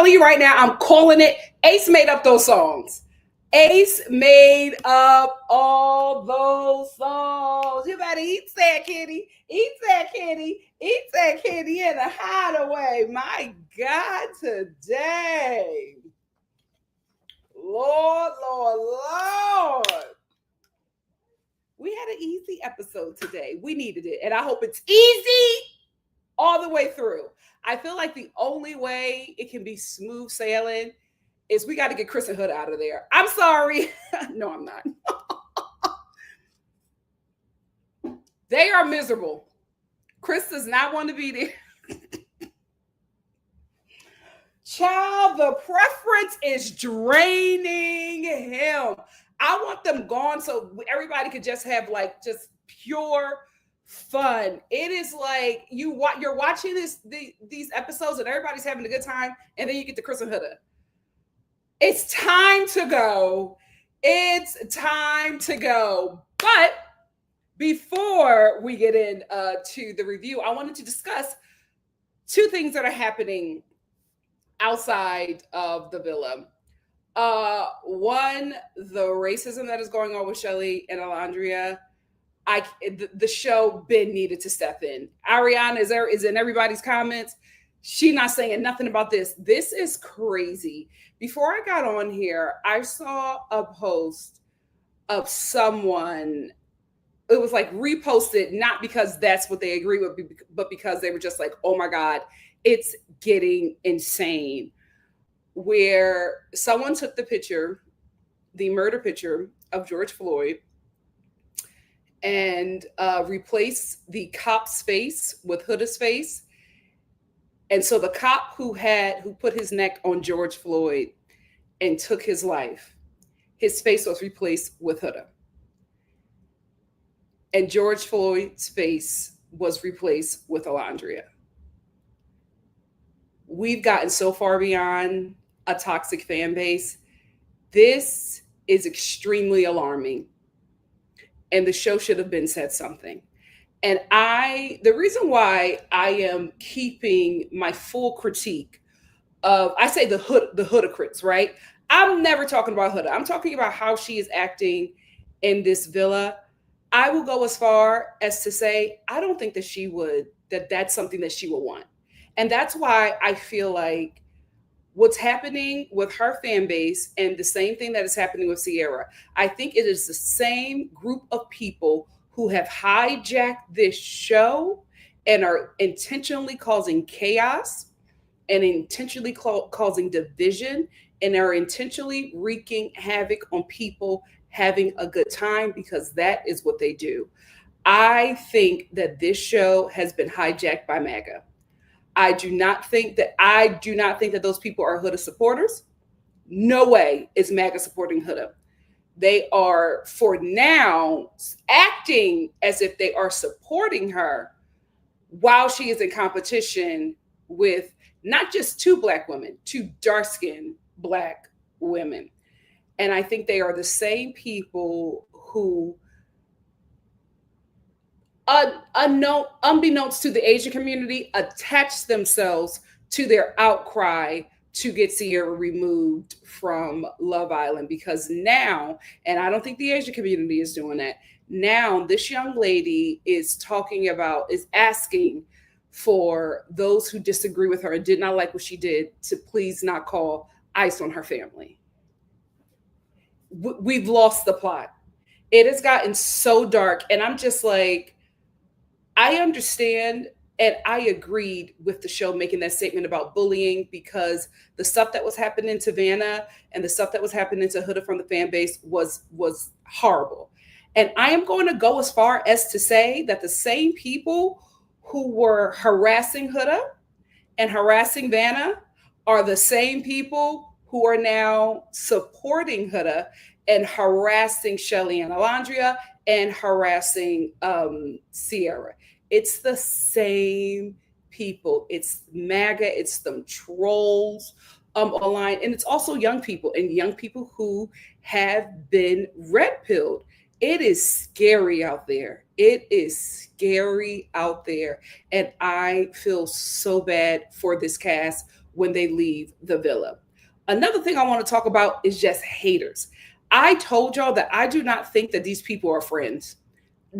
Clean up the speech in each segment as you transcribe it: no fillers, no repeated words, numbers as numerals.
telling you right now, I'm calling it. Ace made up those songs. Ace made up all those songs. You better eat that kitty, eat that kitty, eat that kitty in a hideaway. My God, today. Lord, Lord, Lord. We had an easy episode today. We needed it. And I hope it's easy all the way through. I feel like the only way it can be smooth sailing is we got to get Chris and Hood out of there. I'm sorry. No, I'm not. They are miserable. Chris does not want to be there. Child, the preference is draining him. I want them gone so everybody could just have like just pure fun. It is like you're watching these episodes and everybody's having a good time, and then you get to Chris and Huda. It's time to go. It's time to go. But before we get in to the review, I wanted to discuss two things that are happening outside of the villa. One, the racism that is going on with Chelley and Olandria. The show Ben needed to step in. Ariana is in everybody's comments. She not saying nothing about this. This is crazy. Before I got on here, I saw a post of someone. It was like reposted, not because that's what they agree with, but because they were just like, oh my God, it's getting insane. Where someone took the murder picture of George Floyd, and replaced the cop's face with Huda's face. And so the cop who put his neck on George Floyd and took his life, his face was replaced with Huda. And George Floyd's face was replaced with Olandria. We've gotten so far beyond a toxic fan base. This is extremely alarming. And the show should have been said something. And the reason why I am keeping my full critique of, I say the Hudacrits, right? I'm never talking about Huda. I'm talking about how she is acting in this villa. I will go as far as to say, I don't think that that's something that she would want. And that's why I feel like what's happening with her fan base and the same thing that is happening with Ciara, I think it is the same group of people who have hijacked this show and are intentionally causing chaos and intentionally causing division and are intentionally wreaking havoc on people having a good time, because that is what they do. I think that this show has been hijacked by MAGA. I do not think that those people are Huda supporters. No way is MAGA supporting Huda. They are, for now, acting as if they are supporting her while she is in competition with not just two Black women, two dark-skinned Black women. And I think they are the same people who, unbeknownst to the Asian community, attach themselves to their outcry to get Ciara removed from Love Island. Because now, and I don't think the Asian community is doing that, now this young lady is asking for those who disagree with her and did not like what she did to please not call ICE on her family. We've lost the plot. It has gotten so dark, and I'm just like, I understand. And I agreed with the show making that statement about bullying, because the stuff that was happening to Vanna and the stuff that was happening to Huda from the fan base was horrible. And I am going to go as far as to say that the same people who were harassing Huda and harassing Vanna are the same people who are now supporting Huda and harassing Chelley and Olandria and harassing Ciara. It's the same people. It's MAGA. It's them trolls online. And it's also young people, and young people who have been red-pilled. It is scary out there. It is scary out there. And I feel so bad for this cast when they leave the villa. Another thing I want to talk about is just haters. I told y'all that I do not think that these people are friends.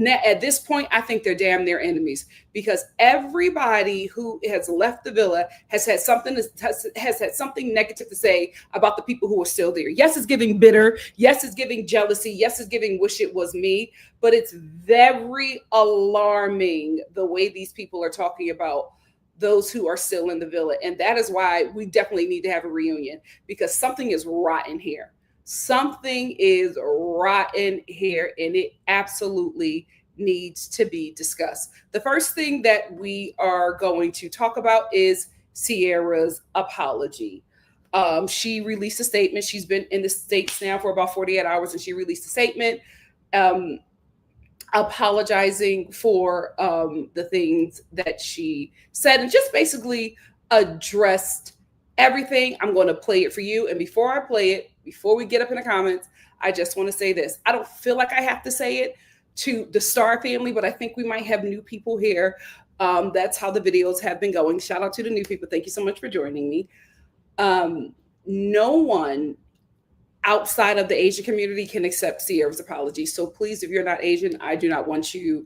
At this point, I think they're damn near enemies, because everybody who has left the villa has had something negative to say about the people who are still there. Yes, it's giving bitter. Yes, it's giving jealousy. Yes, it's giving wish it was me. But it's very alarming the way these people are talking about those who are still in the villa. And that is why we definitely need to have a reunion, because something is rotten here. Something is rotten here, and it absolutely needs to be discussed. The first thing that we are going to talk about is CIERRA'S apology. She released a statement. She's been in the States now for about 48 hours, and she released a statement apologizing for the things that she said, and just basically addressed everything. I'm going to play it for you. And before I play it, before we get up in the comments, I just want to say this. I don't feel like I have to say it to the Star family, but I think we might have new people here. That's how the videos have been going. Shout out to the new people. Thank you so much for joining me. No one outside of the Asian community can accept CIERRA'S apology. So please, if you're not Asian, I do not want you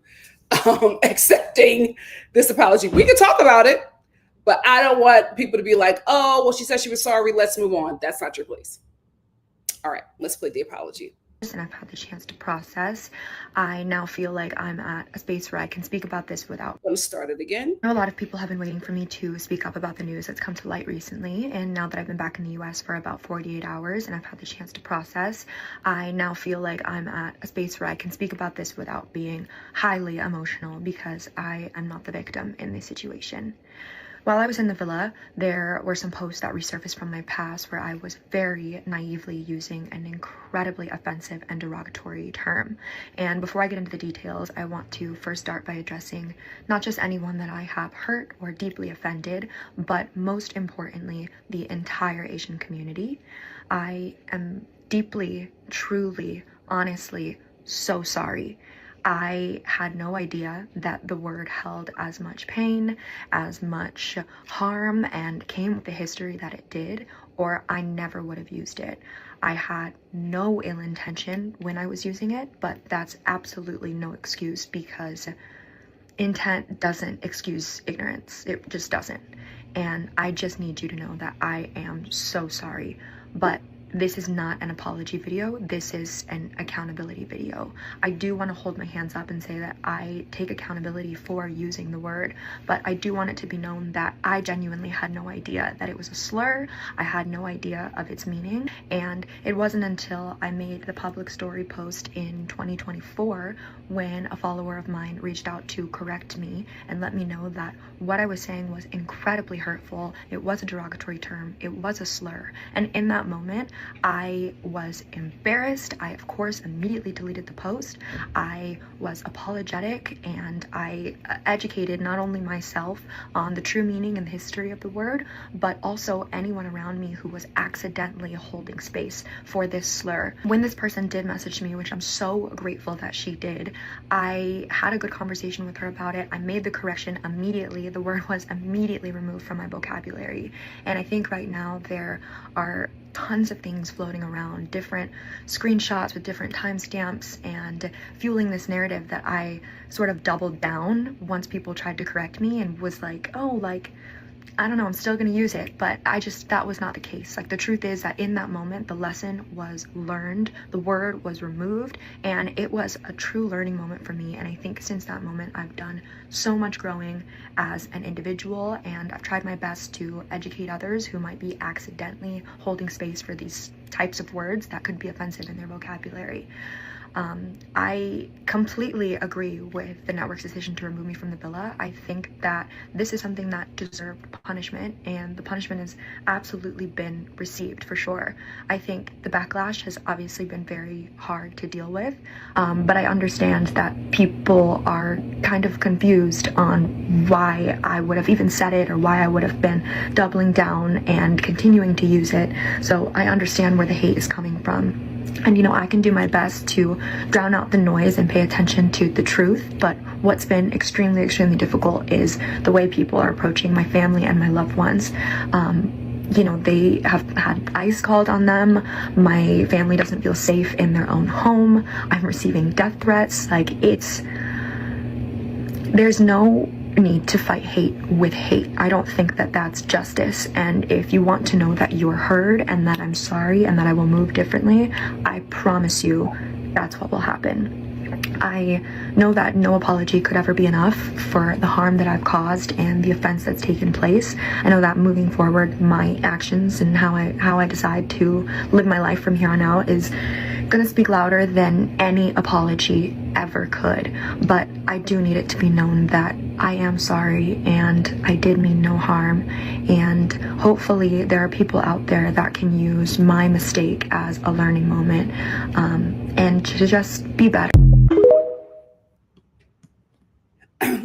accepting this apology. We can talk about it, but I don't want people to be like, oh, well, she said she was sorry, let's move on. That's not your place. All right, let's play the apology. And I've had the chance to process. I now feel like I'm at a space where I can speak about this without. I'm going to start it again. I know a lot of people have been waiting for me to speak up about the news that's come to light recently, and now that I've been back in the US for about 48 hours and I've had the chance to process, I now feel like I'm at a space where I can speak about this without being highly emotional, because I am not the victim in this situation. While I was in the villa, there were some posts that resurfaced from my past where I was very naively using an incredibly offensive and derogatory term. And before I get into the details, I want to first start by addressing not just anyone that I have hurt or deeply offended, but most importantly, the entire Asian community. I am deeply, truly, honestly so sorry. I had no idea that the word held as much pain, as much harm, and came with the history that it did, or I never would have used it. I had no ill intention when I was using it, but that's absolutely no excuse, because intent doesn't excuse ignorance. It just doesn't. And I just need you to know that I am so sorry, but this is not an apology video. This is an accountability video. I do want to hold my hands up and say that I take accountability for using the word, but I do want it to be known that I genuinely had no idea that it was a slur. I had no idea of its meaning, and it wasn't until I made the public story post in 2024 when a follower of mine reached out to correct me and let me know that what I was saying was incredibly hurtful. It was a derogatory term. It was a slur. And in that moment, I was embarrassed. I, of course, immediately deleted the post. I was apologetic, and I educated not only myself on the true meaning and the history of the word, but also anyone around me who was accidentally holding space for this slur. When this person did message me, which I'm so grateful that she did, I had a good conversation with her about it. I made the correction immediately. The word was immediately removed from my vocabulary. And I think right now there are tons of things floating around, different screenshots with different timestamps, and fueling this narrative that I sort of doubled down once people tried to correct me and was like, oh, like, I don't know, I'm still gonna use it. But that was not the case. Like, the truth is that in that moment, the lesson was learned, the word was removed, and it was a true learning moment for me. And I think since that moment, I've done so much growing as an individual, and I've tried my best to educate others who might be accidentally holding space for these types of words that could be offensive in their vocabulary. I completely agree with the network's decision to remove me from the villa. I think that this is something that deserved punishment, and the punishment has absolutely been received for sure. I think the backlash has obviously been very hard to deal with, but I understand that people are kind of confused on why I would have even said it, or why I would have been doubling down and continuing to use it. So I understand where the hate is coming from. And, you know, I can do my best to drown out the noise and pay attention to the truth. But what's been extremely, extremely difficult is the way people are approaching my family and my loved ones. You know, they have had ICE called on them. My family doesn't feel safe in their own home. I'm receiving death threats. Like, there's no need to fight hate with hate. I don't think that that's justice. And if you want to know that you're heard and that I'm sorry and that I will move differently, I promise you that's what will happen. I know that no apology could ever be enough for the harm that I've caused and the offense that's taken place. I know that moving forward, my actions and how I decide to live my life from here on out is gonna speak louder than any apology ever could. But I do need it to be known that I am sorry and I did mean no harm, and hopefully there are people out there that can use my mistake as a learning moment, and to just be better.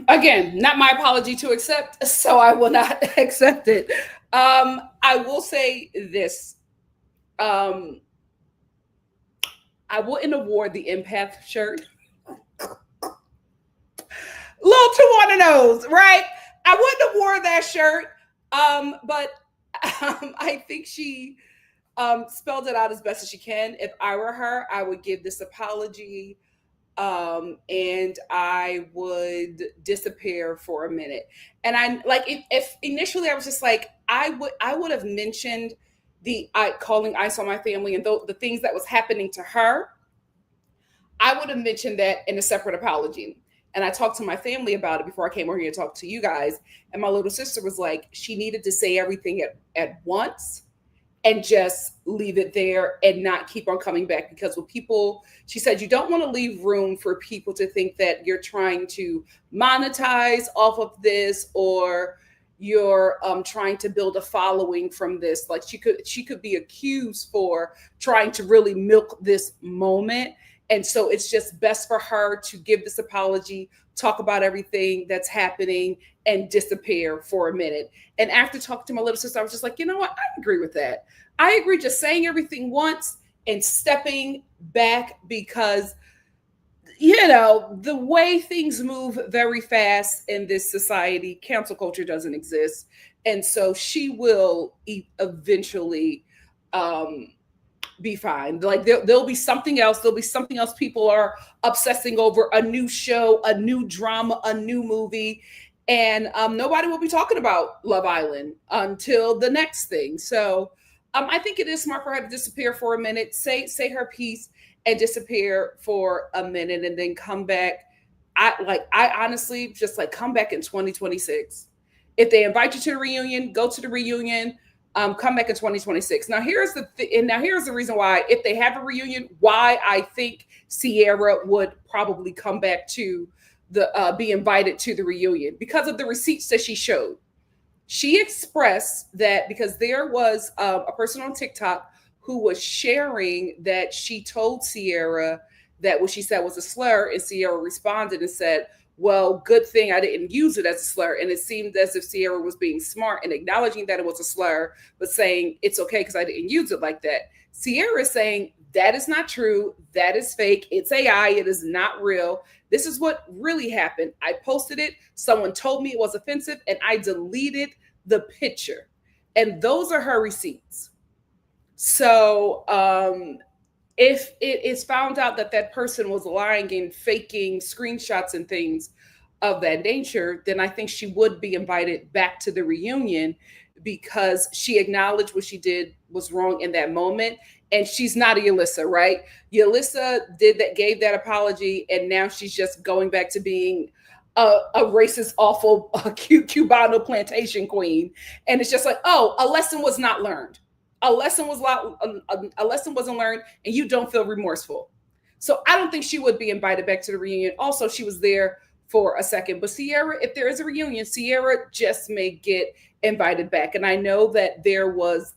Again, not my apology to accept, so I will not accept it. I will say this. I wouldn't award the empath shirt. Little too on the nose, right? I wouldn't award that shirt. But I think she spelled it out as best as she can. If I were her, I would give this apology. And I would disappear for a minute. And I like if initially I was just like, I would have mentioned calling ICE on my family and the things that was happening to her. I would have mentioned that in a separate apology. And I talked to my family about it before I came over here to talk to you guys. And my little sister was like, she needed to say everything at once and just leave it there and not keep on coming back. Because with people, she said, you don't want to leave room for people to think that you're trying to monetize off of this, or you're trying to build a following from this. Like she could be accused for trying to really milk this moment. And so it's just best for her to give this apology, talk about everything that's happening, and disappear for a minute. And after talking to my little sister, I was just like, you know what? I agree with that. I agree just saying everything once and stepping back, because, you know, the way things move very fast in this society, cancel culture doesn't exist. And so she will eventually be fine. Like there'll be something else. There'll be something else people are obsessing over, a new show, a new drama, a new movie. And nobody will be talking about Love Island until the next thing. So I think it is smart for her to disappear for a minute, say her piece and disappear for a minute and then come back. I honestly just like come back in 2026. If they invite you to the reunion, go to the reunion. Come back in 2026. Now here's the reason why, if they have a reunion, why I think Ciara would probably come back to be invited to the reunion, because of the receipts that she showed. She expressed that because there was a person on TikTok who was sharing that she told Ciara that what she said was a slur, and Ciara responded and said, well, good thing I didn't use it as a slur. And it seemed as if Ciara was being smart and acknowledging that it was a slur, but saying it's okay because I didn't use it like that. Ciara is saying that is not true. That is fake. It's AI. It is not real. This is what really happened. I posted it. Someone told me it was offensive and I deleted the picture. And those are her receipts. So, if it is found out that that person was lying and faking screenshots and things of that nature, then I think she would be invited back to the reunion, because she acknowledged what she did was wrong in that moment. And she's not a Yelissa, right? Yelissa gave that apology, and now she's just going back to being a racist, awful, Cubano plantation queen. And it's just like, oh, a lesson was not learned. A lesson wasn't learned, and you don't feel remorseful. So I don't think she would be invited back to the reunion. Also, she was there for a second. But Ciara, if there is a reunion, Ciara just may get invited back. And I know that there was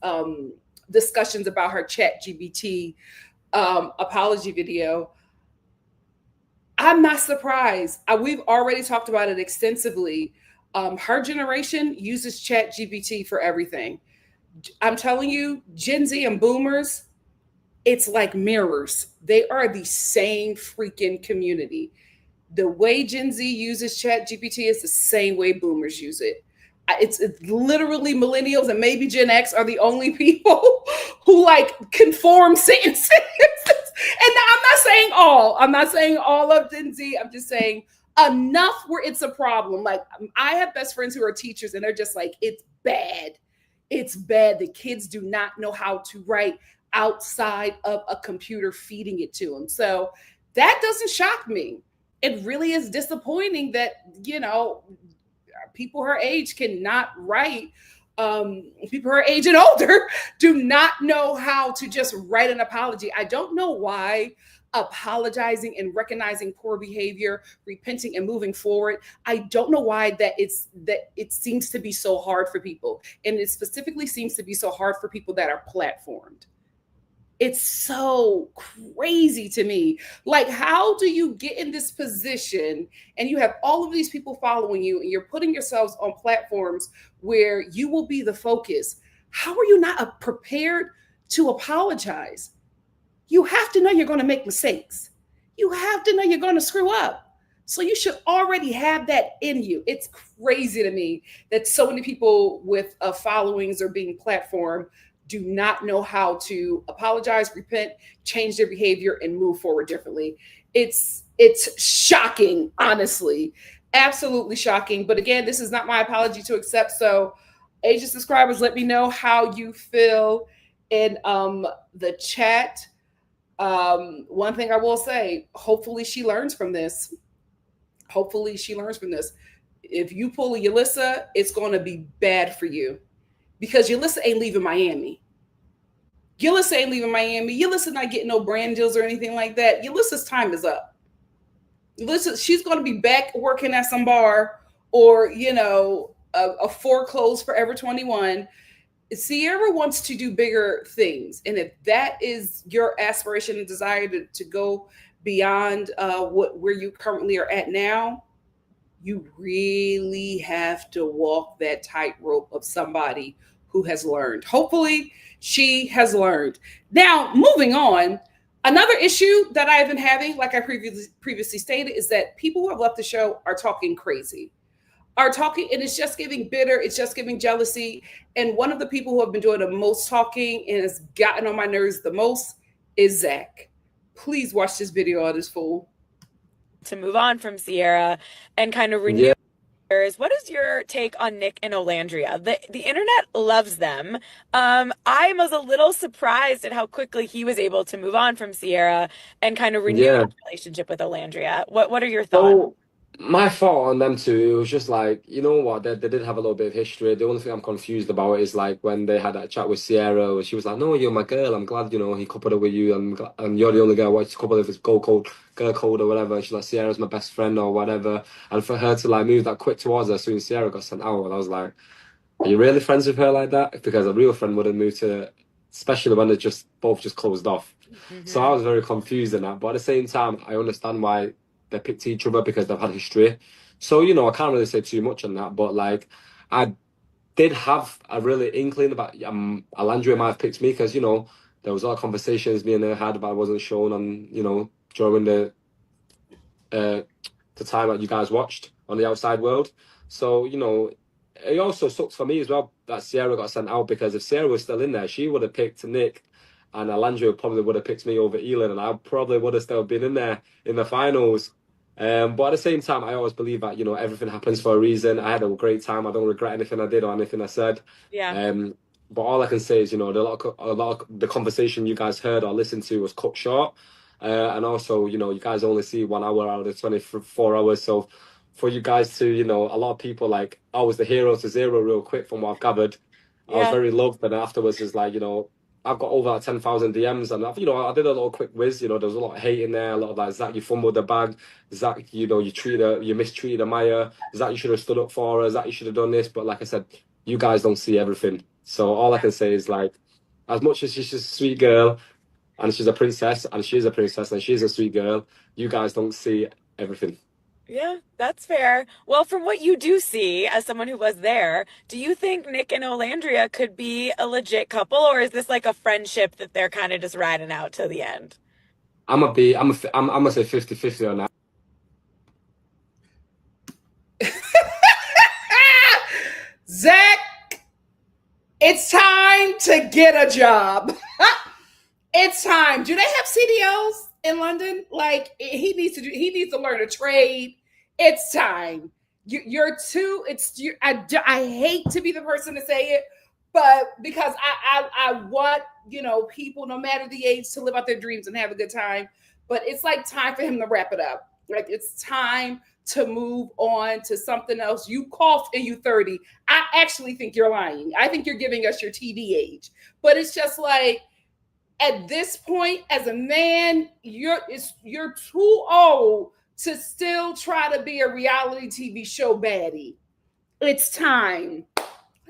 discussions about her ChatGPT apology video. I'm not surprised. We've already talked about it extensively. Her generation uses ChatGPT for everything. I'm telling you, Gen Z and boomers, it's like mirrors. They are the same freaking community. The way Gen Z uses Chat GPT is the same way boomers use it. It's literally millennials and maybe Gen X are the only people who like conform sentences. And I'm not saying all. I'm not saying all of Gen Z. I'm just saying enough where it's a problem. Like I have best friends who are teachers and they're just like, it's bad. It's bad. The kids do not know how to write outside of a computer feeding it to them. So that doesn't shock me. It really is disappointing that, people her age cannot write. People her age and older do not know how to just write an apology. I don't know why apologizing and recognizing poor behavior, repenting and moving forward. I don't know why that it seems to be so hard for people. And it specifically seems to be so hard for people that are platformed. It's so crazy to me. Like, how do you get in this position and you have all of these people following you and you're putting yourselves on platforms where you will be the focus? How are you not prepared to apologize? You have to know you're going to make mistakes. You have to know you're going to screw up. So you should already have that in you. It's crazy to me that so many people with followings are being platformed do not know how to apologize, repent, change their behavior, and move forward differently. It's shocking, honestly, absolutely shocking. But again, this is not my apology to accept. So, Asian subscribers, let me know how you feel in the chat. One thing I will say: hopefully, she learns from this. Hopefully, she learns from this. If you pull a Yulissa, it's going to be bad for you because Yulissa ain't leaving Miami. Yulissa ain't leaving Miami. Yulissa not getting no brand deals or anything like that. Yulissa's time is up. Yulissa, she's going to be back working at some bar or, a foreclosed Forever 21. CIERRA wants to do bigger things. And if that is your aspiration and desire to go beyond where you currently are at now, you really have to walk that tightrope of somebody who has learned. Hopefully, she has learned. Now, moving on, another issue that I've been having, like I previously stated, is that people who have left the show are talking crazy, and it's just giving bitter, it's just giving jealousy. And one of the people who have been doing the most talking and has gotten on my nerves the most is Zach. Please watch this video of this fool. To move on from CIERRA and kind of renew. What is your take on Nick and Olandria? The internet loves them. I was a little surprised at how quickly he was able to move on from CIERRA and kind of renew his relationship with Olandria. What are your thoughts? So my thought on them two, it was just like, you know what, they did have a little bit of history. The only thing I'm confused about is like when they had that chat with CIERRA, where she was like, "No, you're my girl. I'm glad, he coupled up with you, and you're the only girl I watched couple of his girl code or whatever." And she's like, "CIERRA's my best friend," or whatever. And for her to like move that quick towards her as soon as CIERRA got sent out, and I was like, "Are you really friends with her like that?" Because a real friend wouldn't move to, especially when they're both closed off. So I was very confused in that. But at the same time, I understand why they picked each other because they've had history. So, I can't really say too much on that. But like, I did have a really inkling about Olandria might have picked me because, there was a lot of conversations me and her had, but I wasn't shown on, during the time that you guys watched on the outside world. So, it also sucks for me as well that CIERRA got sent out, because if CIERRA was still in there, she would have picked Nick, and Olandria probably would have picked me over Elin, and I probably would have still been in there in the finals. But at the same time, I always believe that, everything happens for a reason. I had a great time. I don't regret anything I did or anything I said. Yeah. But all I can say is, a lot of the conversation you guys heard or listened to was cut short. And also, you guys only see 1 hour out of the 24 hours. So for you guys to, a lot of people, like, I was the hero to zero real quick from what I've gathered. I was very loved. And afterwards is like, I've got over 10,000 DMs, and I did a little quick whiz. There was a lot of hate in there, a lot of like, "Zach, you fumbled the bag. Zach, you mistreated Amaya. Zach, you should have stood up for her. Zach, you should have done this." But like I said, you guys don't see everything. So all I can say is, like, as much as she's a sweet girl and she's a princess and she's a sweet girl, you guys don't see everything. Yeah, that's fair. Well, from what you do see as someone who was there, do you think Nick and Olandria could be a legit couple, or is this like a friendship that they're kind of just riding out till the end? I'm gonna say 50-50 on that. Zach, it's time to get a job. It's time. Do they have CDOs in London? Like he needs to learn a trade. It's time. You're too. I hate to be the person to say it, but because I want people, no matter the age, to live out their dreams and have a good time. But it's like time for him to wrap it up. Like it's time to move on to something else. You coughed and you 30. I actually think you're lying. I think you're giving us your TV age. But it's just like, at this point, as a man, you're too old to still try to be a reality TV show baddie. It's time.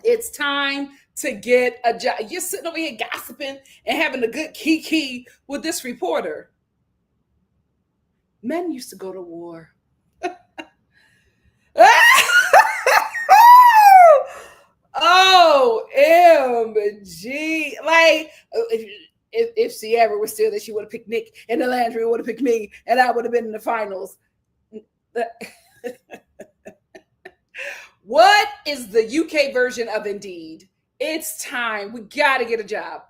It's time to get a job. You're sitting over here gossiping and having a good kiki with this reporter. Men used to go to war. OMG. Like, if Ciara was still there, she would have picked Nick, and Olandria would have picked me, and I would have been in the finals. What is the UK version of Indeed? It's time. We got to get a job.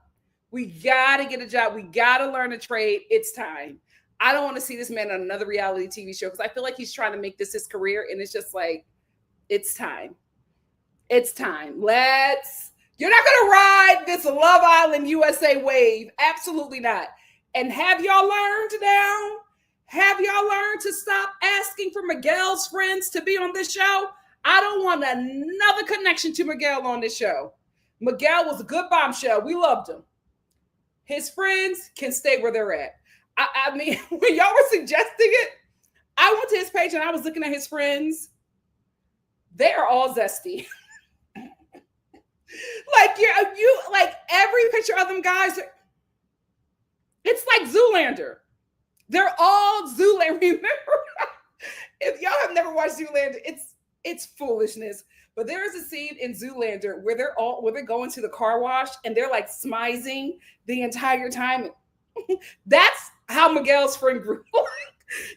We got to get a job. We got to learn a trade. It's time. I don't want to see this man on another reality TV show because I feel like he's trying to make this his career, and it's just like, it's time. It's time. You're not going to ride this Love Island USA wave. Absolutely not. And have y'all learned now? Have y'all learned to stop asking for Miguel's friends to be on this show? I don't want another connection to Miguel on this show. Miguel was a good bombshell. We loved him. His friends can stay where they're at. I mean, when y'all were suggesting it, I went to his page and I was looking at his friends. They are all zesty. Like you like every picture of them guys. It's like Zoolander. They're all Zoolander. Remember, if y'all have never watched Zoolander, it's foolishness. But there is a scene in Zoolander where they're going to the car wash and they're like smizing the entire time. That's how Miguel's friend grew.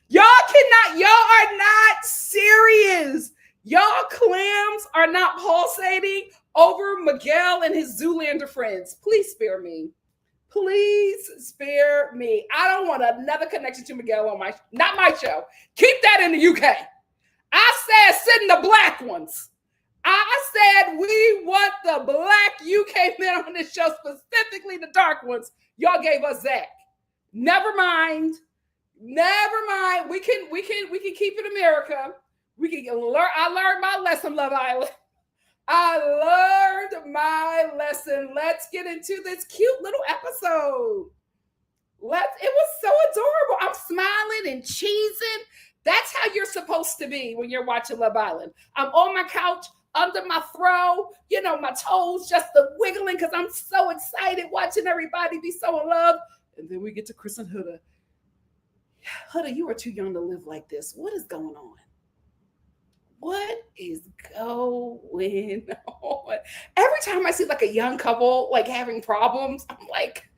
Y'all are not serious. Y'all clams are not pulsating over Miguel and his Zoolander friends. Please spare me. Please spare me. I don't want another connection to Miguel on not my show. Keep that in the UK. I said send the black ones. I said we want the black UK men on this show, specifically the dark ones. Y'all gave us Zach. Never mind. We can keep it America. We can learn. I learned my lesson, Love Island. I learned my lesson. Let's get into this cute little episode. It was so adorable. I'm smiling and cheesing. That's how you're supposed to be when you're watching Love Island. I'm on my couch, under my throw, my toes just wiggling because I'm so excited watching everybody be so in love. And then we get to Chris and Huda. Huda, you are too young to live like this. What is going on? What is going on? Every time I see like a young couple like having problems, I'm like,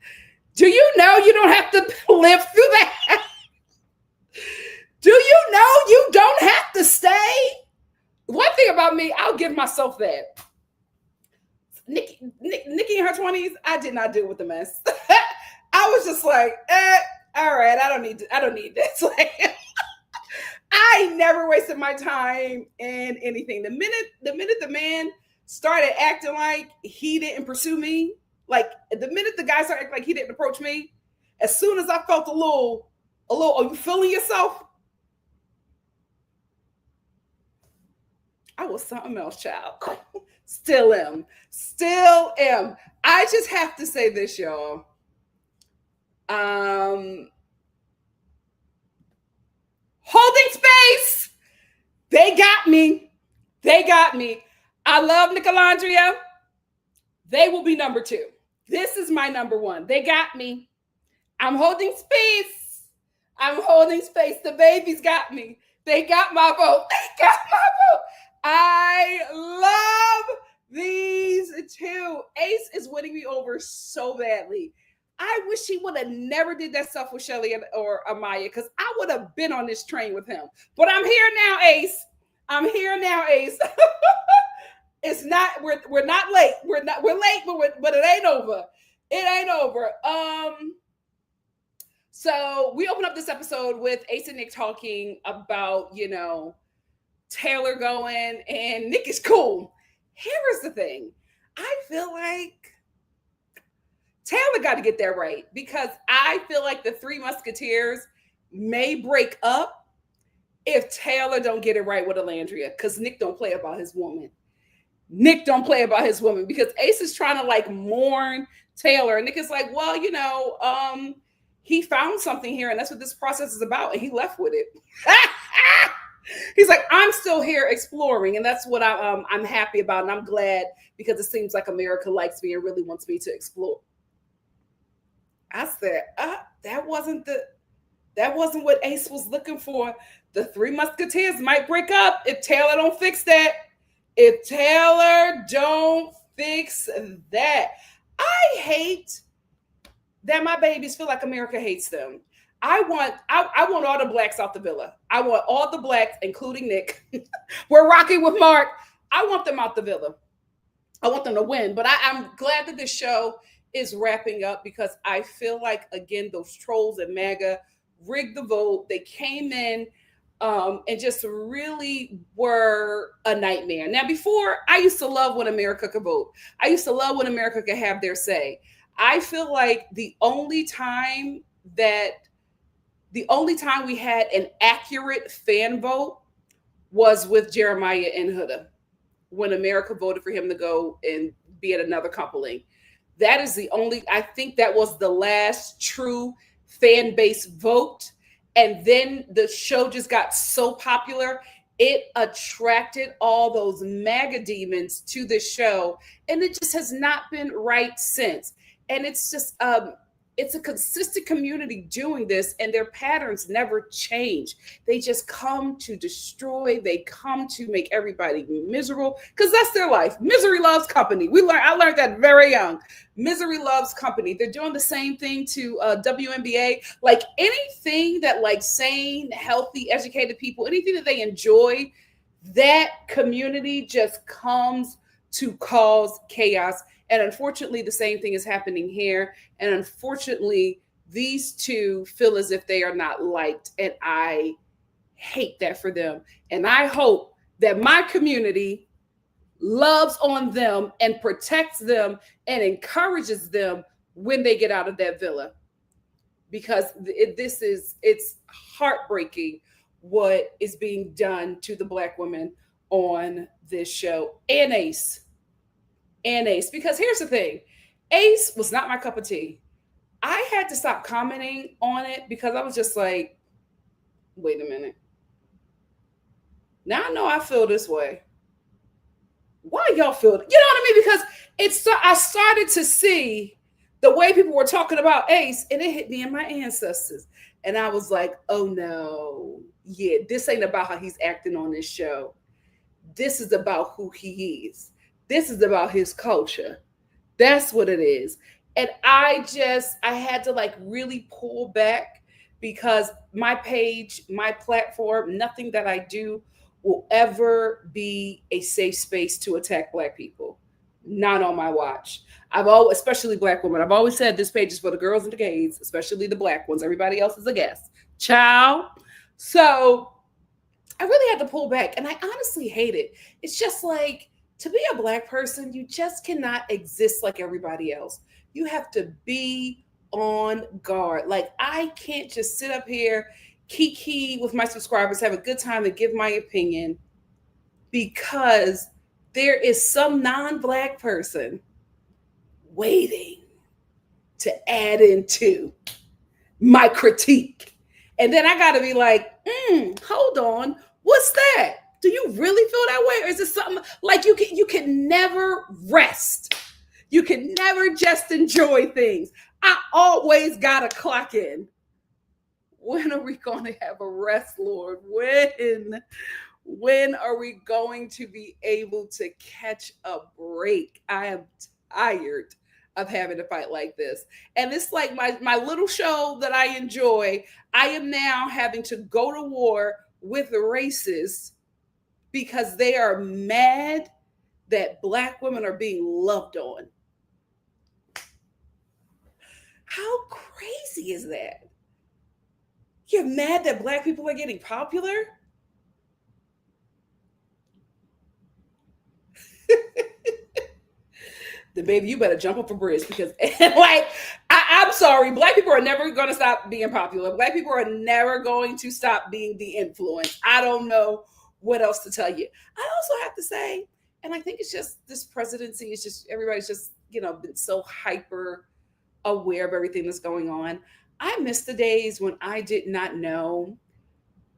do you know you don't have to live through that? Do you know you don't have to stay? One thing about me, I'll give myself that. Nikki in her 20s, I did not deal with the mess. I was just like, all right, I don't need this. Like, I never wasted my time in anything. The minute the man started acting like he didn't pursue me, like the minute the guy started acting like he didn't approach me, as soon as I felt a little, are you feeling yourself? I was something else, child. Still am. I just have to say this, y'all. Holding space. They got me. I love Olandria. They will be number 2. This is my number 1. They got me. I'm holding space. The babies got me. They got my vote. They got my vote. I love these two. Ace is winning me over so badly. I wish he would have never did that stuff with Chelley or Amaya, because I would have been on this train with him. But I'm here now, Ace. I'm here now, Ace. It's not, we're not late. We're late, but it ain't over. It ain't over. So we open up this episode with Ace and Nick talking about, Taylor going, and Nick is cool. Here is the thing. I feel like Taylor got to get that right, because I feel like the Three Musketeers may break up if Taylor don't get it right with Olandria, because Nick don't play about his woman. Nick don't play about his woman, because Ace is trying to mourn Taylor, and Nick is like, well, he found something here, and that's what this process is about, and he left with it. He's like, I'm still here exploring, and that's what I'm happy about, and I'm glad, because it seems like America likes me and really wants me to explore. I said, that wasn't what Ace was looking for. The Three Musketeers might break up if Taylor don't fix that. If Taylor don't fix that. I hate that my babies feel like America hates them. I want all the blacks out the villa. I want all the blacks, including Nick. We're rocking with Mark. I want them out the villa. I want them to win. But I'm glad that this show is wrapping up, because I feel like, again, those trolls and MAGA rigged the vote. They came in and just really were a nightmare. Now, before, I used to love when America could vote. I used to love when America could have their say. I feel like the only time we had an accurate fan vote was with Jeremiah and Huda, when America voted for him to go and be at another coupling. That is I think that was the last true fan base vote. And then the show just got so popular, it attracted all those MAGA demons to the show. And it just has not been right since. And it's just, it's a consistent community doing this, and their patterns never change. They just come to destroy. They come to make everybody miserable, because that's their life. Misery loves company. I learned that very young. Misery loves company. They're doing the same thing to WNBA. Like anything that sane, healthy, educated people, anything that they enjoy, that community just comes to cause chaos. And unfortunately, the same thing is happening here. And unfortunately, these two feel as if they are not liked. And I hate that for them. And I hope that my community loves on them and protects them and encourages them when they get out of that villa. Because it's heartbreaking what is being done to the Black women on this show. And Ace. Because here's the thing. Ace was not my cup of tea. I had to stop commenting on it, because I was just like, wait a minute. Now I know I feel this way. Why y'all feel it? You know what I mean? Because I started to see the way people were talking about Ace, and it hit me in my ancestors. And I was like, oh no. Yeah, this ain't about how he's acting on this show. This is about who he is. This is about his culture. That's what it is. And I had to really pull back, because my page, my platform, nothing that I do will ever be a safe space to attack Black people. Not on my watch. Especially Black women. I've always said this page is for the girls and the gays, especially the Black ones. Everybody else is a guest. Ciao. So I really had to pull back, and I honestly hate it. It's just to be a Black person, you just cannot exist like everybody else. You have to be on guard. I can't just sit up here, kiki with my subscribers, have a good time and give my opinion, because there is some non-Black person waiting to add into my critique. And then I got to be like, hold on, what's that? Do you really feel that way? Or is it something you can never rest? You can never just enjoy things. I always got to clock in. when are we going to have a rest, Lord? When are we going to be able to catch a break? I am tired of having to fight like this. And it's like my little show that I enjoy, I am now having to go to war with the racists because they are mad that Black women are being loved on. How crazy is that? You're mad that Black people are getting popular? Then baby, you better jump off a bridge because like I'm sorry, Black people are never going to stop being popular. Black people are never going to stop being the influence. I don't know what else to tell you. I also have to say, and I think it's just this presidency is just everybody's just, been so hyper aware of everything that's going on. I miss the days when I did not know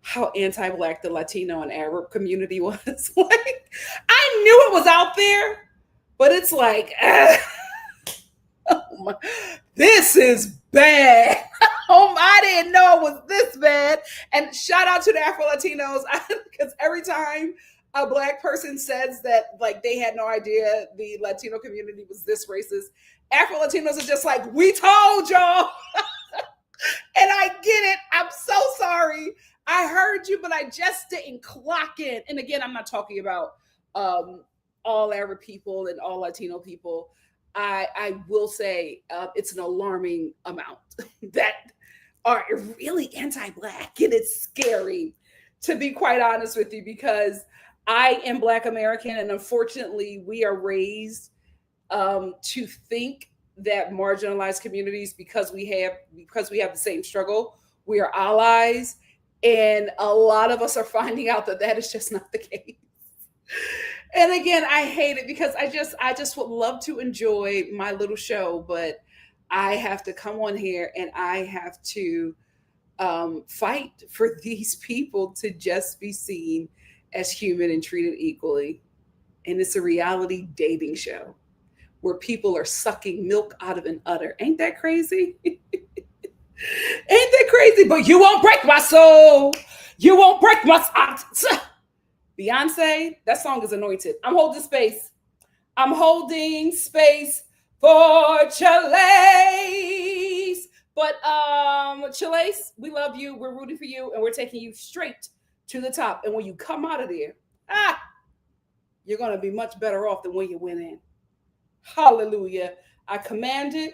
how anti-Black the Latino and Arab community was. Like, I knew it was out there, but it's like, oh my, this is bad. I didn't know it was this bad. And shout out to the Afro-Latinos, because every time a Black person says that, like, they had no idea the Latino community was this racist, Afro-Latinos are just like, we told y'all. And I get it. I'm so sorry. I heard you, but I just didn't clock in. And again, I'm not talking about all Arab people and all Latino people. I will say it's an alarming amount that are really anti-Black. And it's scary, to be quite honest with you, because I am Black American. And unfortunately, we are raised to think that marginalized communities, because we have the same struggle, we are allies. And a lot of us are finding out that is just not the case. And again, I hate it because I just would love to enjoy my little show, but I have to come on here and I have to fight for these people to just be seen as human and treated equally. And it's a reality dating show where people are sucking milk out of an udder. Ain't that crazy? Ain't that crazy? But you won't break my soul. You won't break my soul. Beyonce, that song is anointed. I'm holding space. I'm holding space for Chelley. But Chelley, we love you. We're rooting for you, and we're taking you straight to the top. And when you come out of there, you're going to be much better off than when you went in. Hallelujah. I command it,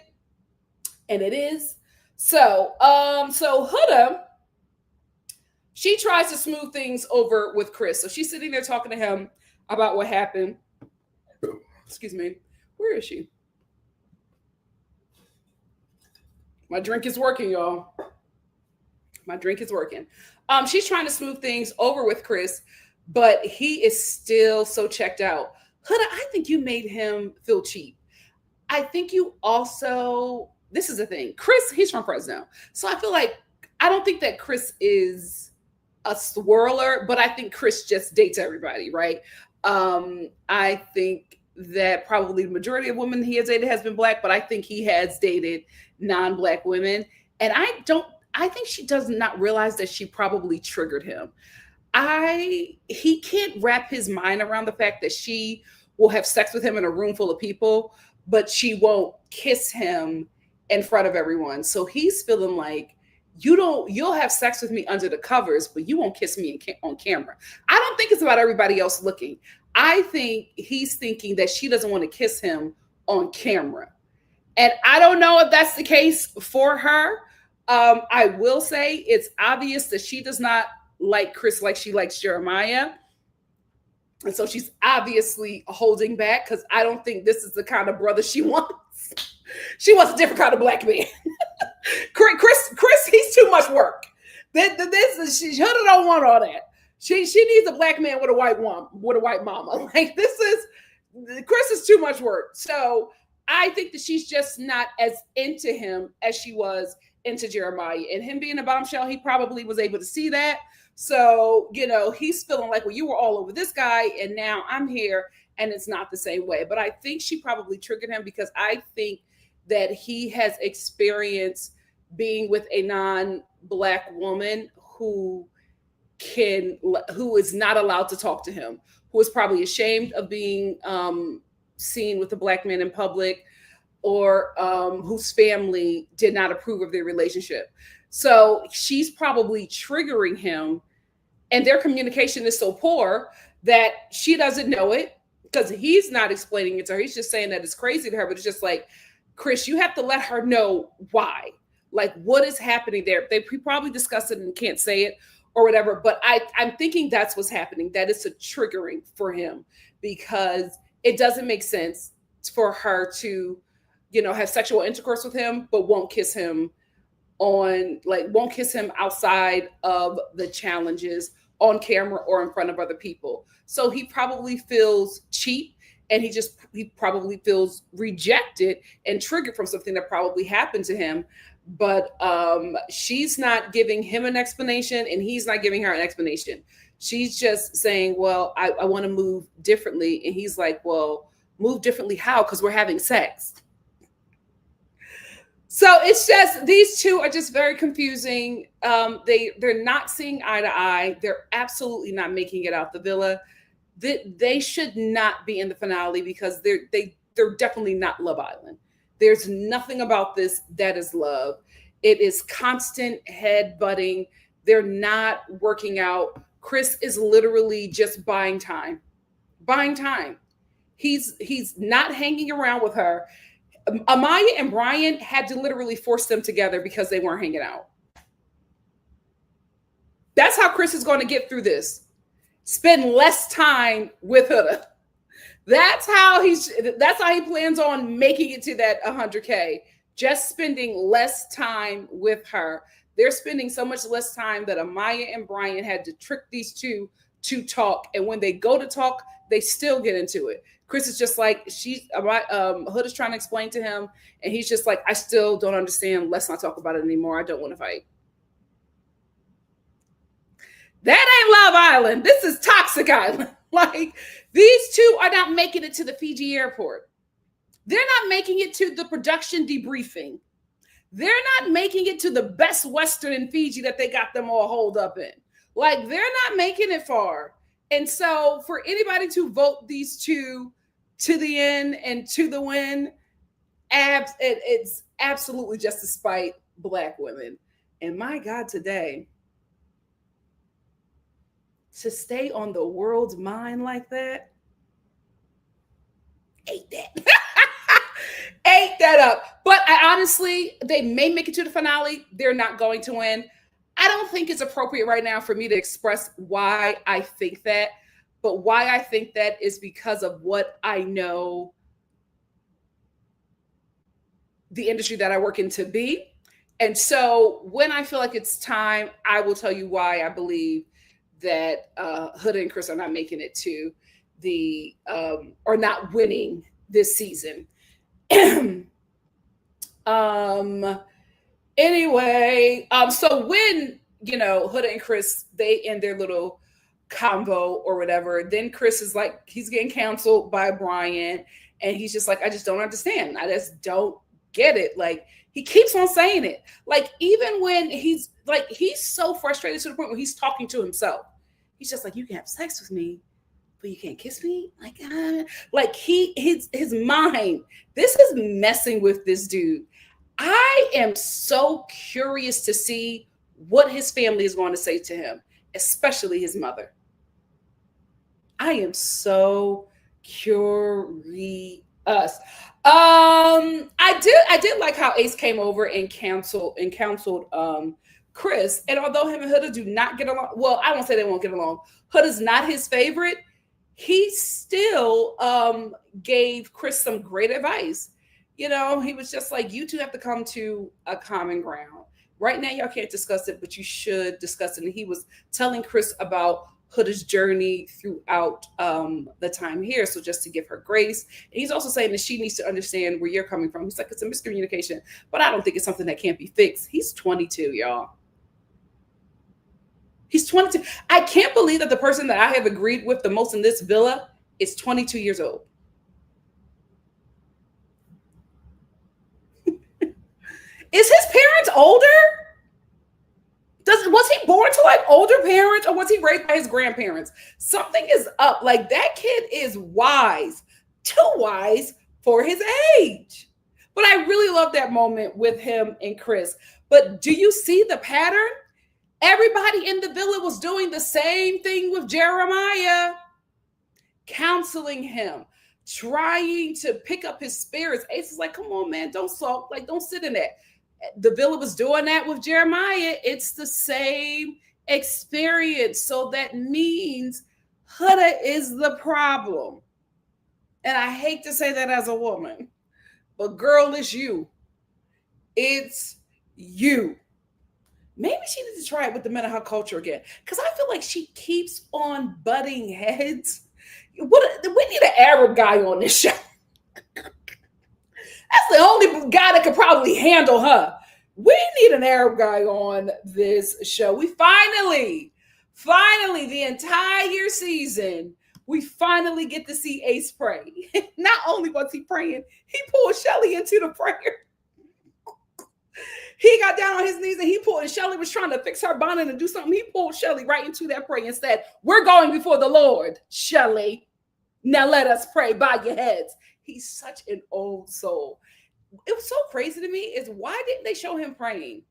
and it is. So Huda, she tries to smooth things over with Chris. So she's sitting there talking to him about what happened. Excuse me. Where is she? My drink is working, y'all. My drink is working. She's trying to smooth things over with Chris, but he is still so checked out. Huda, I think you made him feel cheap. I think you also, this is the thing, Chris, he's from Fresno. So I feel like, I don't think that Chris is a swirler, but I think Chris just dates everybody, right? I think that probably the majority of women he has dated has been Black, but I think he has dated non-Black women. And I think she does not realize that she probably triggered him. He can't wrap his mind around the fact that she will have sex with him in a room full of people, but she won't kiss him in front of everyone. So he's feeling like, you'll have sex with me under the covers, but you won't kiss me on camera. I don't think it's about everybody else looking. I think he's thinking that she doesn't want to kiss him on camera. And I don't know if that's the case for her. I will say it's obvious that she does not like Chris like she likes Jeremiah. And so she's obviously holding back, because I don't think this is the kind of brother she wants. She wants a different kind of Black man. Chris, he's too much work. She don't want all that. She needs a Black man with a white mama. Like, Chris is too much work. So I think that she's just not as into him as she was into Jeremiah. And him being a bombshell, he probably was able to see that. So, he's feeling like, well, you were all over this guy, and now I'm here, and it's not the same way. But I think she probably triggered him, because I think that he has experienced being with a non-Black woman who is not allowed to talk to him, who is probably ashamed of being seen with a Black man in public, or whose family did not approve of their relationship. So she's probably triggering him, and their communication is so poor that she doesn't know it, because he's not explaining it to her. He's just saying that it's crazy to her, but it's just like, Chris, you have to let her know why. Like, what is happening there? They probably discussed it and can't say it or whatever, but I'm thinking that's what's happening. That is a triggering for him, because it doesn't make sense for her to, have sexual intercourse with him, but won't kiss him outside of the challenges on camera or in front of other people. So he probably feels cheap, and he probably feels rejected and triggered from something that probably happened to him. But she's not giving him an explanation, and he's not giving her an explanation. She's just saying, well, I want to move differently. And he's like, well, move differently how? Because we're having sex. So it's just, these two are just very confusing. They're not seeing eye to eye. They're absolutely not making it out the villa. They should not be in the finale, because they're definitely not Love Island. There's nothing about this that is love. It is constant head butting. They're not working out. Chris is literally just buying time. He's not hanging around with her. Amaya and Brian had to literally force them together because they weren't hanging out. That's how Chris is going to get through this. Spend less time with her. That's how he plans on making it to that 100K. Just spending less time with her. They're spending so much less time that Amaya and Brian had to trick these two to talk. And when they go to talk, they still get into it. Chris is just like, Hood is trying to explain to him, and he's just like, I still don't understand. Let's not talk about it anymore. I don't want to fight. That ain't Love Island. This is Toxic Island. Like, these two are not making it to the Fiji airport. They're not making it to the production debriefing. They're not making it to the Best Western in Fiji that they got them all holed up in. Like, they're not making it far. And so for anybody to vote these two to the end and to the win, it's absolutely just to spite Black women. And my God, today, to stay on the world's mind like that, ate that. Ate that up. But I honestly, they may make it to the finale. They're not going to win. I don't think it's appropriate right now for me to express why I think that. But why I think that is because of what I know the industry that I work in to be. And so when I feel like it's time, I will tell you why I believe that Hood and Chris are not making it to or not winning this season. Anyway, so when, Hood and Chris, they end their little convo or whatever, then Chris is like, he's getting canceled by Brian, and he's just like, I just don't understand. I just don't get it. Like, he keeps on saying it. Like, even when he's so frustrated to the point where he's talking to himself. He's just like, you can have sex with me, but you can't kiss me. Like his mind, this is messing with this dude. I am so curious to see what his family is going to say to him, especially his mother. I am so curious. I did like how Ace came over and counseled Chris. And although him and Huda do not get along, well, I won't say they won't get along. Huda's not his favorite. He still gave Chris some great advice. He was just like, you two have to come to a common ground. Right now, y'all can't discuss it, but you should discuss it. And he was telling Chris about Huda's journey throughout the time here. So just to give her grace. And he's also saying that she needs to understand where you're coming from. He's like, it's a miscommunication, but I don't think it's something that can't be fixed. He's 22, y'all. He's 22. I can't believe that the person that I have agreed with the most in this villa is 22 years old. Is his parents older? Was he born to like older parents, or was he raised by his grandparents? Something is up. Like, that kid is wise, too wise for his age. But I really love that moment with him and Chris. But do you see the pattern? Everybody in the villa was doing the same thing with Jeremiah, counseling him, trying to pick up his spirits. Ace is like, come on, man, don't sulk. Like, don't sit in that. The villa was doing that with Jeremiah. It's the same experience. So that means Huda is the problem. And I hate to say that as a woman, but girl, it's you. It's you. Maybe she needs to try it with the men of her culture again, because I feel like she keeps on butting heads. We need an Arab guy on this show. That's the only guy that could probably handle her. We need an Arab guy on this show. We finally, the entire season, we finally get to see Ace pray. Not only was he praying, he pulled Chelley into the prayer. He got down on his knees and Chelley was trying to fix her bonnet and do something. He pulled Chelley right into that prayer and said, we're going before the Lord, Chelley. Now let us pray, bow your heads. He's such an old soul. It was so crazy to me is, why didn't they show him praying?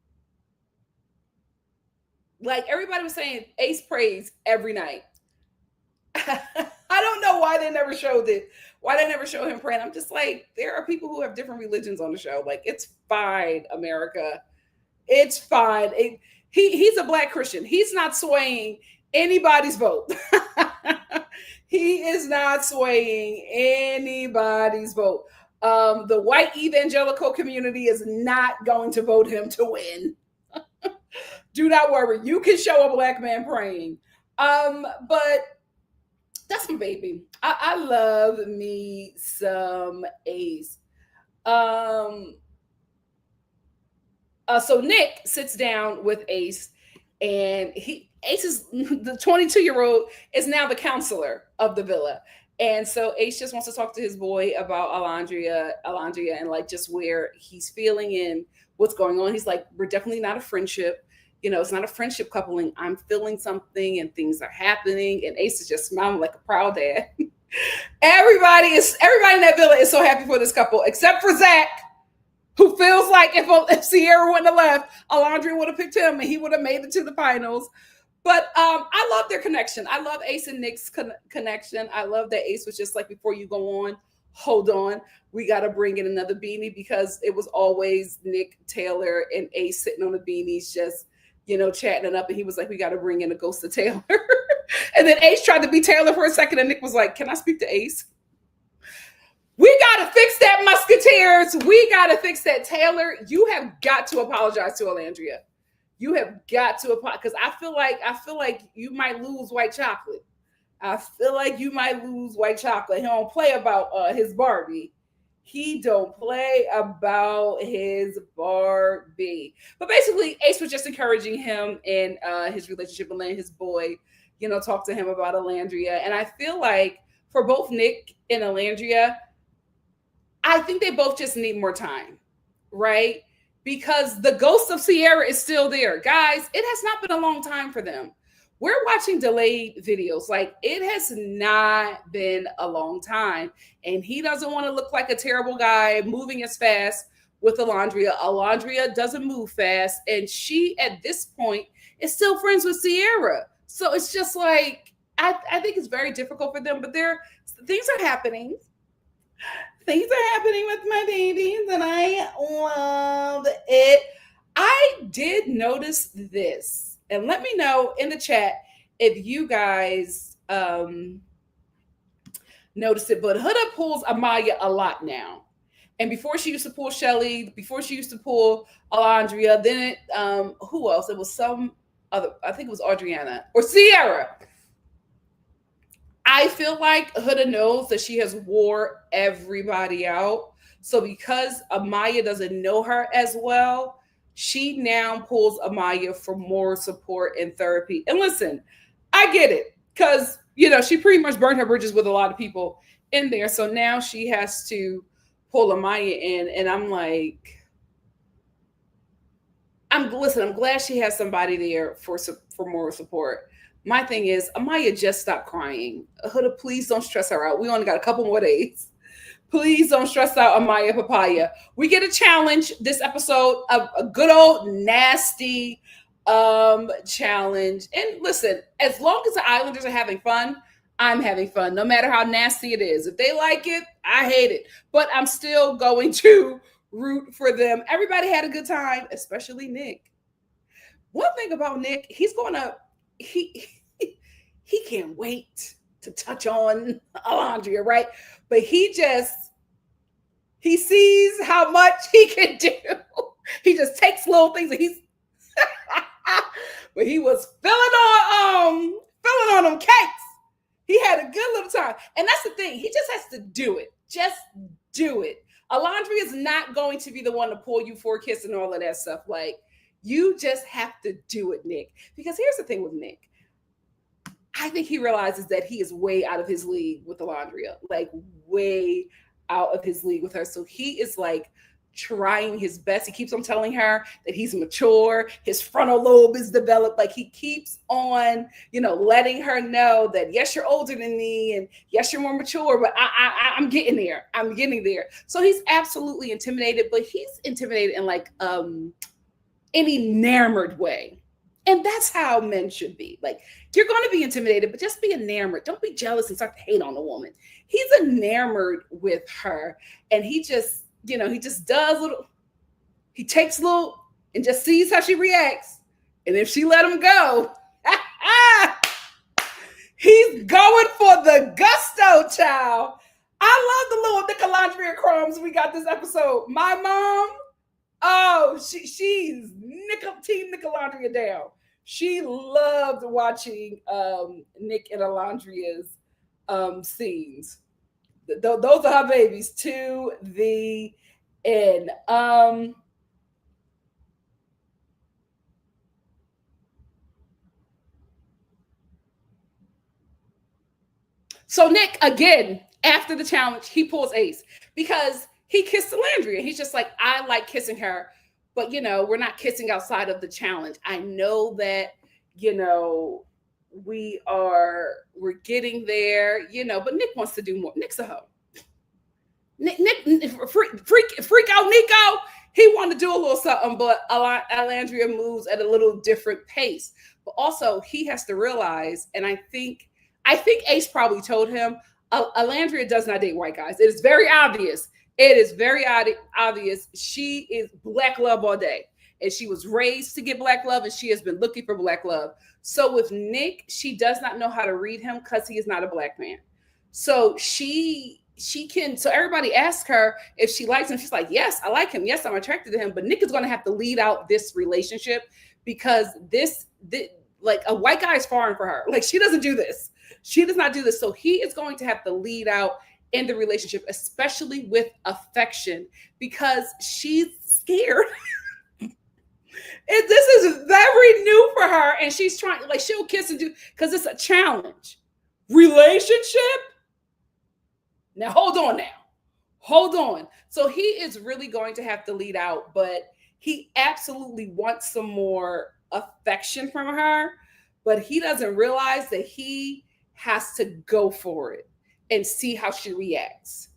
Like, everybody was saying Ace prays every night. I don't know why they never showed it. Why they never show him praying. I'm just like, there are people who have different religions on the show. Like, it's fine, America. It's fine. He's a Black Christian. He's not swaying anybody's vote. He is not swaying anybody's vote. The white evangelical community is not going to vote him to win. Do not worry. You can show a Black man praying. But that's my baby. I love me some Ace. So Nick sits down with Ace, and Ace is the 22-year-old is now the counselor of the villa. And so Ace just wants to talk to his boy about Olandria, and like just where he's feeling and what's going on. He's like, we're definitely not a friendship. You know, it's not a friendship coupling. I'm feeling something and things are happening. And Ace is just smiling like a proud dad. Everybody in that villa is so happy for this couple, except for Zach, who feels like if CIERRA wouldn't have left, Olandria would have picked him and he would have made it to the finals. But I love their connection. I love Ace and Nick's connection. I love that Ace was just like, before you go on, hold on. We got to bring in another beanie, because it was always Nick, Taylor, and Ace sitting on the beanies just, you know, chatting it up. And he was like, we got to bring in a ghost of Taylor. And then Ace tried to be Taylor for a second. And Nick was like, can I speak to Ace? We got to fix that, Musketeers. We got to fix that. Taylor, you have got to apologize to Olandria. You have got to apologize, because I feel like you might lose white chocolate. I feel like you might lose white chocolate. He don't play about his Barbie. He don't play about his Barbie. But basically, Ace was just encouraging him in his relationship and letting his boy, you know, talk to him about Olandria. And I feel like for both Nick and Olandria, I think they both just need more time, right? Because the ghost of CIERRA is still there. Guys, it has not been a long time for them. We're watching delayed videos. Like, it has not been a long time. And he doesn't want to look like a terrible guy moving as fast with Olandria. Olandria doesn't move fast. And she, at this point, is still friends with CIERRA. So it's just like, I think it's very difficult for them. But things are happening. Things are happening with my babies, and I love it. I did notice this, and let me know in the chat if you guys noticed it. But Huda pulls Amaya a lot now. And before she used to pull Chelley, before she used to pull Olandria, then who else? It was some other, I think it was Adriana or CIERRA. I feel like Huda knows that she has wore everybody out. So because Amaya doesn't know her as well, she now pulls Amaya for more support and therapy. And listen, I get it, because, you know, she pretty much burned her bridges with a lot of people in there. So now she has to pull Amaya in. And I'm like, I'm glad she has somebody there for moral support. My thing is, Amaya just stopped crying. Huda, please don't stress her out. We only got a couple more days. Please don't stress out Amaya Papaya. We get a challenge this episode, a good old nasty challenge. And listen, as long as the Islanders are having fun, I'm having fun, no matter how nasty it is. If they like it, I hate it. But I'm still going to root for them. Everybody had a good time, especially Nick. One thing about Nick, he can't wait to touch on Olandria, right? But he sees how much he can do. He just takes little things and he's but he was filling on them cakes. He had a good little time. And that's the thing. He just has to do it. Just do it. Olandria is not going to be the one to pull you for a kiss and all of that stuff. Like, you just have to do it, Nick. Because here's the thing with Nick. I think he realizes that he is way out of his league with Olandria. Like, way out of his league with her. So he is like trying his best. He keeps on telling her that he's mature. His frontal lobe is developed. Like, he keeps on, letting her know that, yes, you're older than me, and yes, you're more mature, but I'm getting there. I'm getting there. So he's absolutely intimidated, but he's intimidated in like an enamored way. And that's how men should be. Like, you're going to be intimidated, but just be enamored. Don't be jealous and start to hate on the woman. He's enamored with her, and he just does little, he takes little and just sees how she reacts. And if she let him go, he's going for the gusto, child. I love the little NikkiNicoleStar crumbs we got this episode. My mom, she's Team NikkiNicoleStar down. She loved watching Nick and Olandria's scenes. Those are her babies to the end. So Nick, again, after the challenge, he pulls Ace because he kissed Olandria. He's just like, I like kissing her, but we're not kissing outside of the challenge. I know that, we're getting there, but Nick wants to do more. Nick's a hoe. Nick freak out Nico. He wanted to do a little something, but Olandria moves at a little different pace. But also, he has to realize, and I think Ace probably told him, Olandria does not date white guys. It is very obvious. It is very obvious. She is black love all day. And she was raised to get black love, and she has been looking for black love. So with Nick, she does not know how to read him because he is not a black man. So she can, so everybody asks her if she likes him. She's like, yes, I like him. Yes, I'm attracted to him. But Nick is going to have to lead out this relationship because this like a white guy is foreign for her. Like, she doesn't do this. She does not do this. So he is going to have to lead out in the relationship, especially with affection, because she's scared. This is very new for her. And she's trying, like, she'll kiss and do, because it's a challenge. Relationship? Now, hold on. So he is really going to have to lead out, but he absolutely wants some more affection from her, but he doesn't realize that he has to go for it and see how she reacts.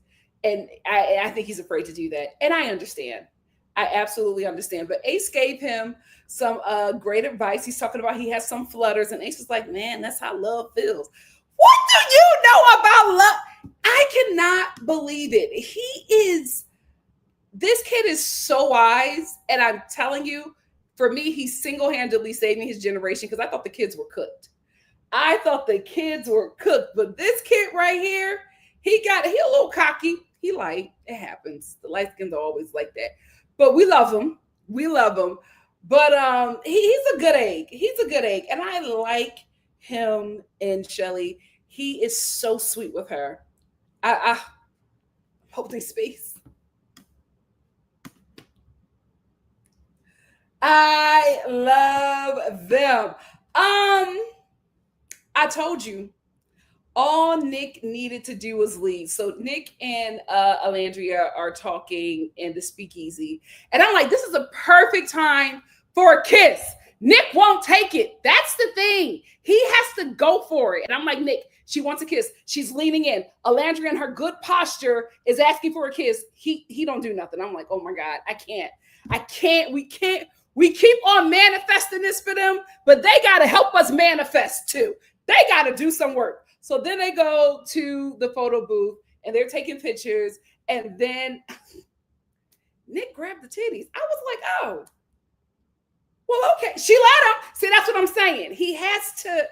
And I think he's afraid to do that. And I understand. I absolutely understand. But Ace gave him some great advice. He's talking about he has some flutters, and Ace was like, man, that's how love feels. What do you know about love? I cannot believe it. This kid is so wise. And I'm telling you, for me, he single-handedly saving his generation because I thought the kids were cooked. But this kid right here, he a little cocky. He light. It happens. The light skins are always like that. But we love him. But he's a good egg. And I like him and Chelley. He is so sweet with her. I holding space. I love them. I told you all Nick needed to do was leave. So Nick and Olandria are talking in the speakeasy. And I'm like, this is a perfect time for a kiss. Nick won't take it. That's the thing. He has to go for it. And I'm like, Nick, she wants a kiss. She's leaning in. Olandria in her good posture is asking for a kiss. He don't do nothing. I'm like, oh my God, I can't. We keep on manifesting this for them, but they got to help us manifest too. They got to do some work. So then they go to the photo booth and they're taking pictures. And then Nick grabbed the titties. I was like, oh, well, okay. She let him. See, that's what I'm saying. He did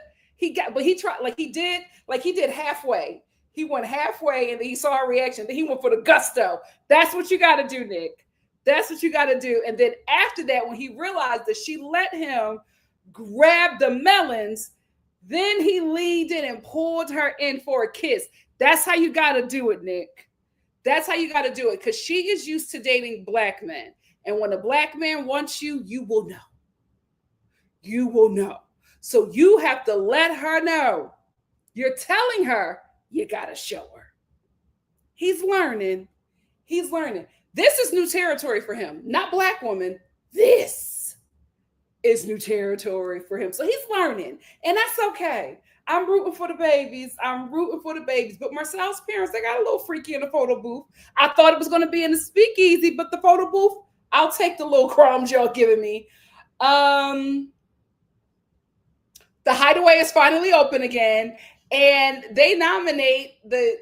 halfway. He went halfway and then he saw her reaction. Then he went for the gusto. That's what you got to do, Nick. That's what you got to do. And then after that, when he realized that she let him grab the melons, then he leaned in and pulled her in for a kiss. That's how you got to do it, Nick. That's how you got to do it, because she is used to dating black men. And when a black man wants you, you will know. You will know. So you have to let her know. You're telling her, you got to show her. He's learning. He's learning. This is new territory for him, not black woman. This is new territory for him. So he's learning, and that's okay. I'm rooting for the babies. But Marcel's parents, they got a little freaky in the photo booth. I thought it was going to be in the speakeasy, but the photo booth, I'll take the little crumbs y'all giving me. The Hideaway is finally open again, and they nominate the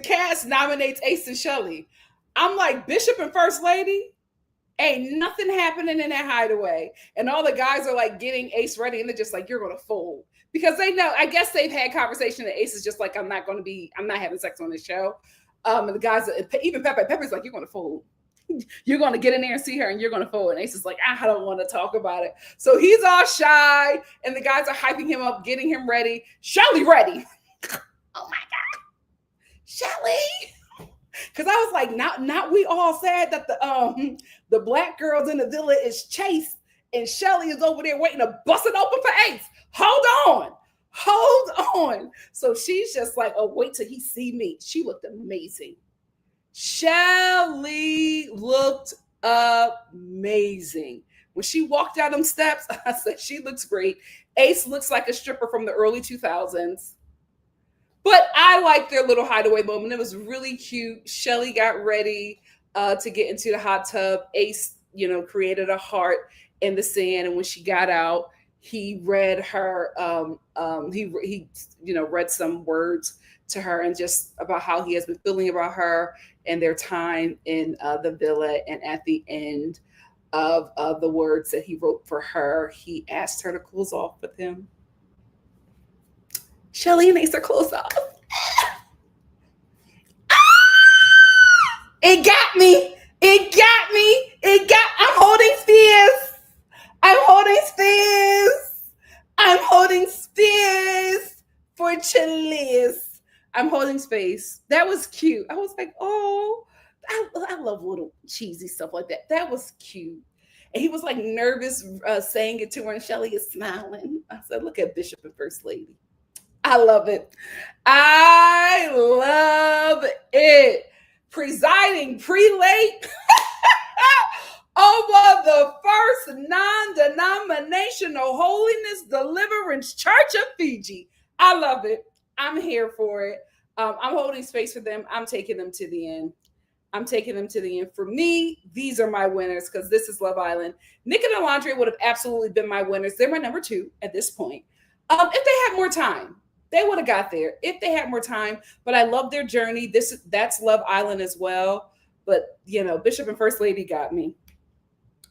cast nominates Ace and Chelley. I'm like, Bishop and First Lady, ain't nothing happening in that hideaway. And all the guys are like getting Ace ready, and they're just like, you're gonna fold. Because they know, I guess they've had conversation that Ace is just like, I'm not having sex on this show. And the guys, even Pepper's like, you're gonna fold. You're gonna get in there and see her and you're gonna fold. And Ace is like, I don't want to talk about it. So he's all shy, and the guys are hyping him up, getting him ready. Chelley ready. Oh my God. Chelley. Because I was like, not we all said that the black girls in the villa is Chase, and Chelley is over there waiting to bust it open for Ace. Hold on. So she's just like, oh, wait till he see me. She looked amazing. Chelley looked amazing. When she walked down them steps, I said, she looks great. Ace looks like a stripper from the early 2000s. But I liked their little hideaway moment. It was really cute. Chelley got ready to get into the hot tub. Ace, created a heart in the sand. And when she got out, he read her, he read some words to her, and just about how he has been feeling about her and their time in the villa. And at the end of the words that he wrote for her, he asked her to close off with him. Chelley and Ace are close off. It got me. I'm holding space for Chelley. I'm holding space. That was cute. I was like, oh, I love little cheesy stuff like that. That was cute. And he was like nervous saying it to her, and Chelley is smiling. I said, look at Bishop and First Lady. I love it. Presiding prelate over the First Non-Denominational Holiness Deliverance Church of Fiji. I love it. I'm here for it. I'm holding space for them. I'm taking them to the end. For me, these are my winners, because this is Love Island. Nick and Olandria would have absolutely been my winners. They're my number 2 at this point. If they had more time, they would have got there if they had more time. But I love their journey. That's Love Island as well. But Bishop and First Lady got me.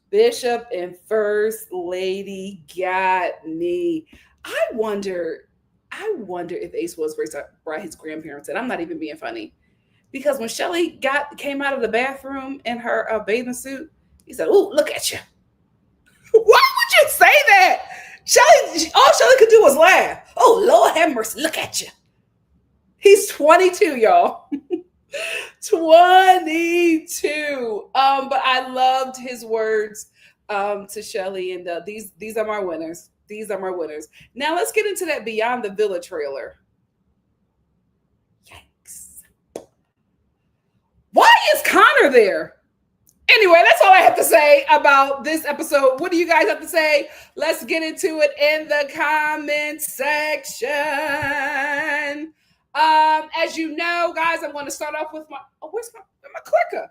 Bishop and First Lady got me. I wonder if Ace was raised by his grandparents, and I'm not even being funny. Because when Chelley came out of the bathroom in her bathing suit, he said, "Ooh, look at you." Why would you say that? All Chelley could do was laugh. Oh, Lord have mercy, look at you. He's 22, y'all. 22. But I loved his words to Chelley, and these are my winners. These are my winners. Now let's get into that Beyond the Villa trailer. Yikes. Why is Connor there? Anyway, that's all I have to say about this episode. What do you guys have to say? Let's get into it in the comment section. As you know, guys, I'm going to start off with where's my clicker?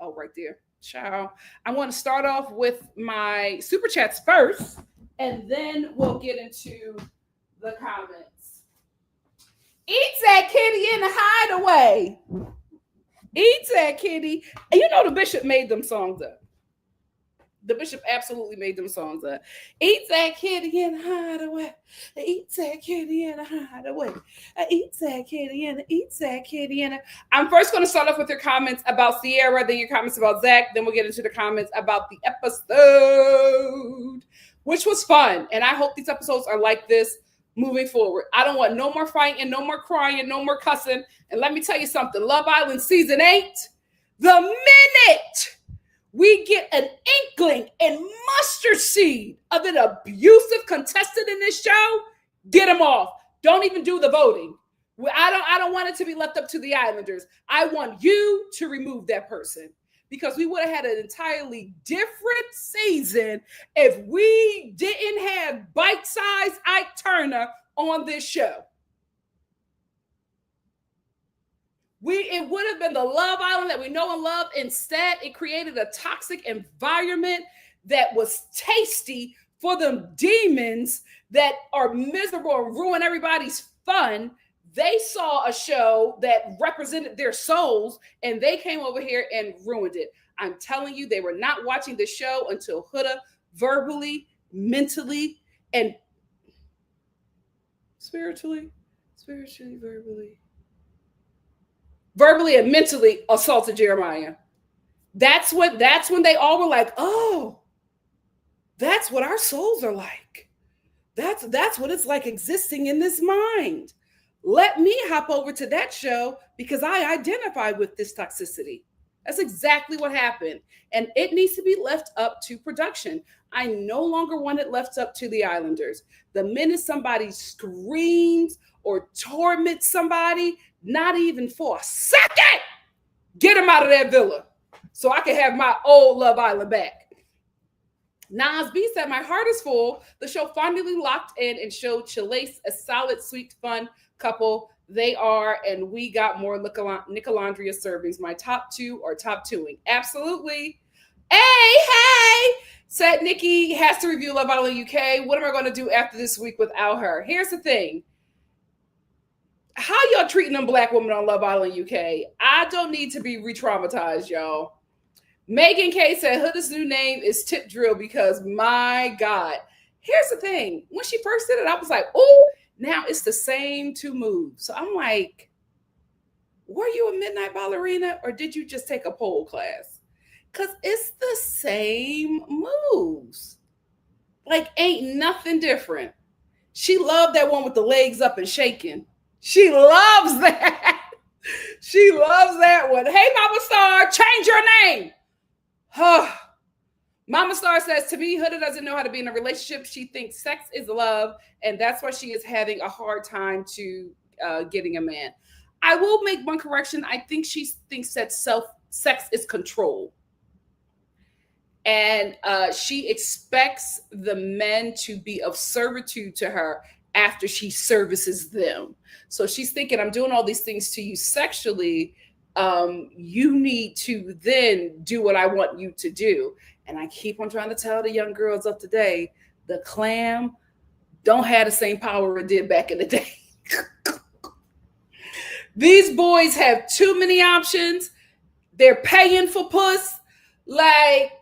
Oh, right there. Ciao. I want to start off with my super chats first, and then we'll get into the comments. Eat that kitty in the hideaway. Eat that kitty. And you know the bishop made them songs up. The bishop absolutely made them songs up. Eat that kitty in the hideaway. Eat that kitty in the hideaway. Eat that kitty in eat that kitty in. I'm first going to start off with your comments about Ciara, then your comments about Zach, then we'll get into the comments about the episode, which was fun. And I hope these episodes are like this moving forward. I don't want no more fighting, no more crying, no more cussing. And let me tell you something, Love Island season 8, the minute we get an inkling and mustard seed of an abusive contestant in this show, get them off. Don't even do the voting. I don't want it to be left up to the Islanders. I want you to remove that person, because we would have had an entirely different season if we didn't have bite-sized Ike Turner on this show. It would have been the Love Island that we know and love. Instead, it created a toxic environment that was tasty for the demons that are miserable and ruin everybody's fun. They saw a show that represented their souls, and they came over here and ruined it. I'm telling you, they were not watching the show until Huda verbally, mentally, and spiritually, verbally and mentally assaulted Jeremiah. That's when they all were like, oh, that's what our souls are like. That's what it's like existing in this mind. Let me hop over to that show because I identify with this toxicity. That's exactly what happened. And it needs to be left up to production. I no longer want it left up to the Islanders. The minute somebody screams or torments somebody, not even for a second, get them out of that villa so I can have my old Love Island back. Nas B said, my heart is full. The show finally locked in and showed Chelley a solid, sweet, fun couple. They are, and we got more NikkiNicoleStar servings. My top 2 are top 2ing. Absolutely. Hey, said Nikki has to review Love Island UK. What am I going to do after this week without her? Here's the thing. How y'all treating them black women on Love Island UK? I don't need to be re-traumatized, y'all. Megan K said Huda's new name is Tip Drill because, my God. Here's the thing. When she first did it, I was like, oh, now it's the same 2 moves. So I'm like, were you a midnight ballerina or did you just take a pole class? Because it's the same moves. Like, ain't nothing different. She loved that one with the legs up and shaking. She loves that. She loves that one. Hey, Mama Star, change your name. Mama Star says, to me, Huda doesn't know how to be in a relationship. She thinks sex is love, and that's why she is having a hard time to getting a man. I will make one correction. I think she thinks that sex is control. And she expects the men to be of servitude to her after she services them. So she's thinking, I'm doing all these things to you sexually. You need to then do what I want you to do. And I keep on trying to tell the young girls of today, the clam don't have the same power it did back in the day. These boys have too many options. They're paying for puss. Like,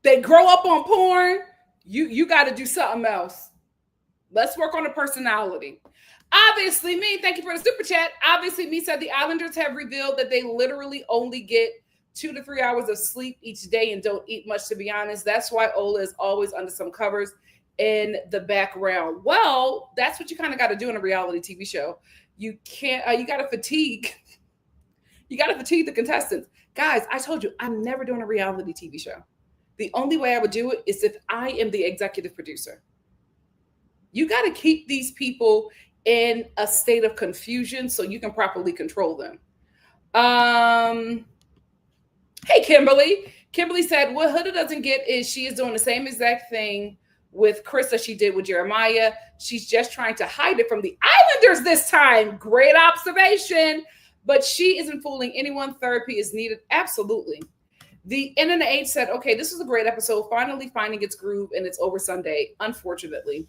they grow up on porn. You got to do something else. Let's work on the personality. Obviously, me, thank you for the super chat. Obviously, me said the Islanders have revealed that they literally only get 2 to 3 hours of sleep each day and don't eat much, to be honest. That's why Ola is always under some covers in the background. Well, that's what you kind of got to do in a reality TV show. You can't, you got to fatigue. You got to fatigue the contestants. Guys, I told you, I'm never doing a reality TV show. The only way I would do it is if I am the executive producer. You got to keep these people in a state of confusion so you can properly control them. Hey, Kimberly. Kimberly said, what Huda doesn't get is she is doing the same exact thing with Chris as she did with Jeremiah. She's just trying to hide it from the Islanders this time. Great observation. But she isn't fooling anyone. Therapy is needed. Absolutely. The Internet Age said, okay, this was a great episode. Finally finding its groove, and it's over Sunday. Unfortunately.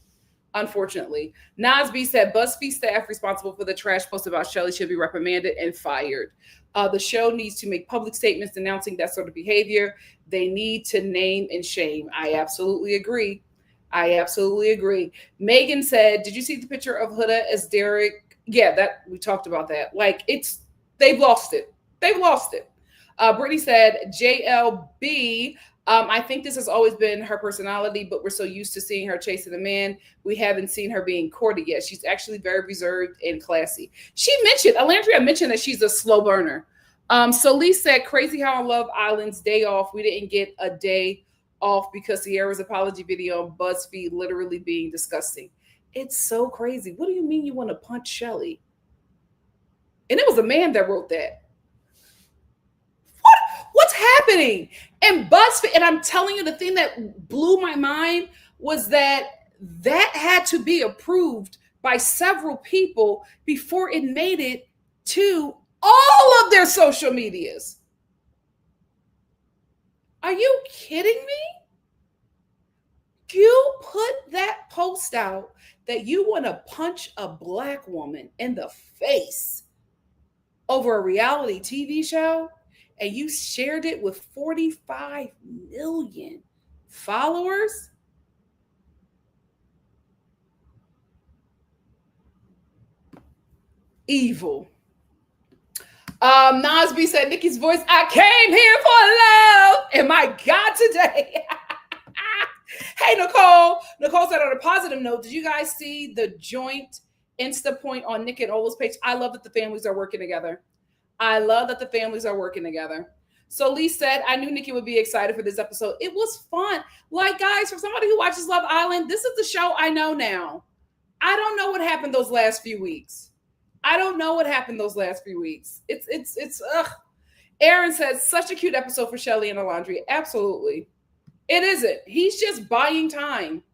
Nasby said, BuzzFeed staff responsible for the trash post about Chelley should be reprimanded and fired. The show needs to make public statements denouncing that sort of behavior. They need to name and shame. I absolutely agree. Megan said, did you see the picture of Huda as Derek? Yeah, that we talked about that. Like, they've lost it. Brittany said, JLB, I think this has always been her personality, but we're so used to seeing her chasing a man. We haven't seen her being courted yet. She's actually very reserved and classy. Olandria mentioned that she's a slow burner. Solis said, crazy how on Love Island's day off, we didn't get a day off because CIERRA'S apology video on BuzzFeed literally being disgusting. It's so crazy. What do you mean you want to punch Chelley? And it was a man that wrote that. What's happening? And BuzzFeed, and I'm telling you, the thing that blew my mind was that had to be approved by several people before it made it to all of their social medias. Are you kidding me? You put that post out that you want to punch a Black woman in the face over a reality TV show, and you shared it with 45 million followers? Evil. Nasby said, Nikki's voice, I came here for love. And my God, today. Hey, Nicole. Nicole said, on a positive note, did you guys see the joint Insta point on Nick and Ola's page? I love that the families are working together. So Lee said, I knew Nikki would be excited for this episode. It was fun. Like, guys, for somebody who watches Love Island, this is the show I know now. I don't know what happened those last few weeks. It's ugh. Aaron says, such a cute episode for Chelley and Olandria. Absolutely. It isn't. He's just buying time.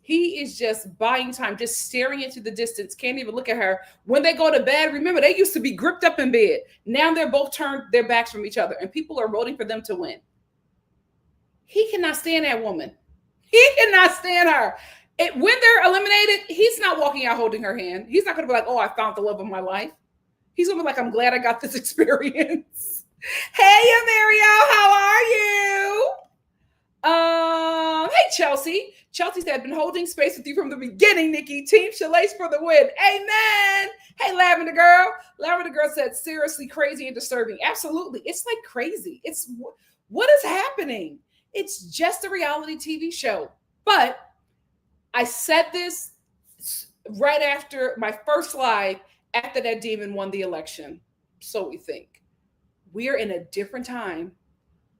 Just staring into the distance. Can't even look at her. When they go to bed, remember, they used to be gripped up in bed. Now they're both turned their backs from each other, and people are voting for them to win. He cannot stand that woman. He cannot stand her. When they're eliminated, he's not walking out holding her hand. He's not going to be like, oh, I found the love of my life. He's going to be like, I'm glad I got this experience. Hey, Amario, how are you? Hey, Chelsea. Chelsea said, been holding space with you from the beginning, Nikki. Team Chelley's for the win. Amen. Hey, Lavender Girl. Lavender Girl said, seriously crazy and disturbing. Absolutely. It's like crazy. What is happening? It's just a reality TV show. But I said this right after my first live, after that demon won the election. So we think. We are in a different time.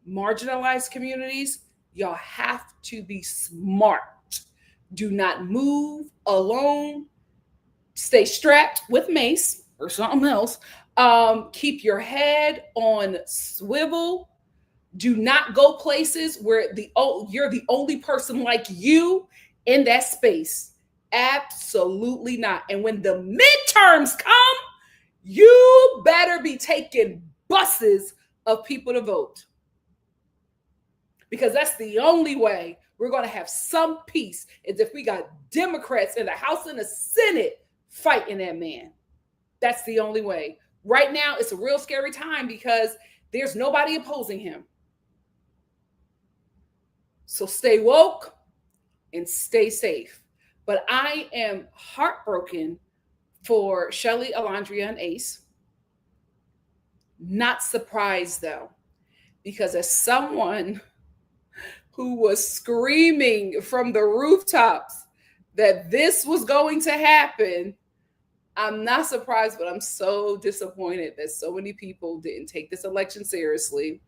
Marginalized communities, y'all have to be smart. Do not move alone. Stay strapped with mace or something else. Keep your head on swivel. Do not go places where you're the only person like you in that space. Absolutely not. And when the midterms come, you better be taking buses of people to vote. Because that's the only way we're going to have some peace, is if we got Democrats in the House and the Senate fighting that man. That's the only way. Right now, it's a real scary time because there's nobody opposing him. So stay woke and stay safe. But I am heartbroken for Chelley, Olandria, and Ace. Not surprised, though, because as someone who was screaming from the rooftops that this was going to happen, I'm not surprised, but I'm so disappointed that so many people didn't take this election seriously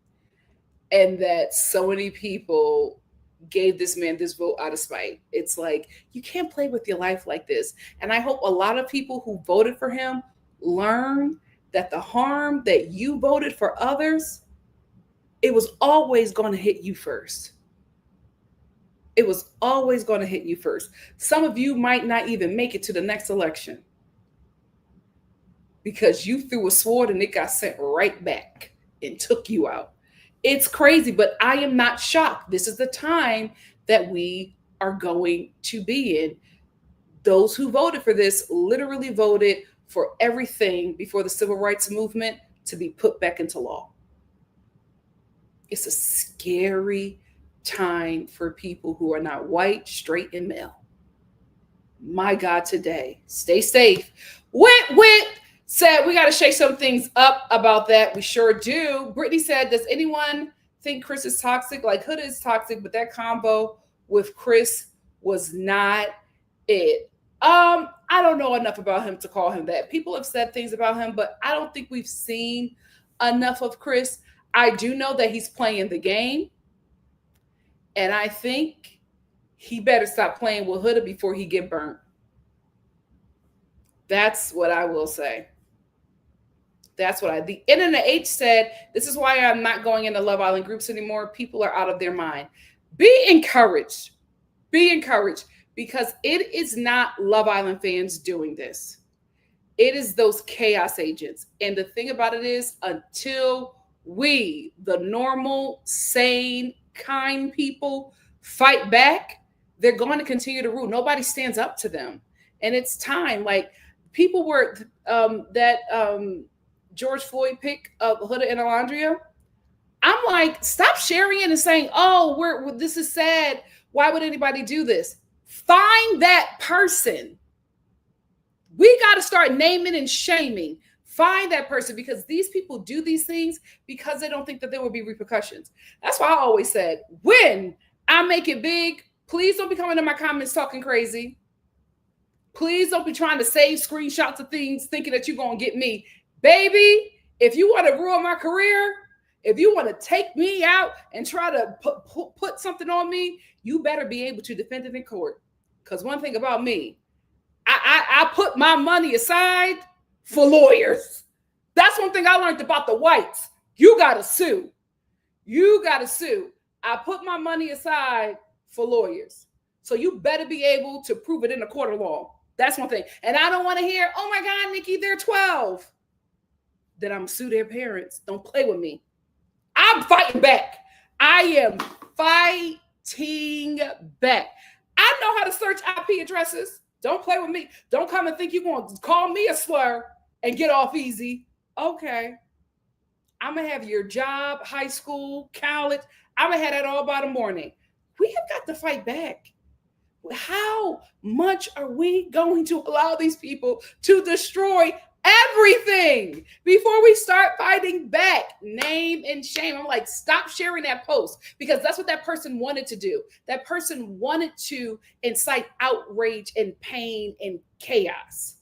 and that so many people gave this man this vote out of spite. It's like, you can't play with your life like this. And I hope a lot of people who voted for him learn that the harm that you voted for others, it was always going to hit you first. It was always going to hit you first. Some of you might not even make it to the next election because you threw a sword and it got sent right back and took you out. It's crazy, but I am not shocked. This is the time that we are going to be in. Those who voted for this literally voted for everything before the civil rights movement to be put back into law. It's a scary time for people who are not white, straight, and male. My God, today. Stay safe. Wit said we got to shake some things up about that. We sure do. Brittany said, does anyone think Chris is toxic? Like, Hood is toxic, but that combo with Chris was not it. I don't know enough about him to call him that. People have said things about him, but I don't think we've seen enough of Chris. I do know that he's playing the game. And I think he better stop playing with Hood before he get burnt. That's what I will say. The Internet H said, this is why I'm not going into Love Island groups anymore. People are out of their mind. Be encouraged. Be encouraged, because it is not Love Island fans doing this. It is those chaos agents. And the thing about it is, until we, the normal, sane, kind people, fight back, they're going to continue to rule. Nobody stands up to them. And it's time. Like, people were George Floyd pick of Hood and Olandria. I'm like, stop sharing it and saying, oh, this is sad. Why would anybody do this? Find that person. We got to start naming and shaming. Find that person, because these people do these things because they don't think that there will be repercussions. That's why I always said, when I make it big, please don't be coming in my comments talking crazy. Please don't be trying to save screenshots of things thinking that you're going to get me. Baby, if you want to ruin my career, if you want to take me out and try to put something on me, you better be able to defend it in court. Because one thing about me, I put my money aside for lawyers. That's one thing I learned about the whites. You got to sue. You got to sue. I put my money aside for lawyers. So you better be able to prove it in a court of law. That's one thing. And I don't want to hear, oh my God, Nikki, they're 12. Then I'm sue their parents. Don't play with me. I'm fighting back. I am fighting back. I know how to search IP addresses. Don't play with me. Don't come and think you're going to call me a slur and get off easy. Okay. I'm going to have your job, high school, college. I'm going to have that all by the morning. We have got to fight back. How much are we going to allow these people to destroy everything before we start fighting back? Name and shame. I'm like, stop sharing that post, because that's what that person wanted to do. That person wanted to incite outrage and pain and chaos.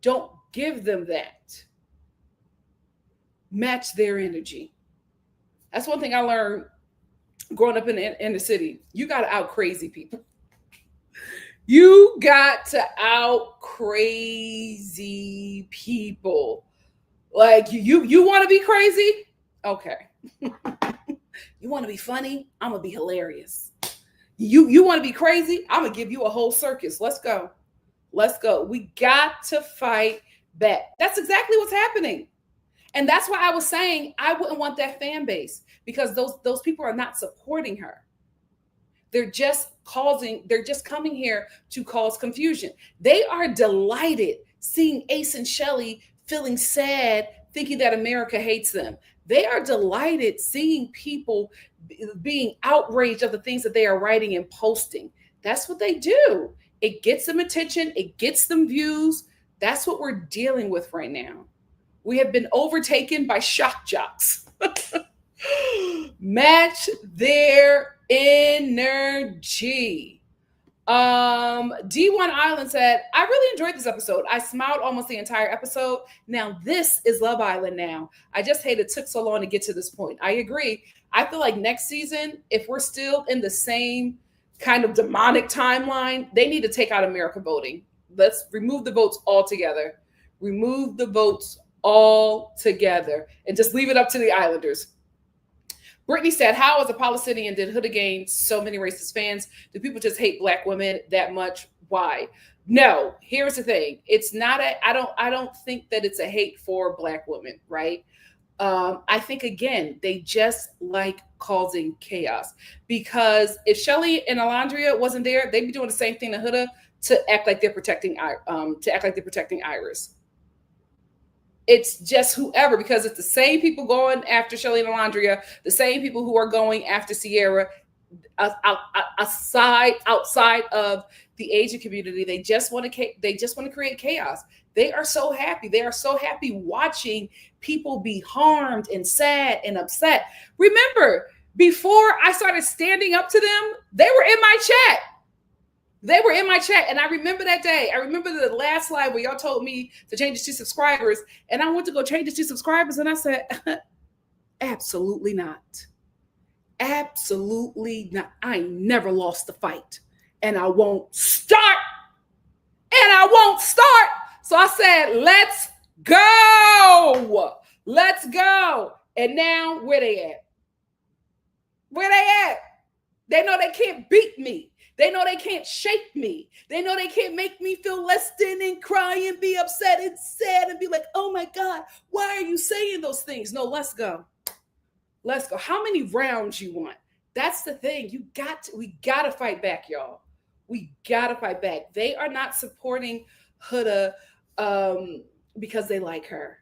Don't give them that. Match their energy. That's one thing I learned growing up in the city. You got to out crazy people. You got to out crazy people. Like, you want to be crazy? Okay. You want to be funny? I'm going to be hilarious. You want to be crazy? I'm going to give you a whole circus. Let's go. Let's go. We got to fight back. That's exactly what's happening. And that's why I was saying I wouldn't want that fan base, because those people are not supporting her. They're just coming here to cause confusion. They are delighted seeing Ace and Chelley feeling sad, thinking that America hates them. They are delighted seeing people being outraged of the things that they are writing and posting. That's what they do. It gets them attention. It gets them views. That's what we're dealing with right now. We have been overtaken by shock jocks. Match their energy. D1 Island said, I really enjoyed this episode. I smiled almost the entire episode. Now this is Love Island now. I just hate it took so long to get to this point. I agree. I feel like next season, if we're still in the same kind of demonic timeline, they need to take out America voting. Let's remove the votes altogether. Remove the votes all together and just leave it up to the Islanders. Brittany said, how as a Palestinian did Huda gain so many racist fans? Do people just hate Black women that much? Why? No, here's the thing. It's not I don't think that it's a hate for Black women, right? I think, again, they just like causing chaos, because if Chelley and Olandria wasn't there, they'd be doing the same thing to Huda to act like they're protecting Iris. It's just whoever, because it's the same people going after Chelley and Olandria, the same people who are going after Ciara, outside of the Asian community. They just want to create chaos. They are so happy. They are so happy watching people be harmed and sad and upset. Remember, before I started standing up to them, they were in my chat. They were in my chat. And I remember that day. I remember the last live where y'all told me to change it to subscribers. And I went to go change it to subscribers. And I said, absolutely not. Absolutely not. I never lost the fight. And I won't start. So I said, let's go. Let's go. And now where they at? Where they at? They know they can't beat me. They know they can't shake me. They know they can't make me feel less than and cry and be upset and sad and be like, oh my God, why are you saying those things? No, let's go. Let's go. How many rounds you want? That's the thing. We got to fight back, y'all. We got to fight back. They are not supporting Huda because they like her.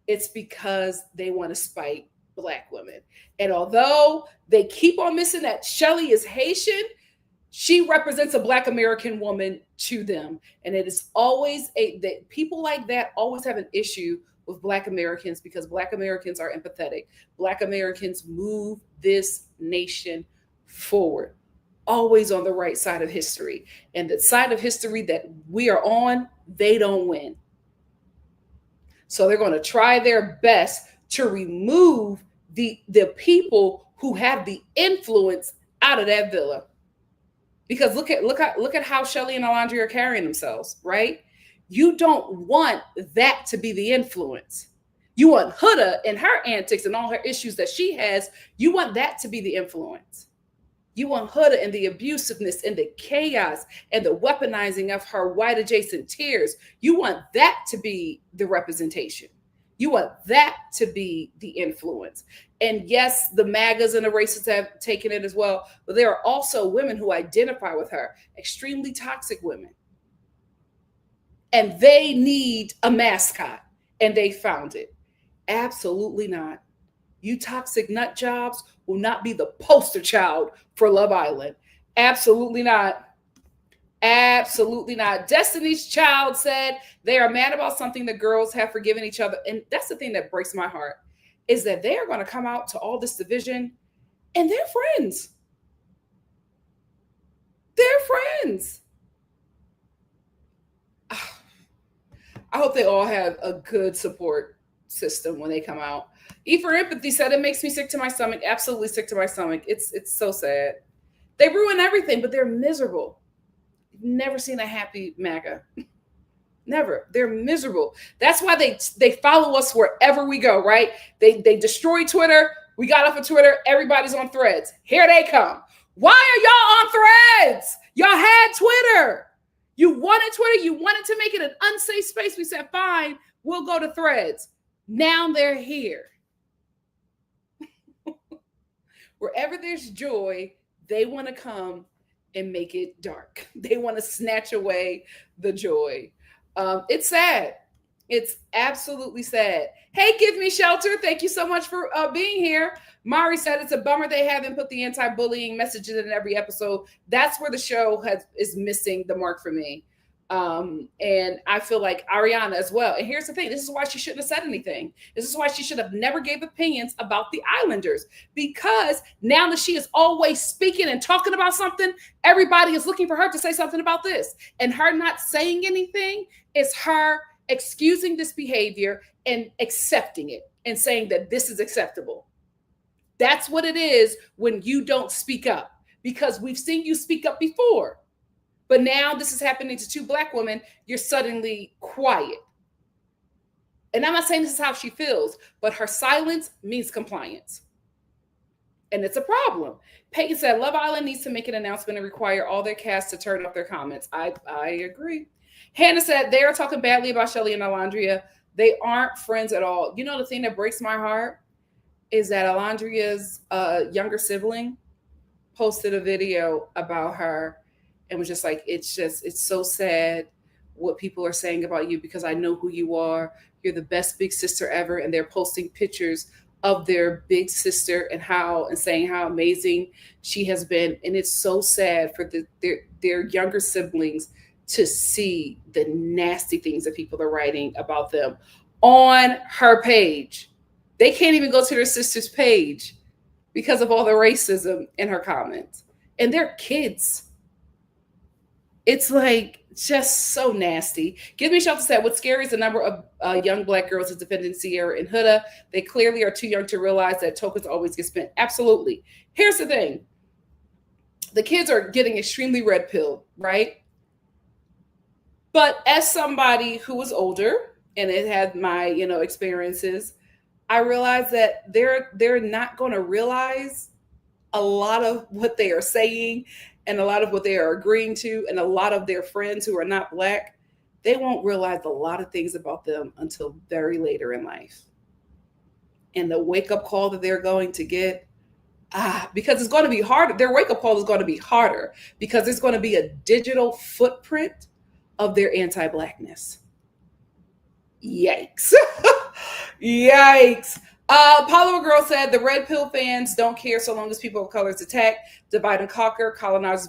It's because they want to spite Black women. And although they keep on missing that Chelley is Haitian, she represents a Black American woman to them. And it is always that people like that always have an issue with Black Americans, because Black Americans are empathetic. Black Americans move this nation forward, always on the right side of history. And the side of history that we are on, they don't win. So they're going to try their best to remove the people who have the influence out of that villa. Because look at how Chelley and Olandria are carrying themselves, right? You don't want that to be the influence. You want Huda and her antics and all her issues that she has. You want that to be the influence. You want Huda and the abusiveness and the chaos and the weaponizing of her white adjacent tears. You want that to be the representation. You want that to be the influence. And yes, the MAGAs and the racists have taken it as well. But there are also women who identify with her, extremely toxic women. And they need a mascot. And they found it. Absolutely not. You toxic nut jobs will not be the poster child for Love Island. Absolutely not. Absolutely not. Destiny's Child said they are mad about something the girls have forgiven each other. And that's the thing that breaks my heart, is that they are going to come out to all this division and they're friends. They're friends. I hope they all have a good support system when they come out. E for Empathy said, it makes me sick to my stomach. Absolutely sick to my stomach. It's so sad. They ruin everything, but they're miserable. Never seen a happy MAGA. Never. They're miserable. That's why they follow us wherever we go, right? They destroy Twitter. We got off of Twitter. Everybody's on Threads. Here they come. Why are y'all on Threads? Y'all had Twitter. You wanted Twitter. You wanted to make it an unsafe space. We said, fine, we'll go to Threads. Now they're here. Wherever there's joy, they want to come and make it dark. They want to snatch away the joy. It's sad. It's absolutely sad. Hey, Give Me Shelter. Thank you so much for being here. Mari said it's a bummer they haven't put the anti-bullying messages in every episode. That's where the show is missing the mark for me. And I feel like Ariana as well. And here's the thing. This is why she shouldn't have said anything. This is why she should have never gave opinions about the Islanders, because now that she is always speaking and talking about something, everybody is looking for her to say something about this. And her not saying anything is her excusing this behavior and accepting it and saying that this is acceptable. That's what it is when you don't speak up, because we've seen you speak up before. But now this is happening to two Black women. You're suddenly quiet. And I'm not saying this is how she feels, but her silence means compliance. And it's a problem. Peyton said, Love Island needs to make an announcement and require all their cast to turn off their comments. I agree. Hannah said, they are talking badly about Chelley and Olandria. They aren't friends at all. You know, the thing that breaks my heart is that Olandria's younger sibling posted a video about her and was just like, it's so sad what people are saying about you because I know who you are. You're the best big sister ever. And they're posting pictures of their big sister and saying how amazing she has been. And it's so sad for their younger siblings to see the nasty things that people are writing about them on her page. They can't even go to their sister's page because of all the racism in her comments. And they're kids. It's like just so nasty. Give Me Shelter said, what's scary is the number of young Black girls is defending Ciara and Huda. They clearly are too young to realize that tokens always get spent. Absolutely. Here's the thing. The kids are getting extremely red pilled, right? But as somebody who was older and it had my, experiences, I realized that they're not going to realize a lot of what they are saying and a lot of what they are agreeing to, and a lot of their friends who are not Black, they won't realize a lot of things about them until very later in life. And the wake-up call that they're going to get, because it's going to be harder. Their wake-up call is going to be harder because there's going to be a digital footprint of their anti-Blackness. Yikes. Yikes. Apollo Girl said the red pill fans don't care so long as people of color is attacked, divide and conquer, colonize.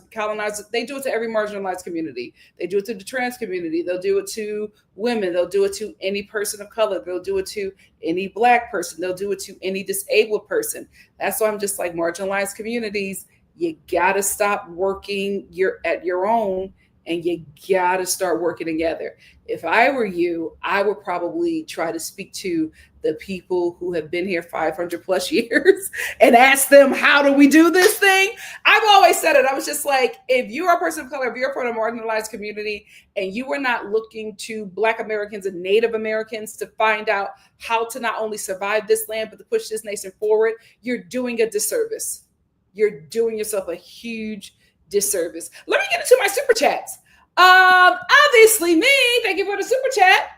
They do it to every marginalized community. They do it to the trans community. They'll do it to women. They'll do it to any person of color. They'll do it to any Black person. They'll do it to any disabled person. That's why I'm just like, marginalized communities, you got to stop working at your own, and you got to start working together. If I were you, I would probably try to speak to the people who have been here 500 plus years and ask them, how do we do this thing? I've always said it. I was just like, if you're a person of color, if you're from a marginalized community and you are not looking to Black Americans and Native Americans to find out how to not only survive this land, but to push this nation forward, you're doing a disservice. You're doing yourself a huge disservice. Let me get into my super chats. Obviously me, thank you for the super chat.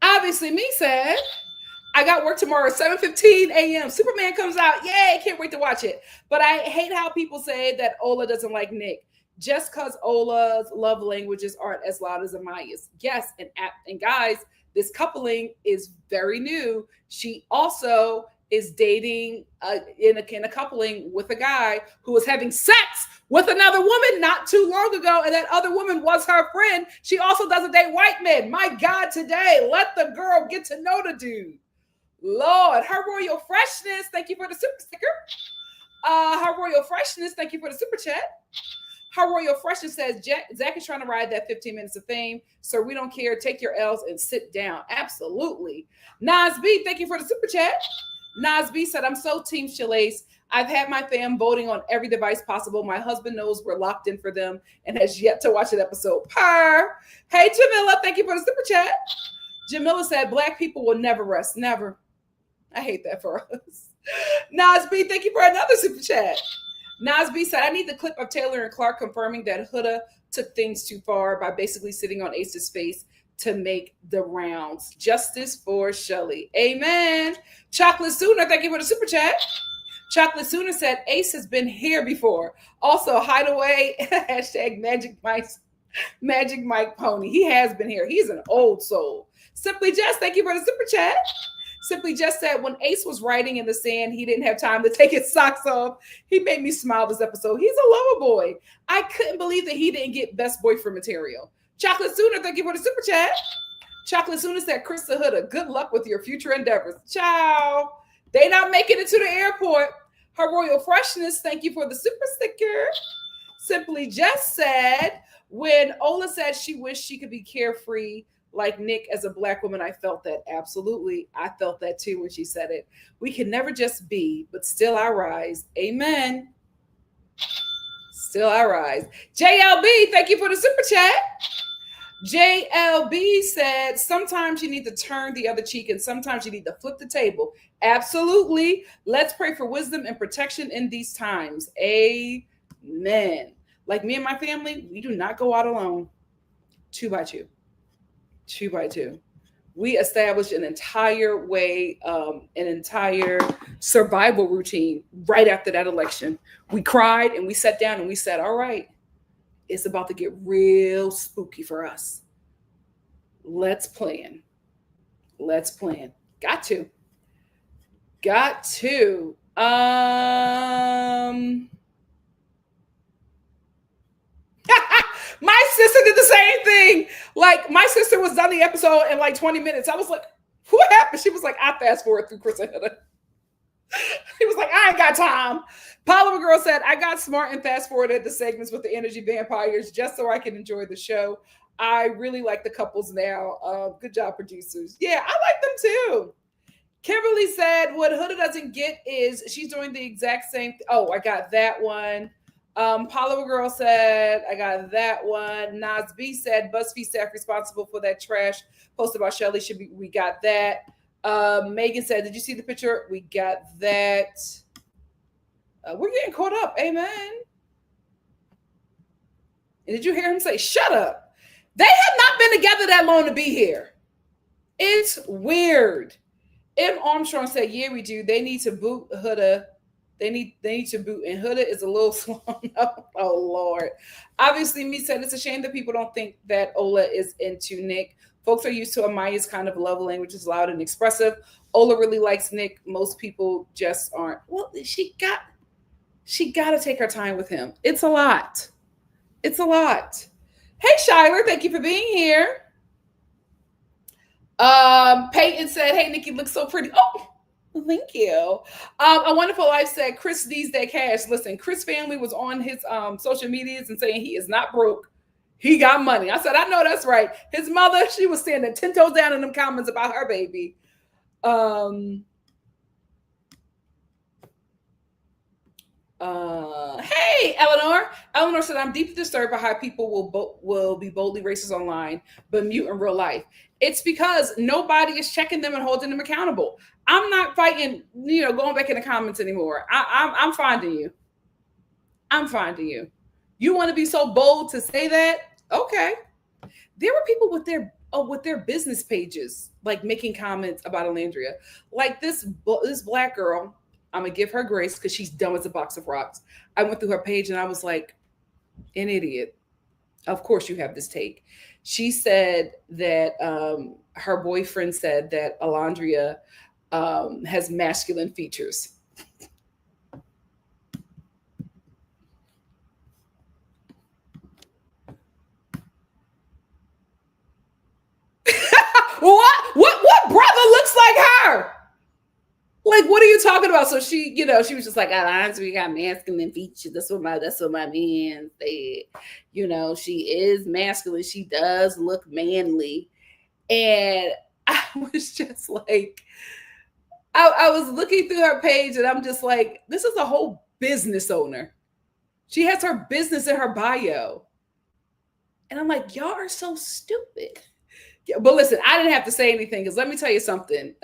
Obviously me said, I got work tomorrow at 7:15 a.m. Superman comes out. Yay, can't wait to watch it. But I hate how people say that Ola doesn't like Nick just because Ola's love languages aren't as loud as Amaya's. Yes, and guys, this coupling is very new. She also is dating in a coupling with a guy who was having sex with another woman not too long ago, and that other woman was her friend. She also doesn't date white men. My God, today, let the girl get to know the dude. Lord, Her Royal Freshness, thank you for the super sticker. Her Royal Freshness, thank you for the super chat. Her Royal Freshness says, Zach is trying to ride that 15 minutes of fame, so we don't care. Take your L's and sit down. Absolutely. Nas B, thank you for the super chat. Nas B said, I'm so team Chelley's. I've had my fam voting on every device possible. My husband knows we're locked in for them and has yet to watch an episode. Purr. Hey, Jamila, thank you for the super chat. Jamila said, Black people will never rest. Never. I hate that for us. Nas B, thank you for another super chat. Nas B said, I need the clip of Taylor and Clark confirming that Huda took things too far by basically sitting on Ace's face to make the rounds. Justice for Chelley. Amen. Chocolate Sooner, thank you for the super chat. Chocolate Sooner said, Ace has been here before. Also, Hideaway, hashtag Magic Mike Pony. He has been here. He's an old soul. Simply Just, thank you for the super chat. Simply Just said, when Ace was writing in the sand, he didn't have time to take his socks off. He made me smile this episode. He's a lover boy. I couldn't believe that he didn't get best boyfriend material. Chocolate Sooner, thank you for the super chat. Chocolate Sooner said, Krista Huda, good luck with your future endeavors. Ciao. They not making it to the airport. Her Royal Freshness, thank you for the super sticker. Simply Just said, when Ola said she wished she could be carefree like Nick as a Black woman, I felt that. Absolutely. I felt that too when she said it. We can never just be, but still I rise. Amen. Still I rise. JLB, thank you for the super chat. JLB said, sometimes you need to turn the other cheek and sometimes you need to flip the table. Absolutely. Let's pray for wisdom and protection in these times. Amen. Like me and my family, we do not go out alone. 2x2. 2x2. We established an entire way, an entire survival routine right after that election. We cried and we sat down and we said, all right, it's about to get real spooky for us. Let's plan. Let's plan. Got to. My sister did the same thing. Like, my sister was done the episode in like 20 minutes. I was like, what happened? She was like, I fast forward through Chris and Hannah. He was like, I ain't got time. Polymer Girl said, I got smart and fast forwarded the segments with the energy vampires just so I can enjoy the show. I really like the couples now. Good job, producers. Yeah, I like them too. Kimberly said, what Huda doesn't get is she's doing the exact same. Oh, I got that one. Polymer Girl said, I got that one. Nas B said, BuzzFeed staff responsible for that trash posted about Chelley should be. We got that. Megan said, did you see the picture? We got that. We're getting caught up. Amen. And did you hear him say, shut up? They have not been together that long to be here. It's weird. M. Armstrong said, yeah, we do. They need to boot Huda. They need to boot, and Huda is a little slow. Oh, Lord. Obviously, me said it's a shame that people don't think that Ola is into Nick. Folks are used to Amaya's kind of love language is loud and expressive. Ola really likes Nick. Most people just aren't. Well, she got to take her time with him. It's a lot. It's a lot. Hey, Shyler, thank you for being here. Peyton said, hey, Nikki looks so pretty. Oh, thank you. A Wonderful Life said, Chris needs that cash. Listen, Chris' family was on his social medias and saying he is not broke. He got money. I said, I know that's right. His mother, she was standing 10 toes down in them comments about her baby. Hey, Eleanor. Eleanor said, I'm deeply disturbed by how people will be boldly racist online, but mute in real life. It's because nobody is checking them and holding them accountable. I'm not fighting, going back in the comments anymore. I'm finding you. I'm finding you. You want to be so bold to say that? Okay. There were people with their business pages, like making comments about Olandria. Like this Black girl, I'm going to give her grace because she's dumb as a box of rocks. I went through her page and I was like, an idiot. Of course you have this take. She said that her boyfriend said that Olandria has masculine features. What brother looks like her? Like, what are you talking about? So she, she was just like, Olandria got masculine features. That's what my man said. She is masculine. She does look manly. And I was just like, I was looking through her page and I'm just like, this is a whole business owner. She has her business in her bio. And I'm like, y'all are so stupid. Yeah, but listen, I didn't have to say anything because let me tell you something.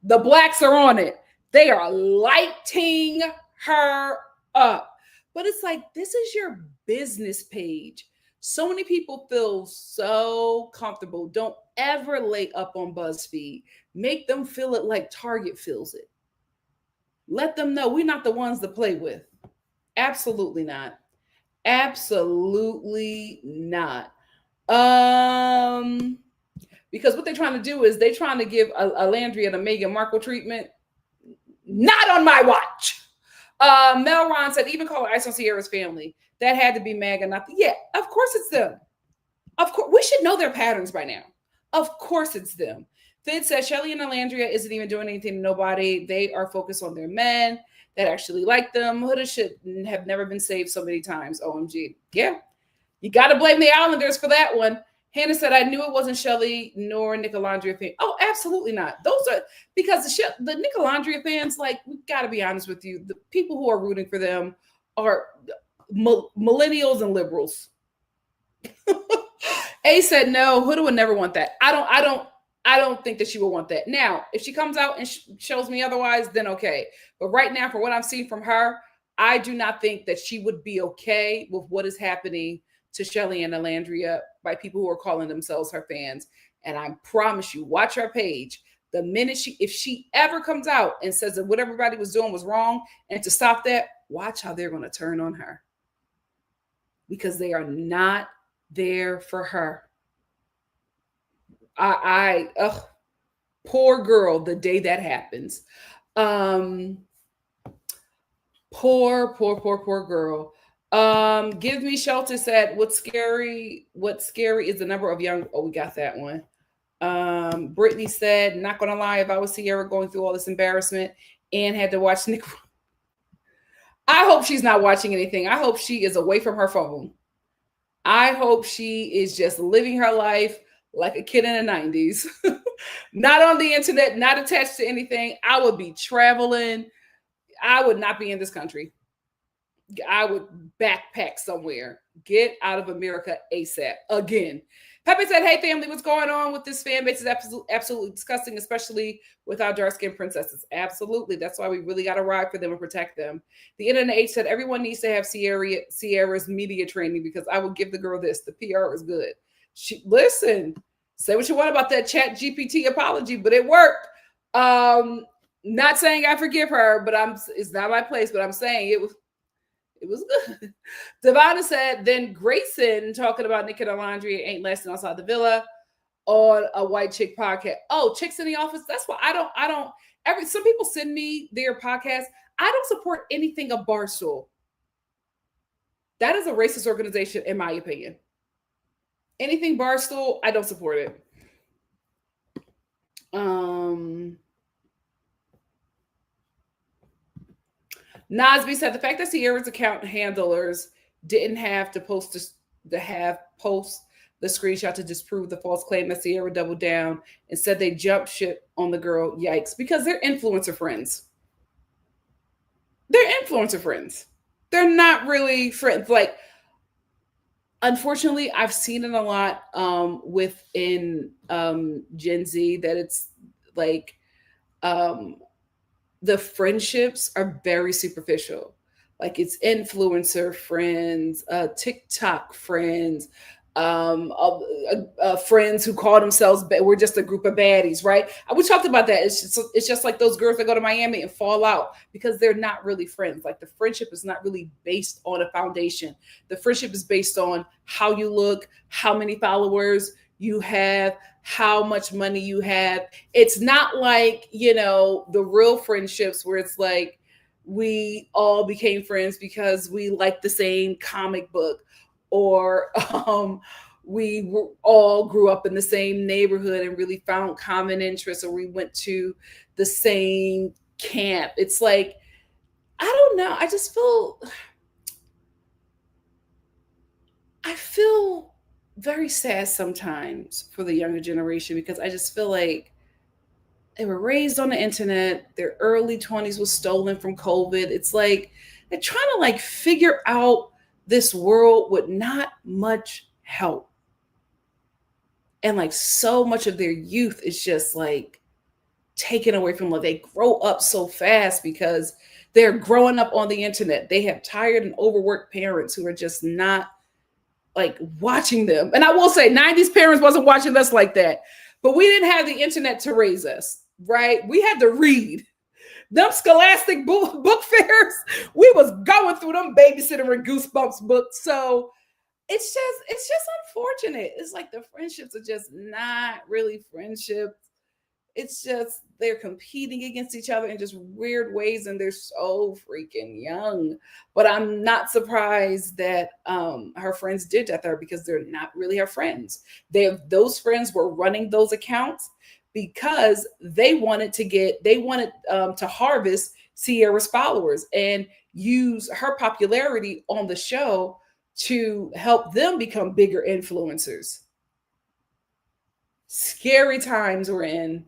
The Blacks are on it. They are lighting her up. But it's like, this is your business page. So many people feel so comfortable. Don't ever lay up on BuzzFeed. Make them feel it like Target feels it. Let them know we're not the ones to play with. Absolutely not. Absolutely not. Because what they're trying to do is they're trying to give Olandria the Meghan Markle treatment. Not on my watch. Mel Ron said, even call ice on CIERRA'S family. That had to be MAGA, not the. Yeah, of course it's them. Of course, we should know their patterns by now. Of course it's them. Fid says Chelley and Olandria isn't even doing anything to nobody. They are focused on their men that actually like them. Huda should have never been saved so many times. OMG. Yeah. You got to blame the Islanders for that one. Hannah said, I knew it wasn't Chelley nor Olandria fans. Oh, absolutely not. Those are because the Olandria fans, like, we got to be honest with you. The people who are rooting for them are millennials and liberals. A said no. Huda would never want that. I don't think that she would want that. Now, if she comes out and shows me otherwise, then okay. But right now, for what I'm seeing from her, I do not think that she would be okay with what is happening to Chelley and Olandria by people who are calling themselves her fans. And I promise you, watch her page. The minute if she ever comes out and says that what everybody was doing was wrong, and to stop that, watch how they're going to turn on her. Because they are not there for her. Poor girl, the day that happens. Poor girl. Give me shelter said, what's scary is the number of young, we got that one. Brittany said, not gonna lie, if I was Ciara going through all this embarrassment and had to watch Nick, I hope she's not watching anything. I hope she is away from her phone. I hope she is just living her life like a kid in the 90s. Not on the internet, not attached to anything. I would be traveling. I would not be in this country. I would backpack somewhere. Get out of America ASAP. Again. Pepe said, hey, family, what's going on with this fan base is absolutely disgusting, especially with our dark-skinned princesses. Absolutely. That's why we really got to ride for them and protect them. The Internet Age said, everyone needs to have CIERRA'S media training because I will give the girl this. The PR is good. Listen, say what you want about that Chat GPT apology, but it worked. Not saying I forgive her, but it's not my place, but I'm saying it was good. Devonna said, then Grayson talking about Nick and Olandria ain't lasting outside the villa on a white chick podcast. Oh, Chicks in the Office. That's why some people send me their podcast. I don't support anything of Barstool. That is a racist organization, in my opinion. Anything Barstool, I don't support it. Nasby said the fact that Ciara's account handlers didn't have to post the screenshot to disprove the false claim that Ciara doubled down and said they jumped ship on the girl. Yikes. Because they're influencer friends. They're not really friends. Like, unfortunately, I've seen it a lot within Gen Z that it's like the friendships are very superficial. Like, it's influencer friends, TikTok friends, friends who call themselves, we're just a group of baddies, right? We talked about that. It's just like those girls that go to Miami and fall out because they're not really friends. Like, the friendship is not really based on a foundation. The friendship is based on how you look, how many followers you have, how much money you have. It's not like, the real friendships where it's like we all became friends because we liked the same comic book, or we all grew up in the same neighborhood and really found common interests, or we went to the same camp. It's like, I don't know. I feel very sad sometimes for the younger generation because I just feel like they were raised on the internet. Their early 20s was stolen from COVID. It's like they're trying to figure out this world with not much help. And so much of their youth is just taken away from them. They grow up so fast because they're growing up on the internet. They have tired and overworked parents who are just not watching them. And I will say 90s parents wasn't watching us like that, but we didn't have the internet to raise us, right? We had to read them scholastic book fairs. We was going through them Babysitter and Goosebumps books. So it's just unfortunate. It's like the friendships are just not really friendships. It's just they're competing against each other in just weird ways, and they're so freaking young. But I'm not surprised that her friends did that to her because they're not really her friends. Those friends were running those accounts because they wanted to harvest Ciara's followers and use her popularity on the show to help them become bigger influencers. Scary times we're in.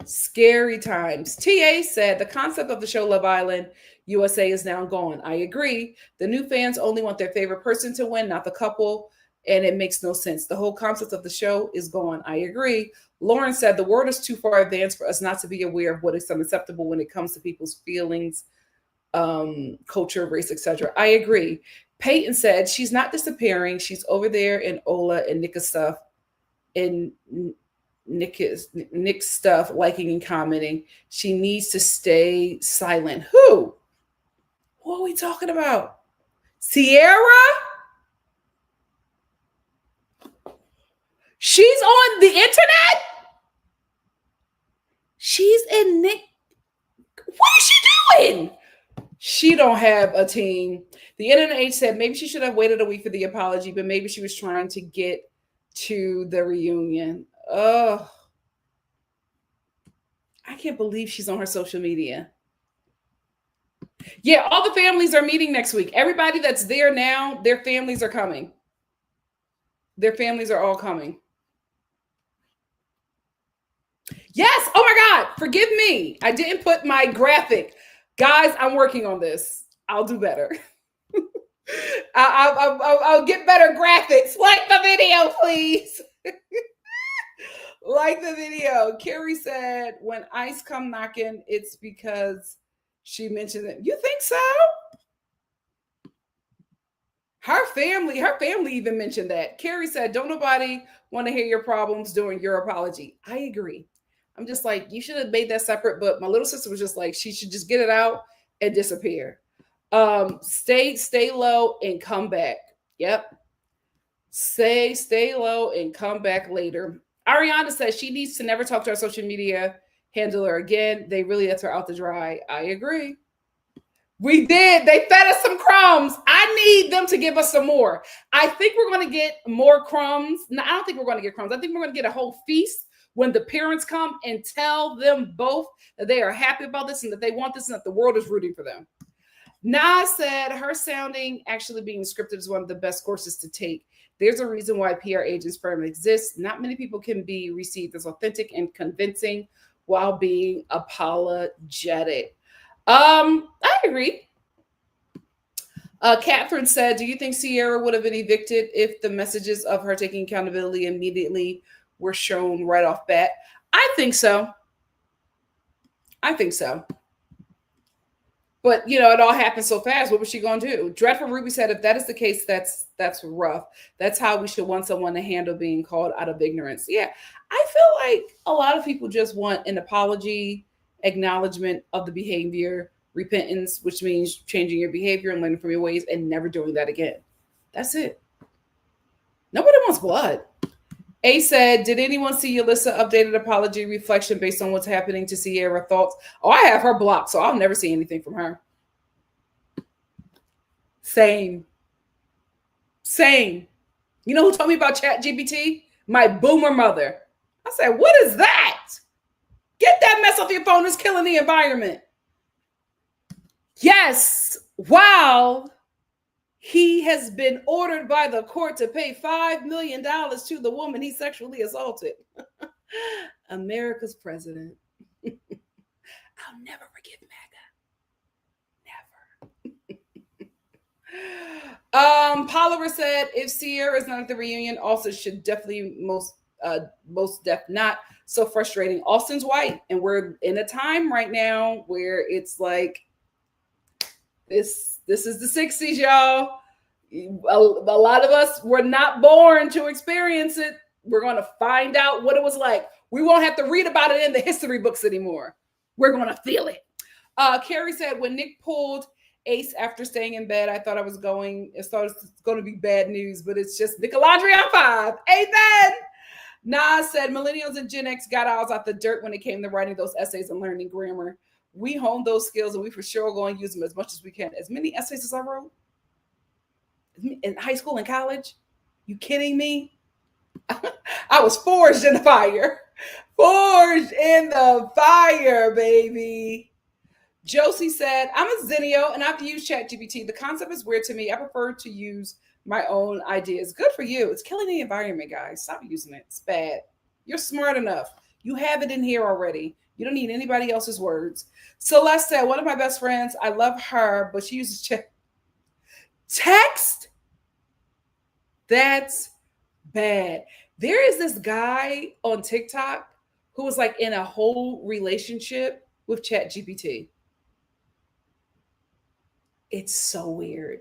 Scary times. TA said the concept of the show Love Island USA is now gone. I agree. The new fans only want their favorite person to win, not the couple. and it makes no sense. The whole concept of the show is gone. I agree. Lauren said the world is too far advanced for us not to be aware of what is unacceptable when it comes to people's feelings, culture, race, etc. I agree. Peyton said she's not disappearing. She's over there in Ola and Nick's stuff, and Nick's stuff, liking and commenting. She needs to stay silent. Who? What are we talking about? Ciara? She's on the internet? She's in Nick. What is she doing? She don't have a team. The internet said maybe she should have waited a week for the apology, but maybe she was trying to get to the reunion. Oh, I can't believe she's on her social media. Yeah, all the families are meeting next week. Everybody that's there now, their families are coming. Their families are all coming. Yes. Oh my God. Forgive me. I didn't put my graphic. Guys, I'm working on this. I'll do better. I'll get better graphics. Like the video, please. Like the video. Carrie said, when ICE come knocking, it's because she mentioned it. You think so? Her family even mentioned that. Carrie said, don't nobody want to hear your problems during your apology. I agree. I'm just like, you should have made that separate, but my little sister was just like, she should just get it out and disappear. Stay low and come back. Yep. Stay low and come back later. Ariana says she needs to never talk to our social media handler again. They really let her out to dry. I agree. We did. They fed us some crumbs. I need them to give us some more. I think we're going to get more crumbs. No, I don't think we're going to get crumbs. I think we're going to get a whole feast when the parents come and tell them both that they are happy about this and that they want this and that the world is rooting for them. Nas said her sounding actually being scripted is one of the best courses to take. There's a reason why PR agents firm exists. Not many people can be received as authentic and convincing while being apologetic. I agree. Catherine said, do you think Ciara would have been evicted if the messages of her taking accountability immediately were shown right off bat? I think so. But, you know, it all happened so fast. What was she going to do? Dreadful Ruby said, if that is the case, that's rough. That's how we should want someone to handle being called out of ignorance. Yeah, I feel like a lot of people just want an apology, acknowledgement of the behavior, repentance, which means changing your behavior and learning from your ways and never doing that again. That's it. Nobody wants blood. A said, did anyone see Yulissa updated apology reflection based on what's happening to Ciara? Thoughts? Oh, I have her blocked, so I'll never see anything from her. Same. You know who told me about ChatGPT? My boomer mother. I said, what is that? Get that mess off your phone. It's killing the environment. Yes. Wow. He has been ordered by the court to pay $5 million to the woman he sexually assaulted. America's president. I'll never forgive MAGA. Never. Polymer said, if Ciara is not at the reunion, Austin should definitely most def not. So frustrating. Austin's white, and we're in a time right now where it's like this is the 60s, y'all. A lot of us were not born to experience it. We're going to find out what it was like. We won't have to read about it in the history books anymore. We're going to feel it. Carrie said, when Nick pulled Ace after staying in bed, I thought it's going to be bad news, but it's just Olandria on 5. Amen. Nas said, millennials and Gen X got ours out the dirt when it came to writing those essays and learning grammar. We honed those skills, and we for sure are going to use them as much as we can. As many essays as I wrote in high school and college? You kidding me? I was forged in the fire. Forged in the fire, baby. Josie said, I'm a Zenio, and I have to use ChatGPT. The concept is weird to me. I prefer to use my own ideas. Good for you. It's killing the environment, guys. Stop using it. It's bad. You're smart enough. You have it in here already. You don't need anybody else's words. Celeste said, one of my best friends, I love her, but she uses text. That's bad. There is this guy on TikTok who was like in a whole relationship with ChatGPT. It's so weird.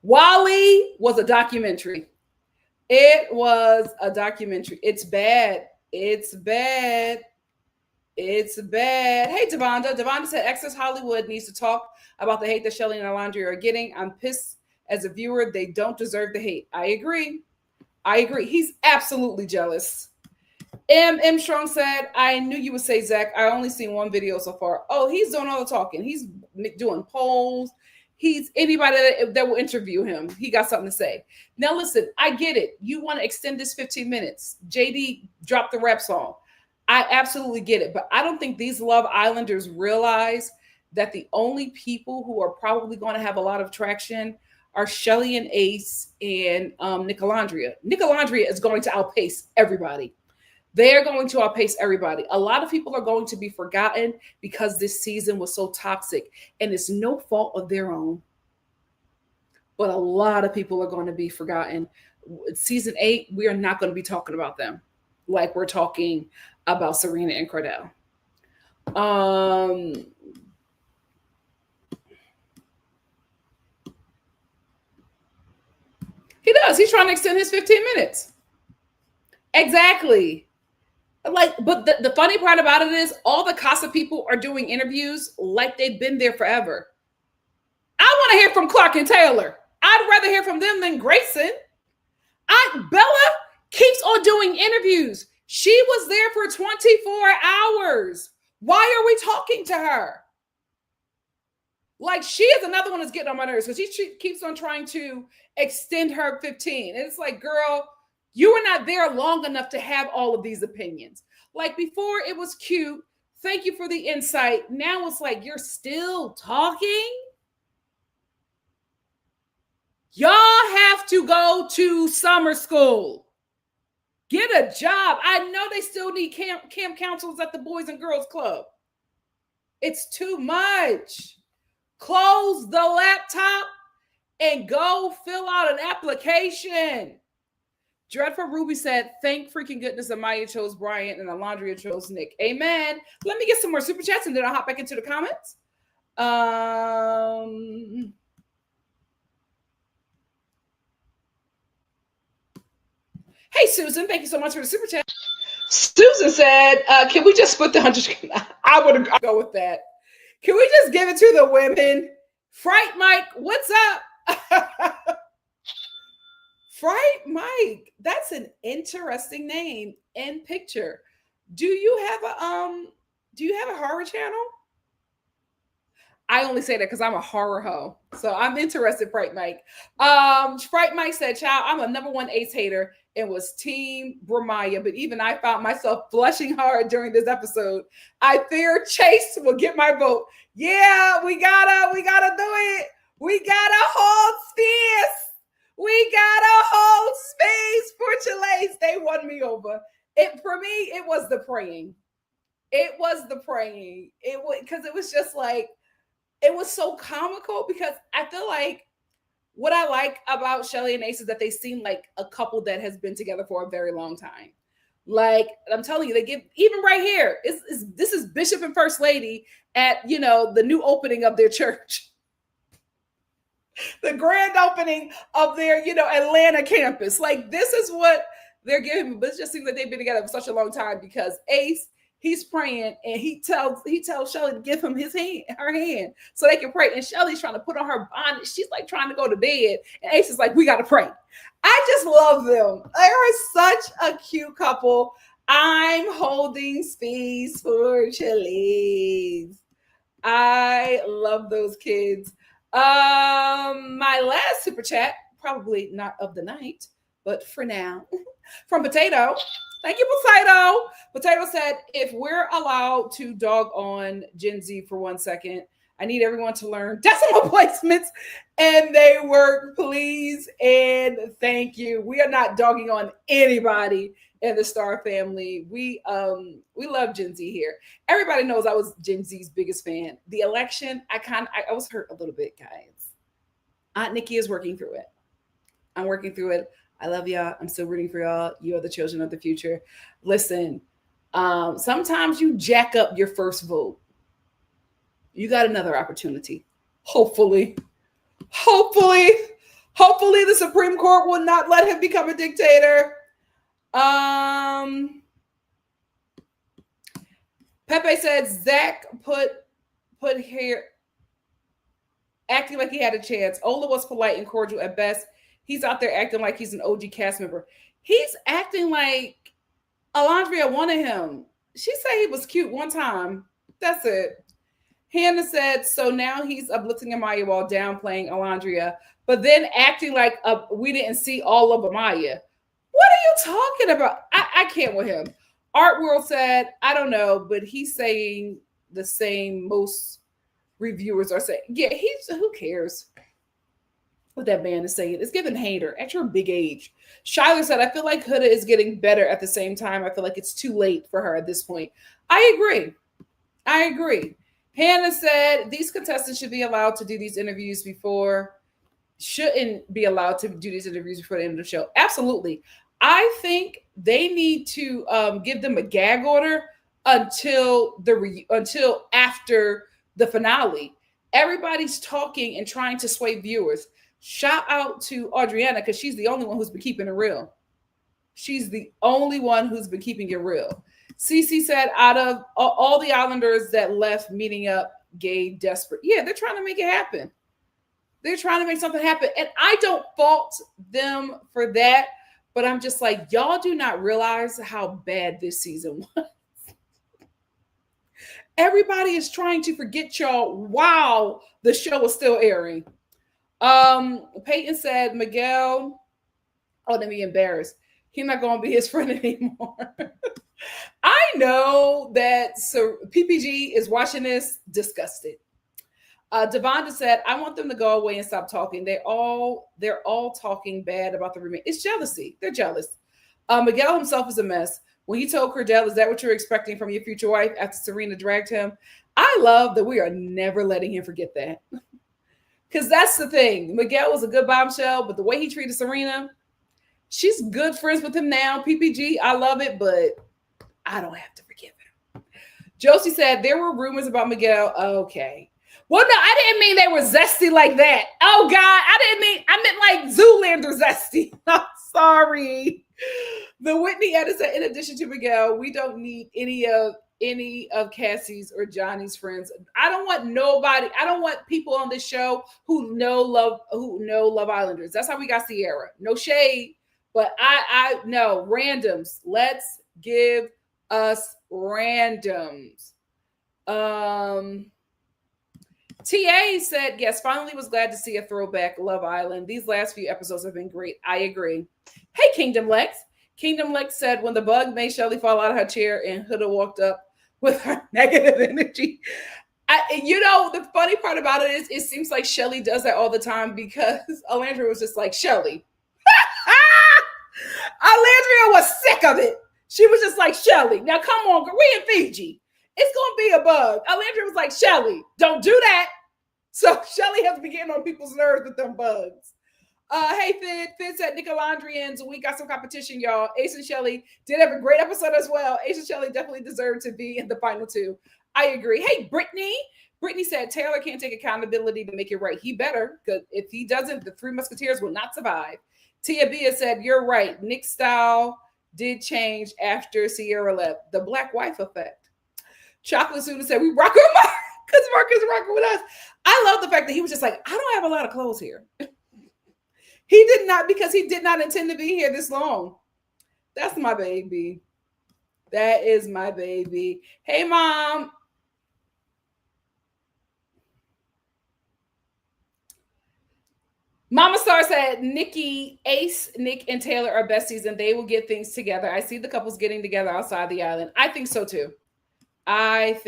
Wally was a documentary. It was a documentary. It's bad. It's bad. It's bad. Hey, Devonda. Devonda said Access Hollywood needs to talk about the hate that Chelley and Olandria are getting. I'm pissed as a viewer. They don't deserve the hate. I agree. I agree. He's absolutely jealous. M. Strong said, I knew you would say, Zach. I only seen one video so far. Oh, he's doing all the talking. He's doing polls. He's anybody that will interview him. He got something to say. Now, listen, I get it. You want to extend this 15 minutes. JD dropped the rap song. I absolutely get it. But I don't think these Love Islanders realize that the only people who are probably going to have a lot of traction are Chelley and Ace and Olandria. Olandria is going to outpace everybody. They're going to outpace everybody. A lot of people are going to be forgotten because this season was so toxic, and it's no fault of their own. But a lot of people are going to be forgotten. Season 8, we are not going to be talking about them like we're talking about Serena and Cordell. He does. He's trying to extend his 15 minutes. Exactly. Like, but the funny part about it is all the Casa people are doing interviews like they've been there forever. I want to hear from Clark and Taylor. I'd rather hear from them than Grayson. Bella keeps on doing interviews. She was there for 24 hours. Why are we talking to her? Like, she is another one that's getting on my nerves because she keeps on trying to extend her 15. And it's like, girl, you were not there long enough to have all of these opinions. Like, before it was cute. Thank you for the insight. Now it's like, you're still talking? Y'all have to go to summer school. Get a job. I know they still need camp counselors at the Boys and Girls Club. It's too much. Close the laptop and go fill out an application. Dreadful Ruby said, thank freaking goodness Amaya chose Brian and Olandria chose Nick. Amen. Let me get some more super chats and then I'll hop back into the comments. Hey, Susan, thank you so much for the super chat. Susan said, can we just split the 100? I would go with that. Can we just give it to the women? Fright Mike, what's up? Fright Mike, that's an interesting name and picture. Do you have a horror channel? I only say that because I'm a horror hoe. So I'm interested, Fright Mike. Fright Mike said, child, I'm a #1 Ace hater and was team Bramaya, but even I found myself blushing hard during this episode. I fear Chase will get my vote. Yeah, we gotta do it. We gotta hold space. We gotta hold space for Chelley. They won me over. For me, it was the praying. It was the praying. Because it was just like, it was so comical because I feel like what I like about Chelley and Ace is that they seem like a couple that has been together for a very long time. Like, I'm telling you, they give, even right here, this is Bishop and First Lady at, the new opening of their church. The grand opening of their, Atlanta campus. Like, this is what they're giving me. But it just seems like they've been together for such a long time because Ace, he's praying and he tells Chelley to give him her hand so they can pray. And Chelley's trying to put on her bonnet. She's like trying to go to bed. And Ace is like, we got to pray. I just love them. They're such a cute couple. I'm holding space for Chelley. I love those kids. My last super chat, probably not of the night, but for now, from Potato. Thank you, Potato. Potato said, if we're allowed to dog on Gen Z for 1 second, I need everyone to learn decimal placements and they work, please. And thank you. We are not dogging on anybody in the Star family. We love Gen Z here. Everybody knows I was Gen Z's biggest fan. The election, I was hurt a little bit, guys. Aunt Nikki is working through it. I'm working through it. I love y'all. I'm still rooting for y'all. You are the children of the future. Listen, sometimes you jack up your first vote. You got another opportunity. Hopefully, hopefully the Supreme Court will not let him become a dictator. Pepe said Zach put here acting like he had a chance. Ola was polite and cordial at best. He's out there acting like he's an OG cast member. He's acting like Olandria wanted him. She said he was cute one time. That's it. Hannah said, so now he's uplifting Amaya while downplaying Olandria, but then acting like we didn't see all of Amaya. What are you talking about? I can't with him. Art World said, I don't know, but he's saying the same most reviewers are saying. Yeah, who cares what that man is saying? It's giving hater at your big age. Shyler said, I feel like Huda is getting better at the same time. I feel like it's too late for her at this point. I agree. Hannah said, these contestants should be allowed to do these interviews shouldn't be allowed to do these interviews before the end of the show. Absolutely. I think they need to give them a gag order until after the finale. Everybody's talking and trying to sway viewers. Shout out to Audriana because she's the only one who's been keeping it real. She's the only one who's been keeping it real. Cece said, out of all the Islanders that left meeting up, gay, desperate. Yeah, they're trying to make it happen. They're trying to make something happen. And I don't fault them for that. But I'm just like, y'all do not realize how bad this season was. Everybody is trying to forget y'all while the show was still airing. Peyton said, Miguel, let me embarrassed. He's not going to be his friend anymore. I know that PPG is watching this disgusted. Devonta said, I want them to go away and stop talking. They're all talking bad about the remake. It's jealousy. They're jealous. Miguel himself is a mess. When he told Cordell, is that what you're expecting from your future wife after Serena dragged him? I love that we are never letting him forget that. Because that's the thing. Miguel was a good bombshell, but the way he treated Serena, she's good friends with him now. PPG, I love it, but I don't have to forgive him. Josie said, there were rumors about Miguel. Okay. Well, no, I didn't mean they were zesty like that. Oh, God, I meant like Zoolander zesty. I'm sorry. The Whitney Edda said, in addition to Miguel, we don't need any of Cassie's or Johnny's friends. I don't want nobody. I don't want people on this show who know Love Islanders. That's how we got Ciara. No shade, but I know randoms. Let's give us randoms. TA said, yes, finally was glad to see a throwback Love Island. These last few episodes have been great. I agree. Hey, Kingdom Lex. Kingdom Lex said, when the bug made Chelley fall out of her chair and Huda walked up with her negative energy. The funny part about it is it seems like Chelley does that all the time because Olandria was just like, Chelley. Olandria was sick of it. She was just like, Chelley, now come on, we in Fiji. It's going to be a bug. Olandria was like, Chelley, don't do that. So Chelley has been getting on people's nerves with them bugs. Hey, Fid said NikkiNicoleStar, we got some competition, y'all. Ace and Chelley did have a great episode as well. Ace and Chelley definitely deserve to be in the final two. I agree. Hey, Brittany said Taylor can't take accountability to make it right. He better, because if he doesn't, the Three Musketeers will not survive. Tia Bia said, you're right. Nick's style did change after Ciera left. The black wife effect. Chocolate Suda said, we rock with Mark because Mark is rocking with us. I love the fact that he was just like, I don't have a lot of clothes here. He did not, because he did not intend to be here this long. That's my baby. That is my baby. Hey, Mom. Mama Star said, Nikki, Ace, Nick, and Taylor are besties, and they will get things together. I see the couples getting together outside the island. I think so, too. Hey,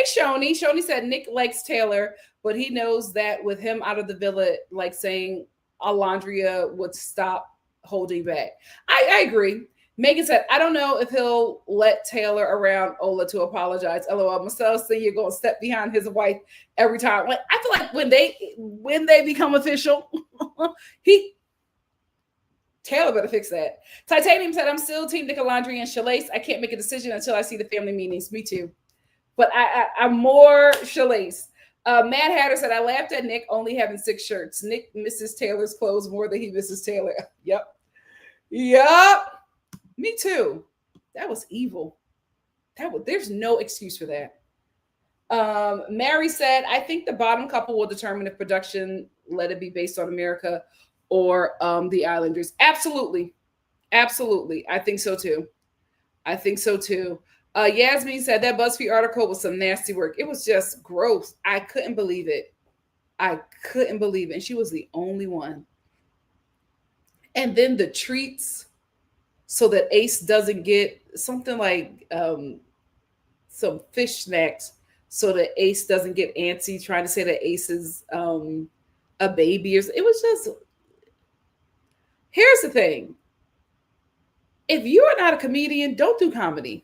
Shoni. Shoni said Nick likes Taylor, but he knows that with him out of the villa, like saying Olandria would stop holding back. I agree. Megan said, I don't know if he'll let Taylor around Ola to apologize. LOL. Marcel Senior going to step behind his wife every time. Like, I feel like when they become official, Taylor better fix that. Titanium said, I'm still Team Olandria and Chelley. I can't make a decision until I see the family meetings. Me too. But I'm more Chelley. Mad Hatter said, I laughed at Nick only having 6 shirts. Nick misses Taylor's clothes more than he misses Taylor. Yep. Me too. That was evil. There's no excuse for that. Mary said, I think the bottom couple will determine if production let it be based on America or the Islanders. Absolutely. I think so too. Yasmin said that BuzzFeed article was some nasty work. It was just gross. I couldn't believe it. And she was the only one. And then the treats so that Ace doesn't get something like some fish snacks so that Ace doesn't get antsy trying to say that Ace is a baby. It was just, here's the thing. If you are not a comedian, don't do comedy.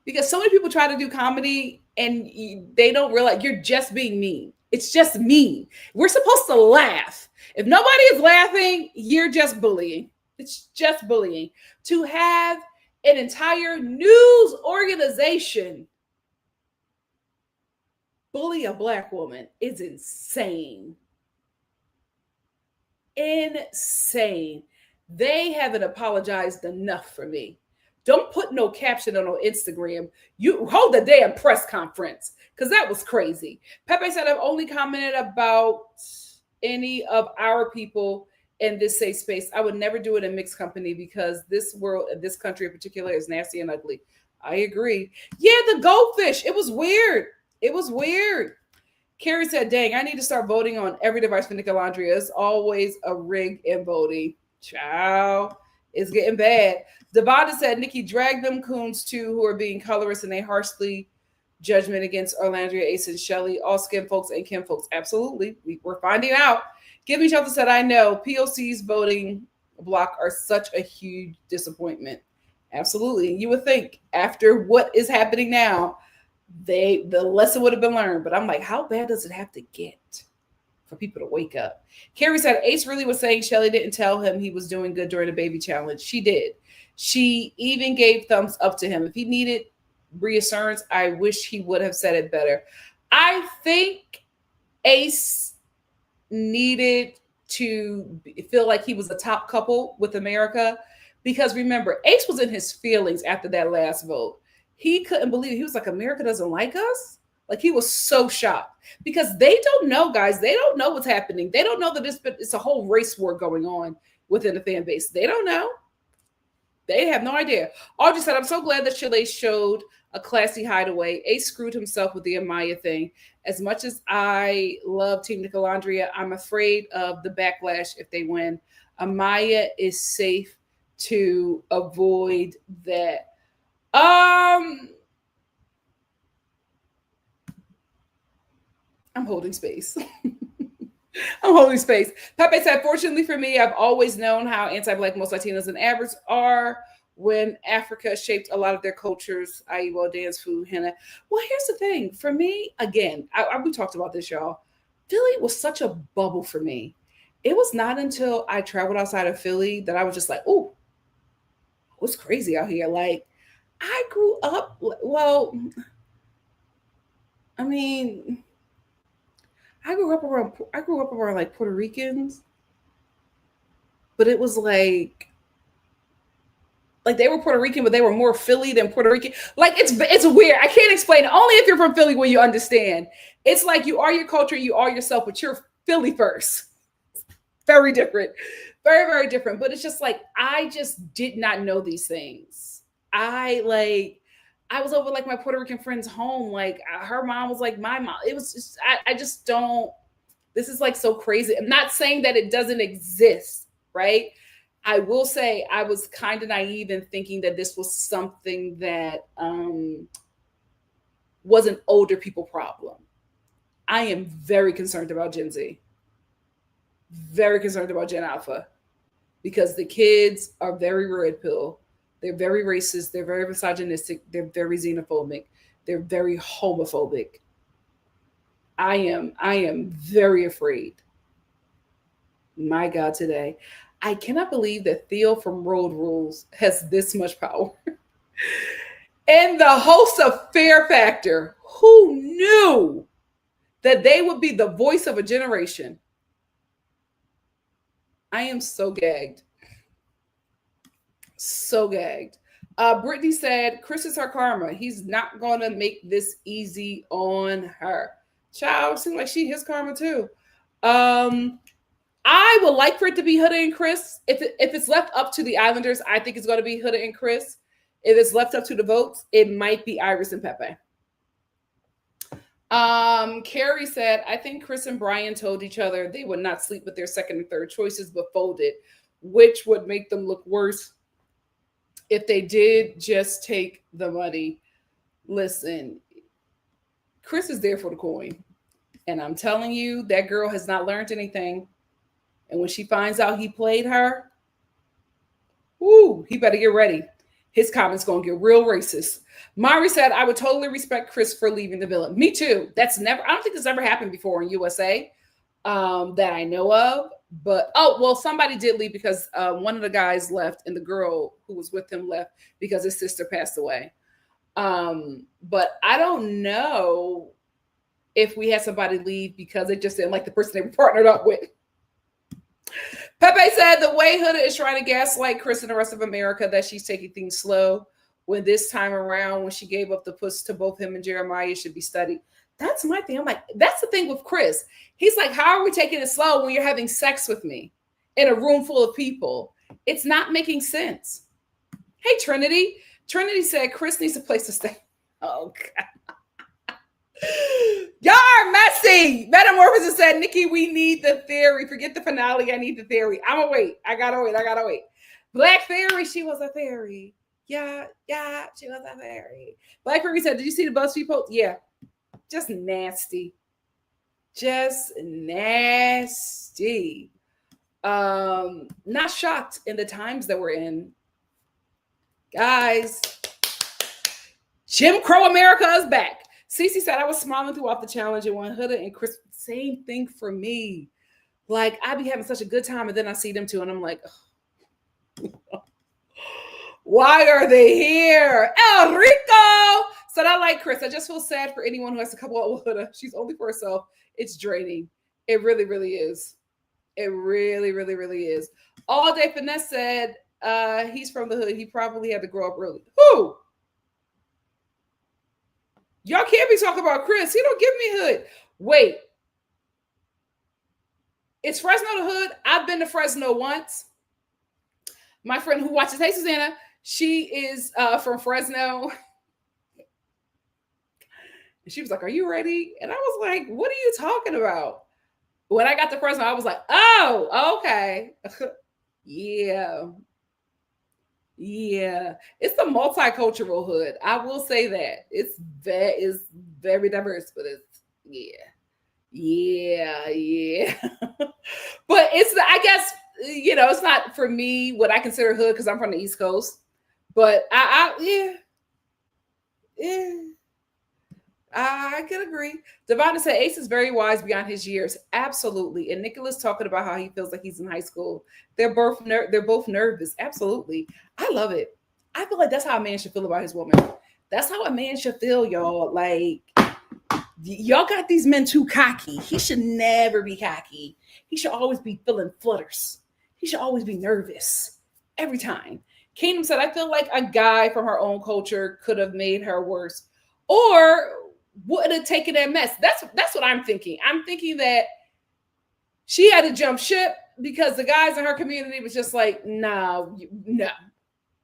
Because so many people try to do comedy and they don't realize you're just being mean. It's just mean. We're supposed to laugh. If nobody is laughing, you're just bullying. It's just bullying. To have an entire news organization bully a Black woman is insane. Insane. They haven't apologized enough for me. Don't put no caption on Instagram. You hold the damn press conference because that was crazy. Pepe said, I've only commented about any of our people in this safe space. I would never do it in mixed company because this world, this country in particular, is nasty and ugly. I agree. Yeah, the goldfish. It was weird. Carrie said, dang, I need to start voting on every device for Olandria. It's always a rig in voting. Ciao. It's getting bad. Devonta said, Nikki, drag them coons too who are being colorist in a harshly judgment against Olandria, Ace, and Chelley. All skin folks and kin folks. Absolutely. We're finding out. Give Me Shelter said, I know. POC's voting block are such a huge disappointment. Absolutely. You would think after what is happening now, the lesson would have been learned. But I'm like, how bad does it have to get for people to wake up? Carrie said, Ace really was saying Chelley didn't tell him he was doing good during the baby challenge. She did. She even gave thumbs up to him. If he needed reassurance, I wish he would have said it better. I think Ace needed to feel like he was a top couple with America because remember, Ace was in his feelings after that last vote. He couldn't believe it. He was like, America doesn't like us? Like, he was so shocked because they don't know, guys. They don't know what's happening. They don't know that it's a whole race war going on within the fan base. They don't know. They have no idea. Audrey said, I'm so glad that Chelley showed a classy hideaway. Ace screwed himself with the Amaya thing. As much as I love Team Olandria, I'm afraid of the backlash if they win. Amaya is safe to avoid that. I'm holding space. Pepe said, fortunately for me, I've always known how anti-Black most Latinos and Arabs are when Africa shaped a lot of their cultures, i.e. well, dance, food, henna. Well, here's the thing. For me, again, we talked about this, y'all. Philly was such a bubble for me. It was not until I traveled outside of Philly that I was just like, oh, what's crazy out here? Like, I grew up, well, I mean, I grew up around like Puerto Ricans, but it was like they were Puerto Rican, but they were more Philly than Puerto Rican. Like, it's weird. I can't explain it. Only if you're from Philly will you understand. It's like you are your culture, you are yourself, but you're Philly first. Very different. Very, very different. But it's just like, I just did not know these things. I was over like my Puerto Rican friend's home. Like, her mom was like my mom. It was just, I just don't, this is like so crazy. I'm not saying that it doesn't exist, right? I will say I was kind of naive in thinking that this was something that was an older people problem. I am very concerned about Gen Z. Very concerned about Gen Alpha because the kids are very red pill. They're very racist. They're very misogynistic. They're very xenophobic. They're very homophobic. I am very afraid. My God, today. I cannot believe that Theo from Road Rules has this much power. And the host of Fear Factor, who knew that they would be the voice of a generation? I am so gagged. So gagged. Brittany said, Chris is her karma. He's not going to make this easy on her. Child, seems like she his karma too. I would like for it to be Huda and Chris. If it's left up to the Islanders, I think it's going to be Huda and Chris. If it's left up to the votes, it might be Iris and Pepe. Carrie said, I think Chris and Brian told each other they would not sleep with their second and third choices, but folded, which would make them look worse if they did just take the money. Listen, Chris is there for the coin. And I'm telling you, that girl has not learned anything. And when she finds out he played her, he better get ready. His comments going to get real racist. Mari said, I would totally respect Chris for leaving the villa. Me too. I don't think this ever happened before in USA that I know of. But, somebody did leave because one of the guys left and the girl who was with him left because his sister passed away. But I don't know if we had somebody leave because they just didn't like the person they were partnered up with. Pepe said the way Huda is trying to gaslight Chris and the rest of America that she's taking things slow, when this time around, when she gave up the puss to both him and Jeremiah, should be studied. That's my thing. I'm like, that's the thing with Chris. He's like, how are we taking it slow when you're having sex with me in a room full of people? It's not making sense. Hey, Trinity. Trinity said Chris needs a place to stay. Oh, God. Y'all are messy. Metamorphosis said, Nikki, we need the theory. Forget the finale. I need the theory. I'm gonna wait. I gotta wait. Black Fairy, she was a fairy. Yeah, she was a fairy. Black Fairy said, did you see the BuzzFeed post? Yeah. Just nasty. Not shocked in the times that we're in. Guys, Jim Crow America is back. Cece said, I was smiling throughout the challenge and when Huda and Chris, same thing for me. Like, I be having such a good time and then I see them too and I'm like, why are they here? El Rico said, I like Chris. I just feel sad for anyone who has to couple up with Huda. She's only for herself. It's draining. It really, really is. It really, really, really is. All Day Finesse said, he's from the hood. He probably had to grow up early. Who? Y'all can't be talking about Chris. He don't give me hood. Wait. Is Fresno the hood? I've been to Fresno once. My friend who watches, hey, Susanna, she is from Fresno. And she was like, are you ready? And I was like, what are you talking about? When I got to Fresno, I was like, oh, okay. Yeah, it's a multicultural hood. I will say that it's very diverse, but it's But it's, I guess, it's not for me what I consider hood because I'm from the East Coast. But I can agree. Devonta said Ace is very wise beyond his years. Absolutely. And Nicholas talking about how he feels like he's in high school. They're both nervous. Absolutely. I love it. I feel like that's how a man should feel about his woman. That's how a man should feel, y'all. Like, y'all got these men too cocky. He should never be cocky. He should always be feeling flutters. He should always be nervous every time. Kingdom said, I feel like a guy from her own culture could have made her worse or would have taken that mess. That's what I'm thinking. I'm thinking that she had to jump ship because the guys in her community was just like, no.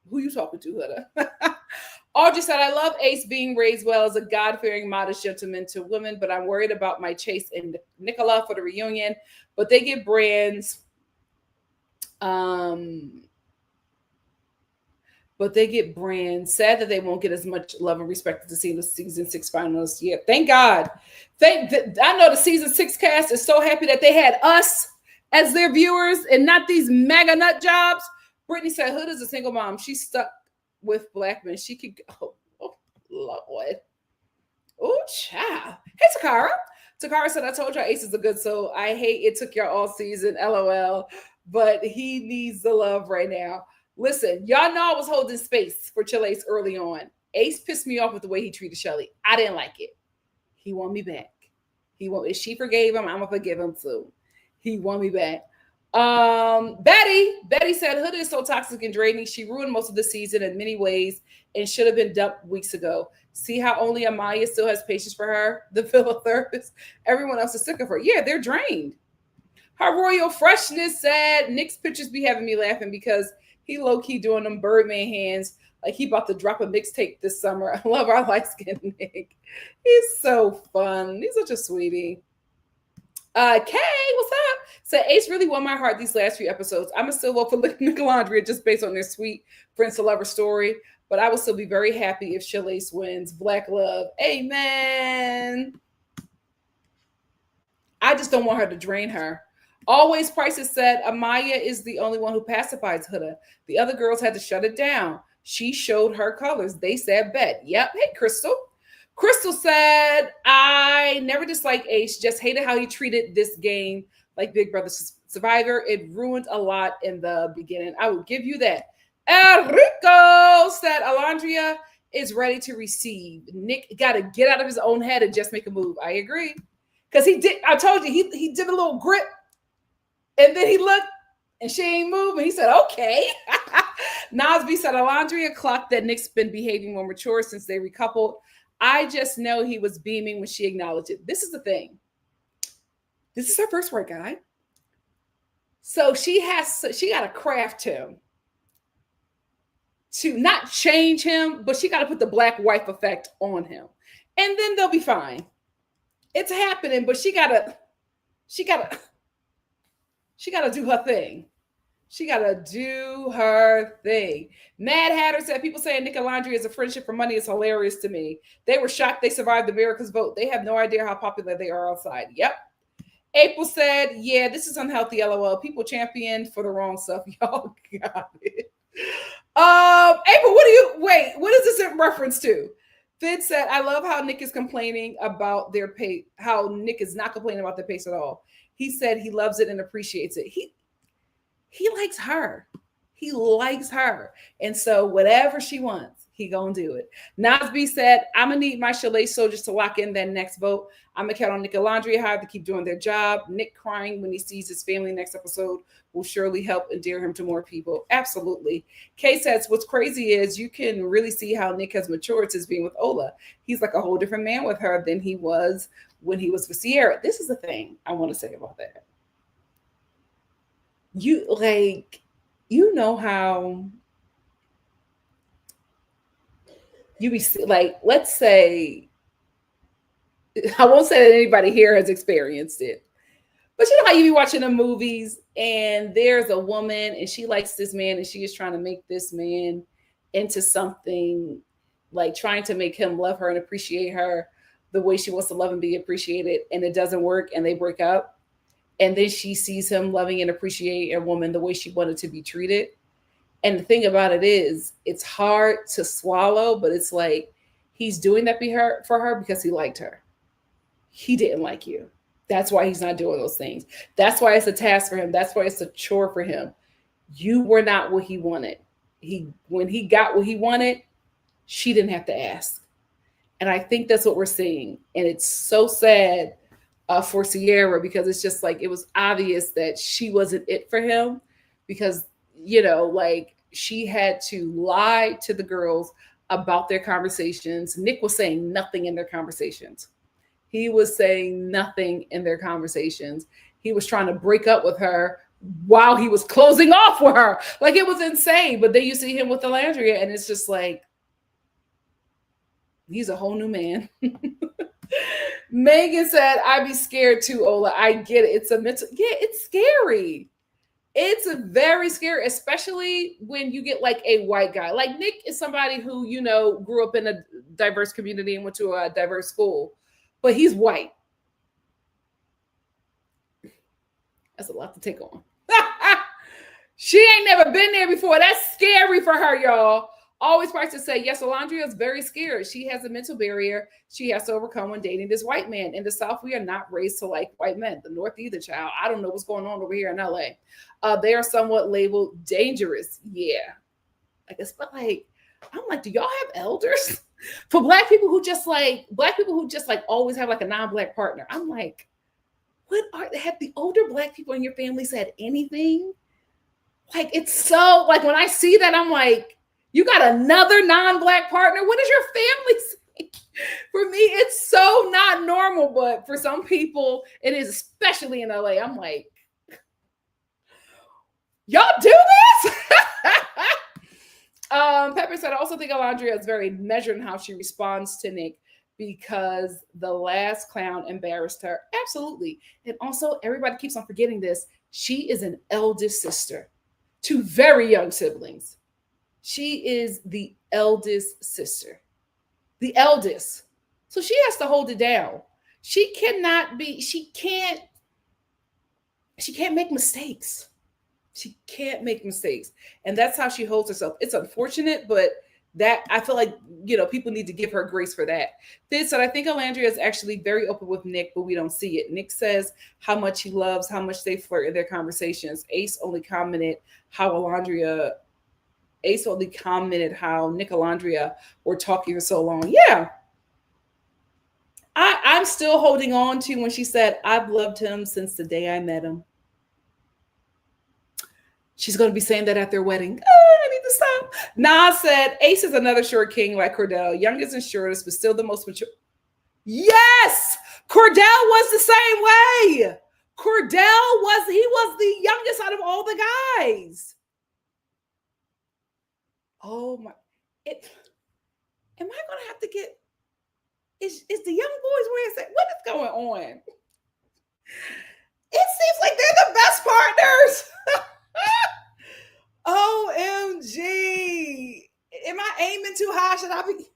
Who you talking to, Huda? Audrey said, I love Ace being raised well as a God-fearing, modest gentleman to women, but I'm worried about my Chase and Nicola for the reunion. But they get brands. Sad that they won't get as much love and respect to see the season 6 finalists. Yeah, thank God. I know the season 6 cast is so happy that they had us as their viewers and not these mega nut jobs. Brittany said, Hood is a single mom. She's stuck with black men. She could go. Oh, Lord. Oh, child. Hey, Takara. Takara said, I told y'all Ace is a good soul. I hate it took y'all all season. LOL. but he needs the love right now. Listen, y'all know I was holding space for Chelley early on. Ace pissed me off with the way he treated Chelley. I didn't like it. He want me back. If she forgave him, I'm gonna forgive him too. He want me back. Betty said Huda is so toxic and draining. She ruined most of the season in many ways and should have been dumped weeks ago. See how only Amaya still has patience for her, the fellow therapist. Everyone else is sick of her. Yeah, they're drained. Her Royal Freshness said Nick's pictures be having me laughing because he low-key doing them Birdman hands like he about to drop a mixtape this summer. I love our light-skinned Nick. He's so fun. He's such a sweetie. Kay, what's up? So Ace really won my heart these last few episodes. I'm still vote for Olandria just based on their sweet friends to lover story, but I will still be very happy if Chelley wins. Black love. Amen. I just don't want her to drain her. Always Prices said Amaya is the only one who pacifies Huda. The other girls had to shut it down. She showed her colors. They said bet. Yep. Hey, Crystal. Crystal said, I never disliked Ace, just hated how he treated this game like Big Brother Survivor. It ruined a lot in the beginning. I will give you that. Enrico said Olandria is ready to receive. Nick got to get out of his own head and just make a move. I agree. Because he did, I told you, he did a little grip. And then he looked and she ain't moving. He said, okay. Nasby said Olandria clocked that Nick's been behaving more mature since they recoupled. I just know he was beaming when she acknowledged it. This is the thing. This is her first work guy. So she got to craft him to not change him, but she got to put the black wife effect on him. And then they'll be fine. It's happening, but she got to do her thing. She got to do her thing. Mad Hatter said, people saying Nick and Olandria is a friendship for money is hilarious to me. They were shocked they survived the America's vote. They have no idea how popular they are outside. Yep. April said, yeah, this is unhealthy, LOL. People champion for the wrong stuff. Y'all got it. April, what is this in reference to? Fid said, I love how Nick is complaining about their pace, how Nick is not complaining about their pace at all. He said he loves it and appreciates it. He likes her. He likes her. And so whatever she wants, he gonna do it. Nasby said, I'm gonna need my Chelley soldiers to lock in that next vote. I'm gonna count on Nick and Olandria Hive to keep doing their job. Nick crying when he sees his family next episode will surely help endear him to more people. Absolutely. Kay says, what's crazy is you can really see how Nick has matured since being with Ola. He's like a whole different man with her than he was when he was with Ciara. This is the thing I want to say about that. You know how you be like, let's say, I won't say that anybody here has experienced it, but you know how you be watching the movies and there's a woman and she likes this man and she is trying to make this man into something, like trying to make him love her and appreciate her the way she wants to love and be appreciated, and it doesn't work and they break up. And then she sees him loving and appreciating a woman the way she wanted to be treated. And the thing about it is, it's hard to swallow, but it's like he's doing that for her because he liked her. He didn't like you. That's why he's not doing those things. That's why it's a task for him. That's why it's a chore for him. You were not what he wanted. When he got what he wanted, she didn't have to ask. And I think that's what we're seeing. And it's so sad for Ciara, because it's just like it was obvious that she wasn't it for him, because like she had to lie to the girls about their conversations. Nick was saying nothing in their conversations. He was saying nothing in their conversations. He was trying to break up with her while he was closing off with her. Like, it was insane. But then you see him with Olandria and it's just like he's a whole new man. Megan said, I'd be scared too, Ola. I get it. It's a mental, it's scary. It's a very scary, especially when you get like a white guy. Like Nick is somebody who, grew up in a diverse community and went to a diverse school, but he's white. That's a lot to take on. She ain't never been there before. That's scary for her, y'all. Always Price to say, yes, Olandria is very scared. She has a mental barrier she has to overcome when dating this white man. In the South, we are not raised to like white men. The North either, child. I don't know what's going on over here in LA. They are somewhat labeled dangerous. Yeah. I guess, but like, I'm like, do y'all have elders? For black people who just like always have like a non-black partner. I'm like, have the older black people in your family said anything? Like, it's so, like, when I see that, I'm like, you got another non-black partner? What does your family say? For me, it's so not normal, but for some people, it is, especially in LA. I'm like, y'all do this? Pepper said, I also think Olandria is very measured in how she responds to Nick because the last clown embarrassed her. Absolutely. And also, everybody keeps on forgetting this. She is an eldest sister to very young siblings. She is the eldest sister, the eldest. So she has to hold it down. She can't make mistakes. She can't make mistakes. And that's how she holds herself. It's unfortunate, but that, I feel like, people need to give her grace for that. Fitz said, I think Olandria is actually very open with Nick, but we don't see it. Nick says how much he loves, how much they flirt in their conversations. Ace only commented how Nick Olandria were talking for so long. Yeah. I'm still holding on to when she said, I've loved him since the day I met him. She's going to be saying that at their wedding. Oh, I need to stop. Nas said, Ace is another short king like Cordell. Youngest and shortest, but still the most mature. Yes! Cordell was the same way. He was the youngest out of all the guys. Oh my. Am I going to have to get, is the young boys wearing that? What is going on? It seems like they're the best partners. OMG. Am I aiming too high? Should I be?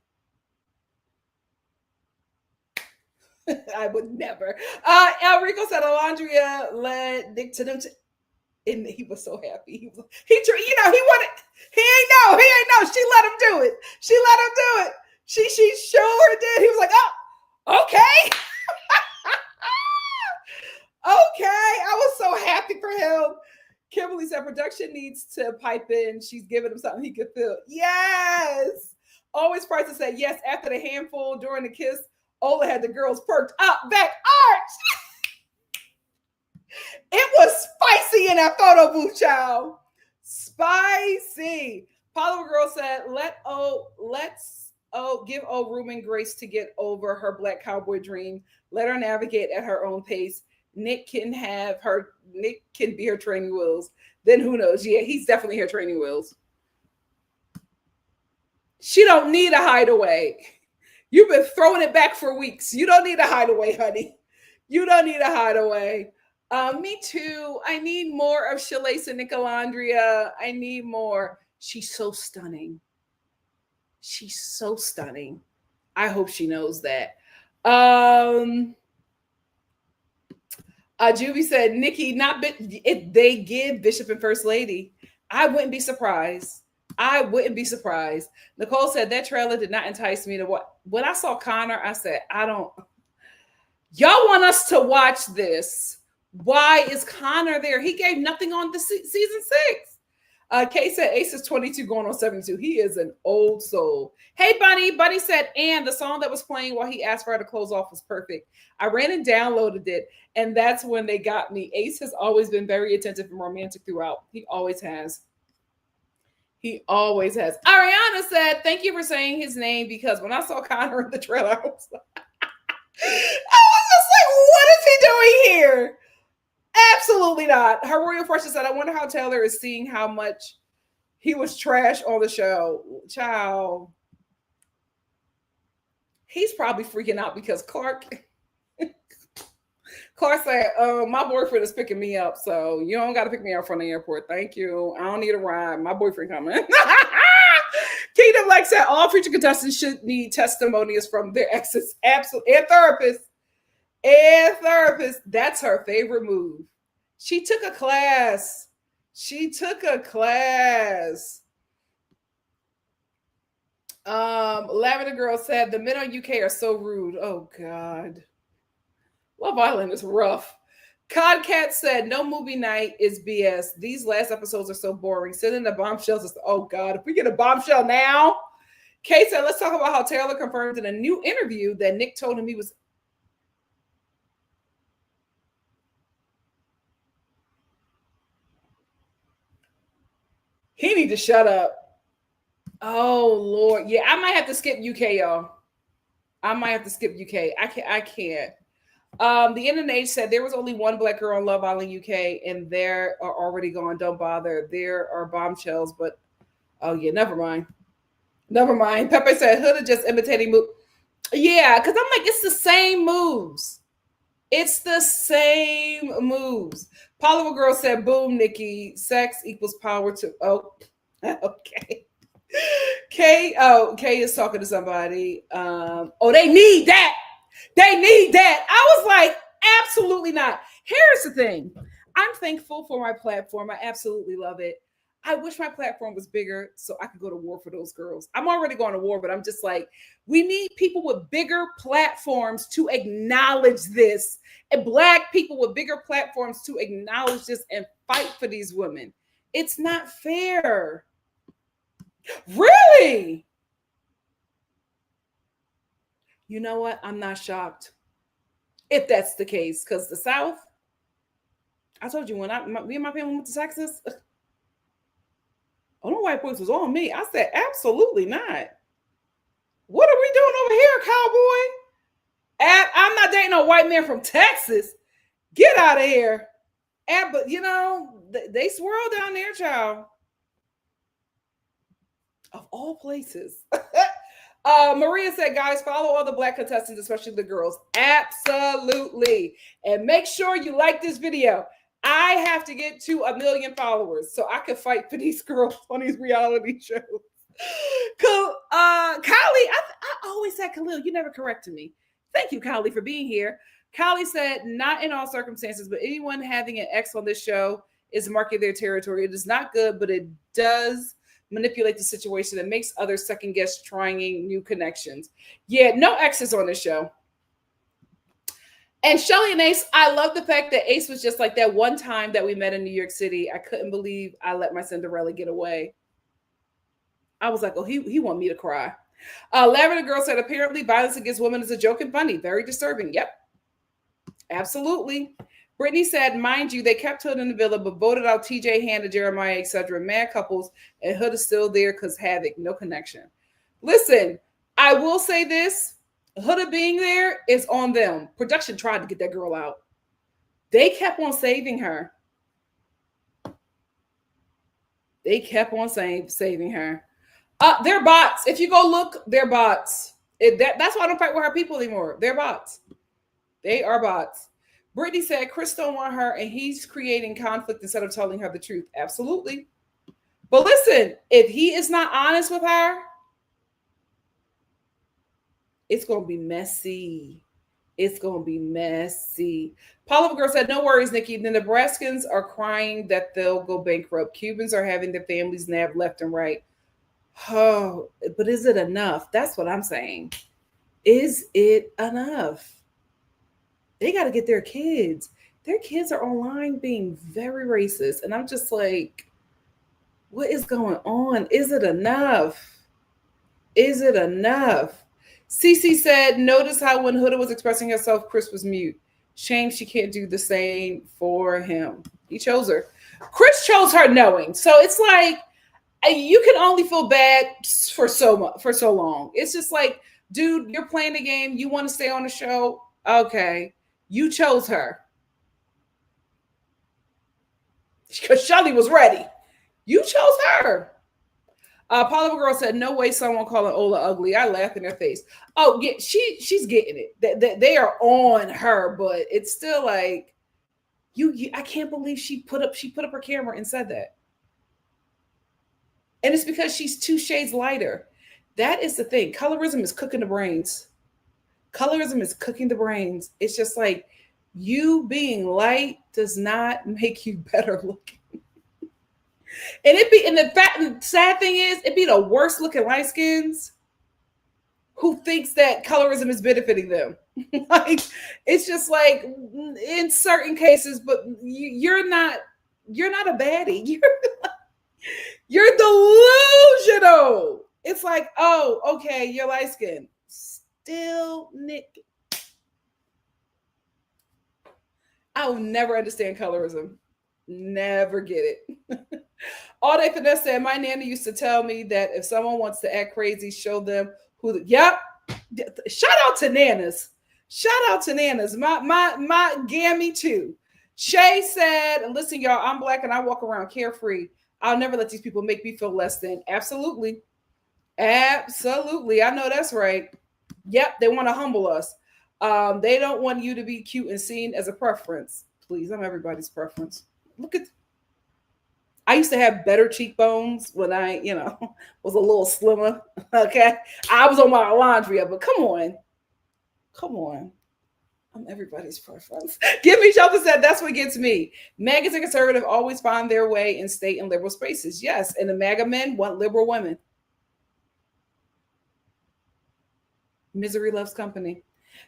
I would never. Elrico said Olandria led Nick to them. And he was so happy. He wanted. He ain't know. She let him do it. She sure did. He was like, oh, okay. Okay. I was so happy for him. Kimberly said production needs to pipe in. She's giving him something he could feel. Yes. Always Price said yes. After the handful during the kiss, Ola had the girls perked up, back arched. It was spicy in that photo booth, child. Spicy. Paula Girl said, let's give O room and grace to get over her black cowboy dream. Let her navigate at her own pace. Nick can be her training wheels. Then who knows? Yeah, he's definitely her training wheels. She don't need a hideaway. You've been throwing it back for weeks. You don't need a hideaway, honey. You don't need a hideaway. Me too. I need more of Chelley and Nick Olandria. I need more. She's so stunning. I hope she knows that. Juvie said, Nikki, if they give Bishop and First Lady, I wouldn't be surprised. Nicole said that trailer did not entice me to what. When I saw Connor, I said, y'all want us to watch this. Why is Connor there? He gave nothing on the season 6. Kay said Ace is 22 going on 72. He is an old soul. Hey, Bunny. Bunny said, and the song that was playing while he asked for her to close off was perfect. I ran and downloaded it, and that's when they got me. Ace has always been very attentive and romantic throughout. He always has. Ariana said, thank you for saying his name, because when I saw Connor in the trailer, I was just like, what is he doing here? Absolutely not. Her Royal Fortune said, I wonder how Taylor is seeing how much he was trash on the show. Child. He's probably freaking out because Clark said, my boyfriend is picking me up, so you don't got to pick me up from the airport. Thank you. I don't need a ride. My boyfriend coming. Kingdom Like said, all future contestants should need testimonials from their exes. Absolutely. And therapists. That's her favorite move. She took a class. Lavender Girl said the men on UK are so rude. Oh God. Love Island is rough. Codcat said no movie night is BS. These last episodes are so boring. Sending the bombshells. Oh God, if we get a bombshell now. Kay said, let's talk about how Taylor confirmed in a new interview that Nick told him he was. He need to shut up. Oh Lord. Yeah, I might have to skip UK, y'all. I might have to skip UK. I can't. The internet age said there was only one black girl on Love Island UK, and they are already gone. Don't bother. There are bombshells, but oh yeah, never mind. Never mind. Pepe said Huda just imitating move. Yeah, because I'm like, it's the same moves. It's the same moves. Polymer Girl said, boom, Nikki. Sex equals power to okay. Kay is talking to somebody. They need that. They need that. I was like, absolutely not. Here's the thing. I'm thankful for my platform. I absolutely love it. I wish my platform was bigger so I could go to war for those girls. I'm already going to war, but I'm just like, we need people with bigger platforms to acknowledge this, and black people with bigger platforms to acknowledge this and fight for these women. It's not fair. Really? You know what? I'm not shocked if that's the case, because the South, I told you when me and my family went to Texas, no white boys was on me. I said, absolutely not. What are we doing over here, cowboy? I'm not dating a white man from Texas. Get out of here. But you know, they swirl down there, child. Of all places. Maria said, guys, follow all the black contestants, especially the girls. Absolutely. And make sure you like this video. I have to get to 1 million followers so I can fight for these girls on these reality shows. Kylie, I always said Khalil, you never corrected me. Thank you, Kylie, for being here. Kylie said, not in all circumstances, but anyone having an ex on this show is marking their territory. It is not good, but it does manipulate the situation and makes others second guess trying new connections. Yeah, no exes on this show. And Chelley and Ace, I love the fact that Ace was just like that one time that we met in New York City. I couldn't believe I let my Cinderella get away. I was like, oh, he want me to cry. Lavender Girl said, apparently violence against women is a joke and funny. Very disturbing. Yep. Absolutely. Brittany said, mind you, they kept Hood in the villa, but voted out TJ, Hannah, Jeremiah, etc. Mad couples, and Hood is still there because Havoc, no connection. Listen, I will say this. Huda being there is on them. Production tried to get that girl out. They kept on saving her. They kept on saving her. They're bots. If you go look, they're bots. That's why I don't fight with her people anymore. They're bots. They are bots. Brittany said Chris don't want her and he's creating conflict instead of telling her the truth. Absolutely. But listen, if he is not honest with her, it's going to be messy. It's going to be messy. Paula Girl said, no worries, Nikki. The Nebraskans are crying that they'll go bankrupt. Cubans are having their families nabbed left and right. Oh, but is it enough? That's what I'm saying. Is it enough? They got to get their kids. Their kids are online being very racist. And I'm just like, what is going on? Is it enough? Is it enough? Cece said, notice how when Huda was expressing herself, Chris was mute. Shame she can't do the same for him. He chose her. Chris chose her knowing. So it's like, you can only feel bad for so long. It's just like, dude, you're playing the game. You want to stay on the show? Okay. You chose her. Because Chelley was ready. You chose her. Paula Girl said, no way someone calling Ola ugly. I laugh in their face. Oh, yeah, she's getting it. They are on her, but it's still like, I can't believe she put up her camera and said that. And it's because she's 2 shades lighter. That is the thing. Colorism is cooking the brains. Colorism is cooking the brains. It's just like, you being light does not make you better looking. And the sad thing is, it'd be the worst looking light skins who thinks that colorism is benefiting them. Like, it's just like in certain cases, but you're not a baddie. You're delusional. It's like, oh, okay, you're light skinned. Still Nick. I will never understand colorism. Never get it. All Day Finesse said, my nanny used to tell me that if someone wants to act crazy, show them who. Yep. Shout out to Nanas. Shout out to Nanas. My gammy too. Shay said, listen, y'all, I'm Black and I walk around carefree. I'll never let these people make me feel less than. Absolutely. Absolutely. I know that's right. Yep. They want to humble us. They don't want you to be cute and seen as a preference. Please, I'm everybody's preference. Look at, I used to have better cheekbones when I, was a little slimmer. Okay. I was on my Olandria, but come on. I'm everybody's preference. Give me shelter said that's what gets me. MAGAs and conservative always find their way and stay in liberal spaces. Yes. And the MAGA men want liberal women. Misery loves company.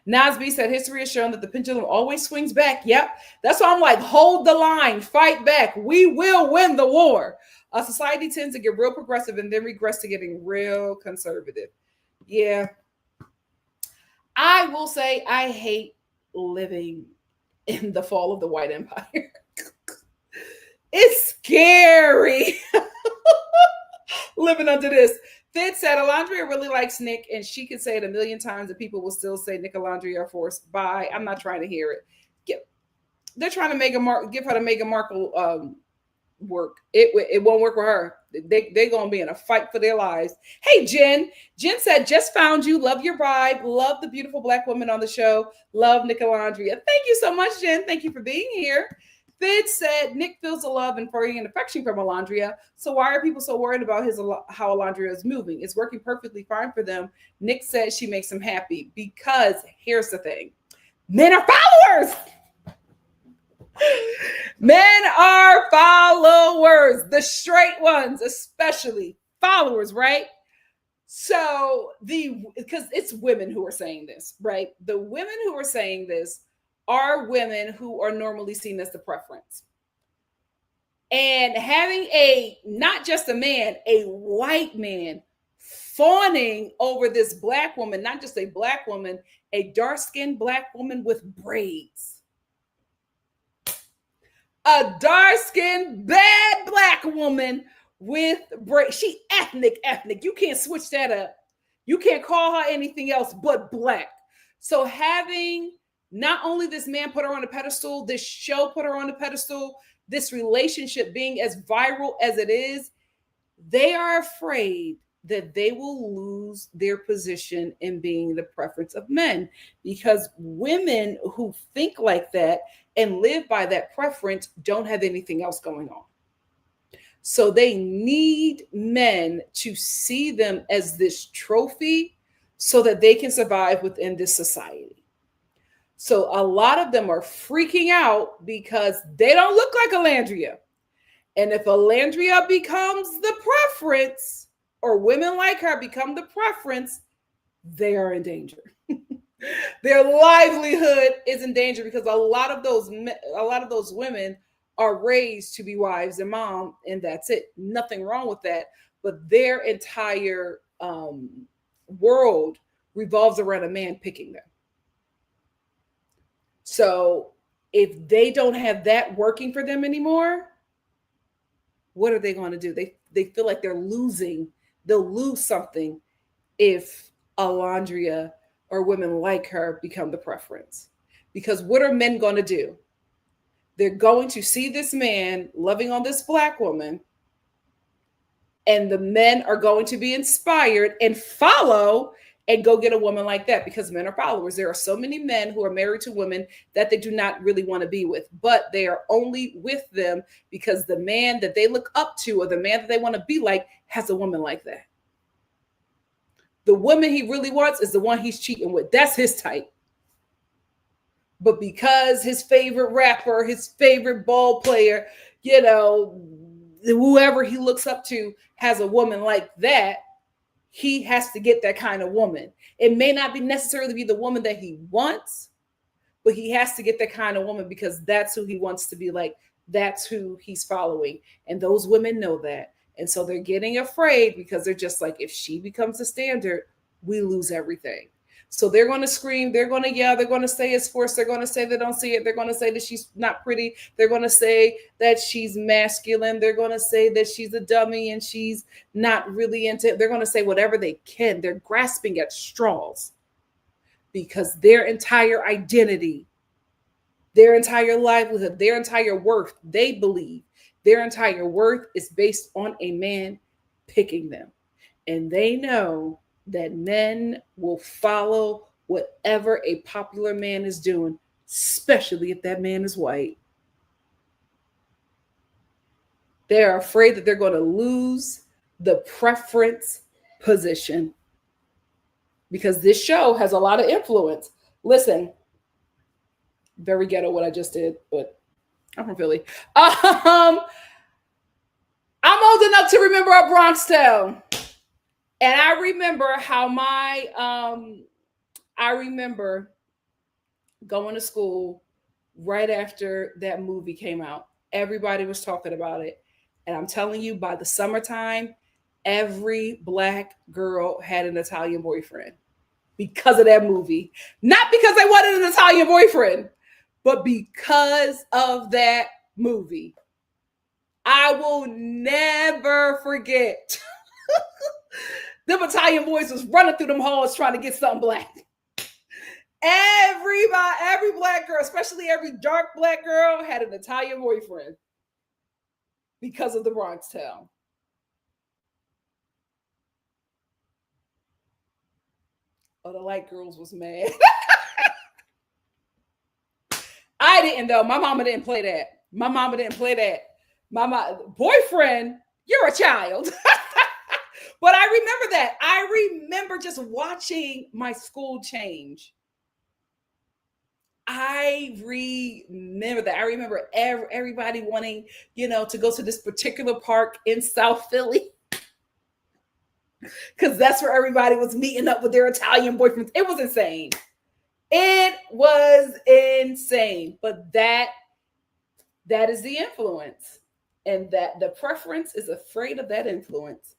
Nasby said history has shown that the pendulum always swings back. Yep. That's why I'm like, hold the line, fight back. We will win the war. Society tends to get real progressive and then regress to getting real conservative. Yeah. I will say I hate living in the fall of the white empire. It's scary. Living under this. Fitz said, Olandria really likes Nick, and she could say it a million times, and people will still say Nick Olandria forced. Bye. I'm not trying to hear it. They're trying to give her the Meghan Markle work. It won't work with her. They're going to be in a fight for their lives. Hey, Jen. Jen said, just found you. Love your vibe. Love the beautiful Black woman on the show. Love Nick Olandria. Thank you so much, Jen. Thank you for being here. Fitz said, Nick feels the love and furry and affection from Olandria. So why are people so worried about how Olandria is moving? It's working perfectly fine for them. Nick said she makes him happy because here's the thing. Men are followers. Men are followers. The straight ones, especially followers, right? So because it's women who are saying this, right? The women who are saying this are women who are normally seen as the preference. And having not just a man, a white man fawning over this Black woman, not just a Black woman, a dark-skinned Black woman with braids. A dark-skinned, bad Black woman with braids. She ethnic. You can't switch that up. You can't call her anything else but Black. So having not only this man put her on a pedestal, this show put her on a pedestal, this relationship being as viral as it is, they are afraid that they will lose their position in being the preference of men, because women who think like that and live by that preference don't have anything else going on. So they need men to see them as this trophy so that they can survive within this society. So a lot of them are freaking out because they don't look like Olandria. And if Olandria becomes the preference, or women like her become the preference, they are in danger. Their livelihood is in danger because a lot of those women are raised to be wives and mom, and that's it. Nothing wrong with that. But their entire world revolves around a man picking them. So if they don't have that working for them anymore, what are they going to do? They feel like they're losing. They'll lose something if Olandria or women like her become the preference. Because what are men going to do? They're going to see this man loving on this Black woman, and the men are going to be inspired and follow and go get a woman like that, because men are followers. There are so many men who are married to women that they do not really want to be with, but they are only with them because the man that they look up to or the man that they want to be like has a woman like that. The woman he really wants is the one he's cheating with. That's his type. But because his favorite rapper, his favorite ball player, whoever he looks up to has a woman like that, he has to get that kind of woman. It may not be necessarily be the woman that he wants, but he has to get that kind of woman because that's who he wants to be like. That's who he's following. And those women know that. And so they're getting afraid because they're just like, if she becomes the standard, we lose everything. So they're going to scream, they're going to yell, they're going to say it's forced, they're going to say they don't see it, they're going to say that she's not pretty, they're going to say that she's masculine, they're going to say that she's a dummy and she's not really into it. They're going to say whatever they can. They're grasping at straws because their entire identity, their entire livelihood, their entire worth, they believe their entire worth is based on a man picking them. And they know that men will follow whatever a popular man is doing, especially if that man is white. They're afraid that they're going to lose the preference position because this show has a lot of influence. Listen, very ghetto what I just did, but I'm from Philly. I'm old enough to remember a Bronx town. And I remember how I remember going to school right after that movie came out. Everybody was talking about it. And I'm telling you, by the summertime, every Black girl had an Italian boyfriend because of that movie. Not because they wanted an Italian boyfriend, but because of that movie. I will never forget. Them Italian boys was running through them halls trying to get something Black. Every Black girl, especially every dark Black girl, had an Italian boyfriend because of the Bronx town. Oh, the light girls was mad. I didn't though. My mama didn't play that. My boyfriend, you're a child. But I remember that. I remember just watching my school change. I remember that. I remember everybody wanting, to go to this particular park in South Philly. Because that's where everybody was meeting up with their Italian boyfriends. It was insane. It was insane. But that is the influence. And that the preference is afraid of that influence.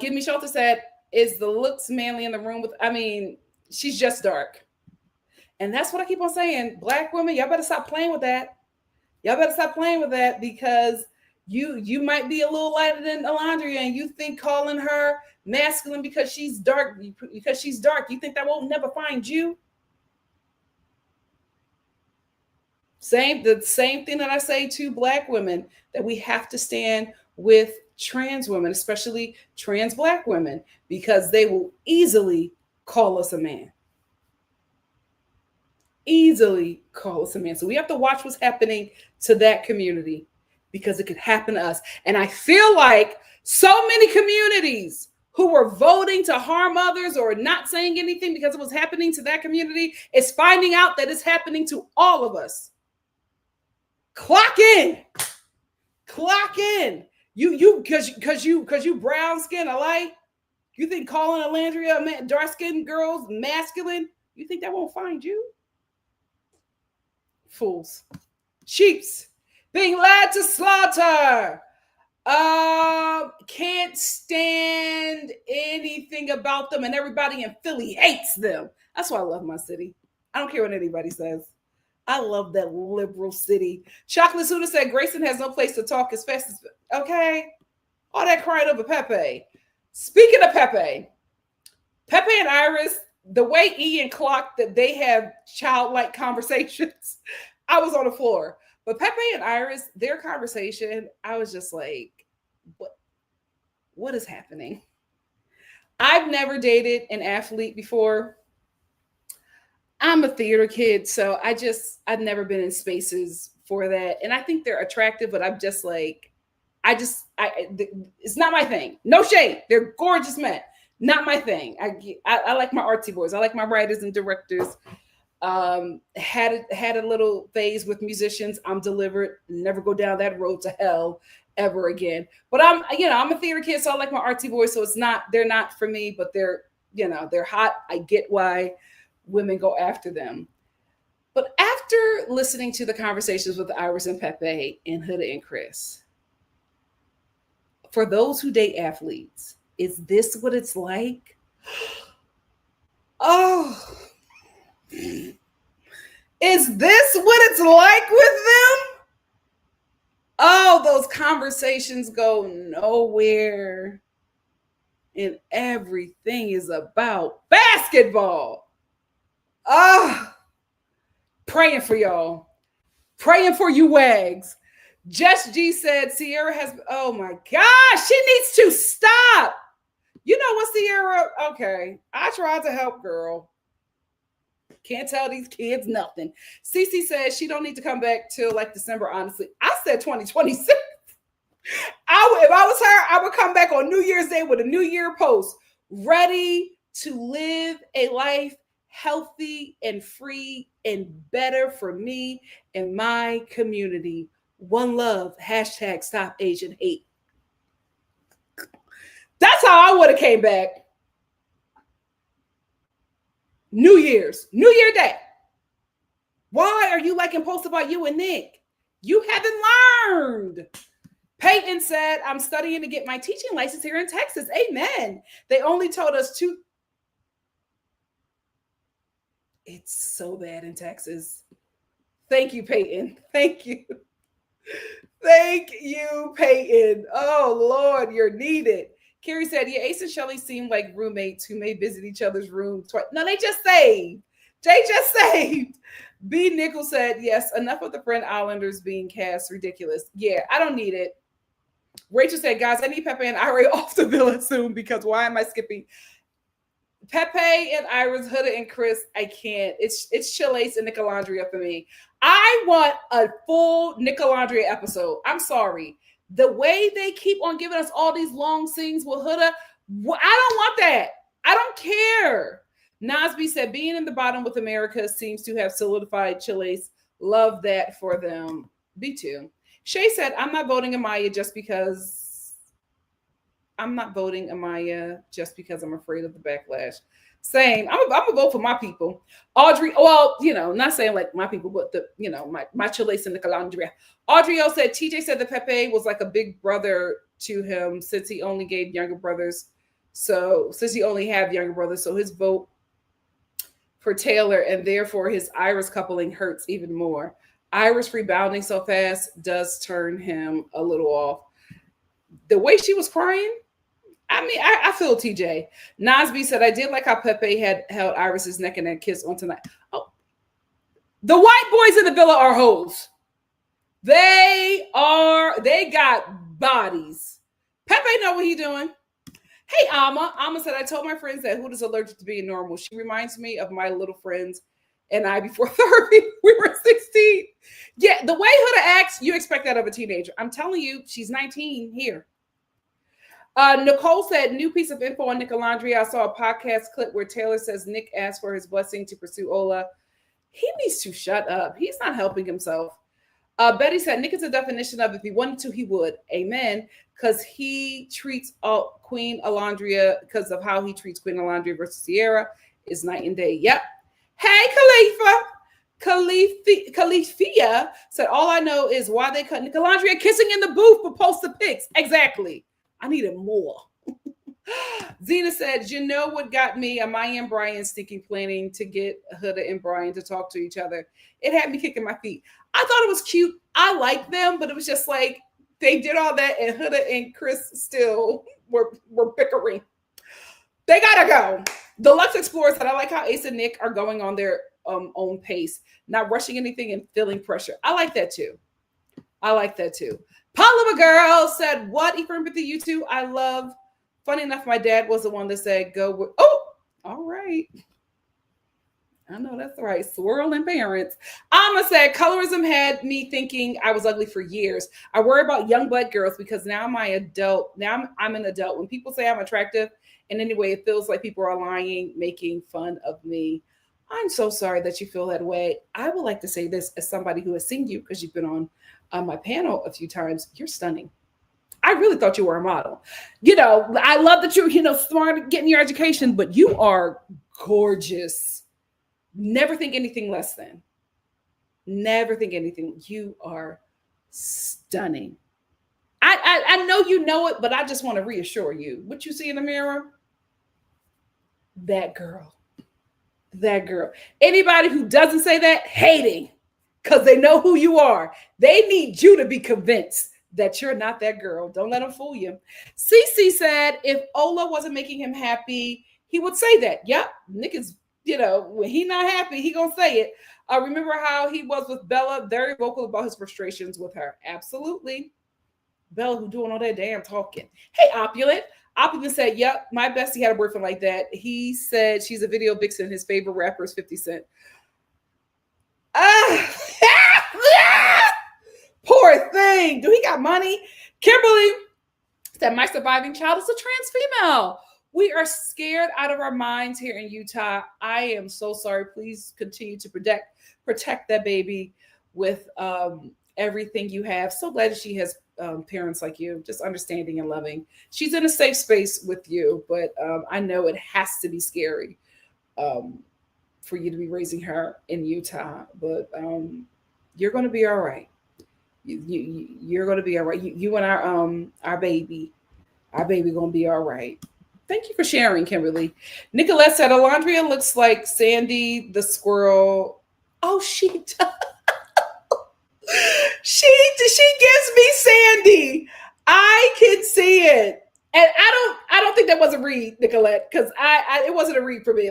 Give Me Shelter said, is the looks manly in the room with, she's just dark. And that's what I keep on saying. Black women, y'all better stop playing with that. Because you might be a little lighter than Olandria and you think calling her masculine because she's dark. You think that won't never find you? The same thing that I say to Black women, that we have to stand with trans women, especially trans Black women, because they will easily call us a man. So we have to watch what's happening to that community because it could happen to us. And I feel like so many communities who were voting to harm others or not saying anything because it was happening to that community is finding out that it's happening to all of us. Clock in. You because you brown skin alike, you think calling Olandria dark skinned girls masculine, you think that won't find you? Fools. Sheeps being led to slaughter. Can't stand anything about them, and everybody in Philly hates them. That's why I love my city. I don't care what anybody says. I love that liberal city. Chocolate Suda said Grayson has no place to talk as fast as okay. All that crying over Pepe. Speaking of Pepe and Iris, the way Ian clocked that they have childlike conversations, I was on the floor. But Pepe and Iris, their conversation, I was just like, what is happening? I've never dated an athlete before. I'm a theater kid, so I've never been in spaces for that. And I think they're attractive, but I'm just like, it's not my thing. No shade. They're gorgeous men. Not my thing. I like my artsy boys. I like my writers and directors. Had a little phase with musicians. I'm delivered. Never go down that road to hell ever again. But I'm a theater kid, so I like my artsy boys. So they're not for me, but they're hot. I get why women go after them. But after listening to the conversations with Iris and Pepe and Huda and Chris, for those who date athletes, is this what it's like? Oh, is this what it's like with them? Oh, those conversations go nowhere. And everything is about basketball. Oh, praying for y'all. Praying for you wags. Jess G said Ciara has, oh my gosh, she needs to stop. You know what, Ciara? Okay, I tried to help, girl. Can't tell these kids nothing. Cece says she don't need to come back till like December, honestly. I said 2026. If I was her, I would come back on New Year's Day with a New Year post, ready to live a life healthy and free and better for me and my community. One love, hashtag stop Asian hate. That's how I would have came back. New Year Day. Why are you liking posts about you and Nick? You haven't learned. Peyton said, I'm studying to get my teaching license here in Texas. Amen. They only told us to. It's so bad in Texas. Thank you, Peyton. Thank you. Thank you, Peyton. Oh, Lord, you're needed. Carrie said, yeah, Ace and Chelley seem like roommates who may visit each other's room twice. No, they just saved. They just saved. B. Nichols said, yes, enough of the friend Islanders being cast. Ridiculous. Yeah, I don't need it. Rachel said, guys, I need Pepe and Ira off the villa soon because why am I skipping? Pepe and Iris, Huda and Chris, I can't. It's Chelley and Olandria for me. I want a full Olandria episode. I'm sorry. The way they keep on giving us all these long scenes with Huda, I don't want that. I don't care. Nasby said, being in the bottom with America seems to have solidified Chelley's. Love that for them. Me too. Shay said, I'm not voting Amaya just because I'm afraid of the backlash. Same. I'm gonna vote for my people. Audrey, well, not saying like my people, but my Chelley and Olandria. Audrey O said, TJ said that Pepe was like a big brother to him since he only gave younger brothers. So since he only had younger brothers, so his vote for Taylor and therefore his Iris coupling hurts even more. Iris rebounding so fast does turn him a little off. The way she was crying, I mean, I feel TJ. Nasby said, I did like how Pepe had held Iris's neck and that kiss on tonight. Oh, the white boys in the villa are hoes. They got bodies. Pepe know what he doing. Hey, Amma. Amma said, I told my friends that Huda's allergic to being normal. She reminds me of my little friends and I before therapy. We were 16. Yeah, the way Huda acts, you expect that of a teenager. I'm telling you, she's 19 here. Nicole said, new piece of info on Nick Olandria. I saw a podcast clip where Taylor says Nick asked for his blessing to pursue Ola. He needs to shut up. He's not helping himself. Betty said, Nick is a definition of if he wanted to, he would. Amen. Because he treats Queen Olandria, because of how he treats Queen Olandria versus Ciara is night and day. Yep. Hey, Califia said, all I know is why they cut Nick Olandria kissing in the booth but post the pics. Exactly. I needed more. Zena said, you know what got me? Amaya and Brian sneaking planning to get Huda and Brian to talk to each other. It had me kicking my feet. I thought it was cute. I liked them, but it was just like they did all that and Huda and Chris still were bickering. They gotta go. Deluxe Explorer said, I like how Ace and Nick are going on their own pace, not rushing anything and feeling pressure. I like that too. Paloma Girl said, what? Ephraim with the you two? I love. Funny enough, my dad was the one that said, go with. Oh, all right. I know that's right. Swirling parents. Alma said, colorism had me thinking I was ugly for years. I worry about young black girls because now I'm an adult. When people say I'm attractive in any way, it feels like people are lying, making fun of me. I'm so sorry that you feel that way. I would like to say this as somebody who has seen you because you've been on my panel a few times. You're stunning. I really thought you were a model. You know, I love that you're, smart, getting your education, but you are gorgeous. Never think anything less than. Never think anything. You are stunning. I know you know it, but I just want to reassure you. What you see in the mirror, that girl. That girl. Anybody who doesn't say that, hating, because they know who you are. They need you to be convinced that you're not that girl. Don't let them fool you. Cece said if Ola wasn't making him happy, he would say that. Yep, Nick is, when he not happy, he gonna say it. Remember how he was with Bella, very vocal about his frustrations with her. Absolutely. Bella, who doing all that damn talking. Hey, Opulent. Opulent said, yep, my bestie had a boyfriend like that. He said she's a video vixen. His favorite rapper is 50 Cent. Poor thing. Do he got money? Kimberly said, my surviving child is a trans female. We are scared out of our minds here in Utah. I am so sorry. Please continue to protect that baby with everything you have. So glad that she has parents like you, just understanding and loving. She's in a safe space with you, but I know it has to be scary for you to be raising her in Utah. But you're going to be all right. You're going to be all right. You and our baby going to be all right. Thank you for sharing, Kimberly. Nicolette said, Olandria looks like Sandy the squirrel. Oh, she does. She gives me Sandy. I can see it. And I don't think that was a read, Nicolette, because it wasn't a read for me.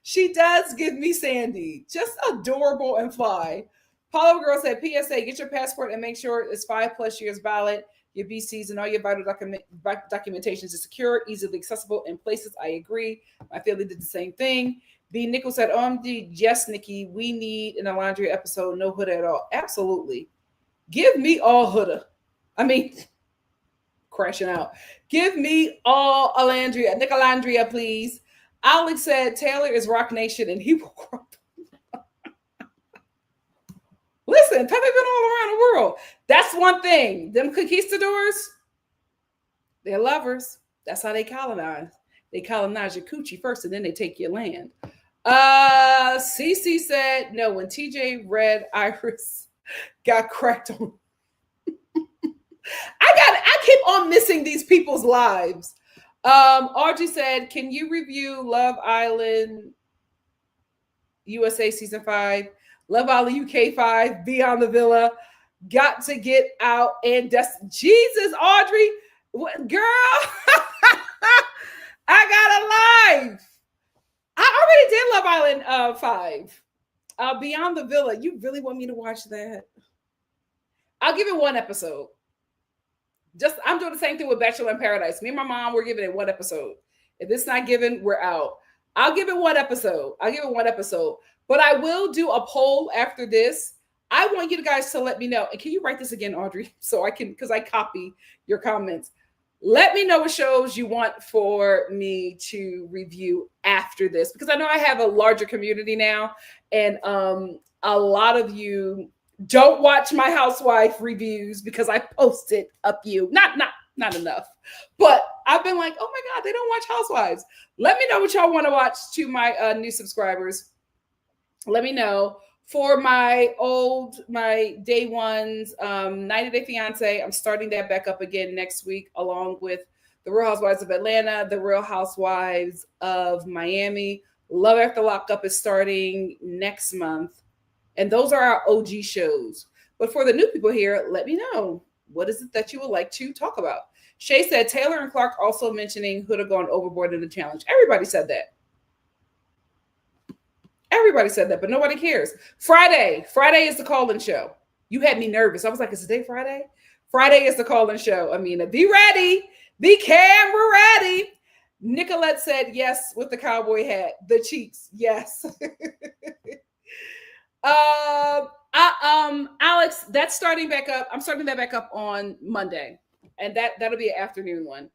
She does give me Sandy. Just adorable and fly. Paulo Girl said, PSA, get your passport and make sure it's 5+ years valid. Your BCs and all your vital documentations is secure, easily accessible in places. I agree. My family did the same thing. B. Nichols said, OMG, yes, Nikki, we need an Olandria episode, no hood at all. Absolutely. Give me all hoodah. I mean, crashing out. Give me all Olandria. NikkiNicoleStar, please. Alex said, Taylor is Rock Nation and he will grow. Listen, Pepe been all around the world. That's one thing. Them conquistadors, they're lovers. That's how they colonize. They colonize your coochie first and then they take your land. Cece said, no, when TJ Red Iris got cracked on. I keep on missing these people's lives. Audrey said, can you review Love Island USA season 5? Love Island UK 5, Beyond the Villa, Got to Get Out, and Jesus, Audrey, girl, I got a life. I already did Love Island 5. Beyond the Villa, you really want me to watch that? I'll give it one episode. I'm doing the same thing with Bachelor in Paradise. Me and my mom, we're giving it one episode. If it's not given, we're out. I'll give it one episode. But I will do a poll after this. I want you guys to let me know. And can you write this again, Audrey? So I can, because I copy your comments. Let me know what shows you want for me to review after this, because I know I have a larger community now. And a lot of you don't watch my housewife reviews because I posted a few. Not enough. But I've been like, oh my God, they don't watch Housewives. Let me know what y'all want to watch to my new subscribers. Let me know. For my day ones, 90 Day Fiance, I'm starting that back up again next week, along with The Real Housewives of Atlanta, The Real Housewives of Miami. Love After Lockup is starting next month. And those are our OG shows. But for the new people here, let me know. What is it that you would like to talk about? Shay said, Taylor and Clark also mentioning who'd have gone overboard in the challenge. Everybody said that. But nobody cares. Friday is the call-in show. You had me nervous. I was like, is today Friday? Friday is the call-in show. Amina, be ready. Be camera ready. Nicolette said yes with the cowboy hat. The cheeks, yes. Alex, that's starting back up. I'm starting that back up on Monday. And that'll be an afternoon one.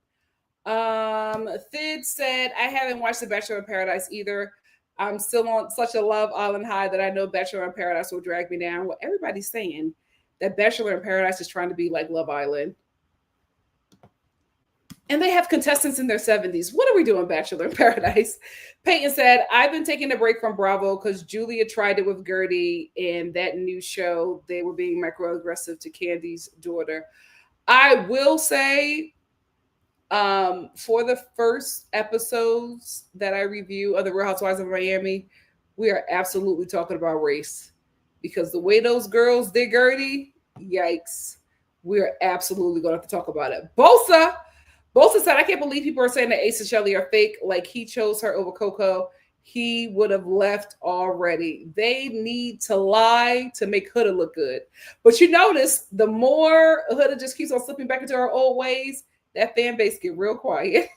Thid said, I haven't watched The Bachelor in Paradise either. I'm still on such a Love Island high that I know Bachelor in Paradise will drag me down. Well, everybody's saying that Bachelor in Paradise is trying to be like Love Island. And they have contestants in their 70s. What are we doing, Bachelor in Paradise? Peyton said, I've been taking a break from Bravo because Julia tried it with Gertie and that new show. They were being microaggressive to Candy's daughter. I will say, for the first episodes that I review of the Real Housewives of Miami, we are absolutely talking about race. Because the way those girls did Gertie, yikes. We're absolutely going to have to talk about it. Bosa said, I can't believe people are saying that Ace and Chelley are fake. Like he chose her over Coco. He would have left already. They need to lie to make Huda look good. But you notice the more Huda just keeps on slipping back into her old ways, that fan base get real quiet.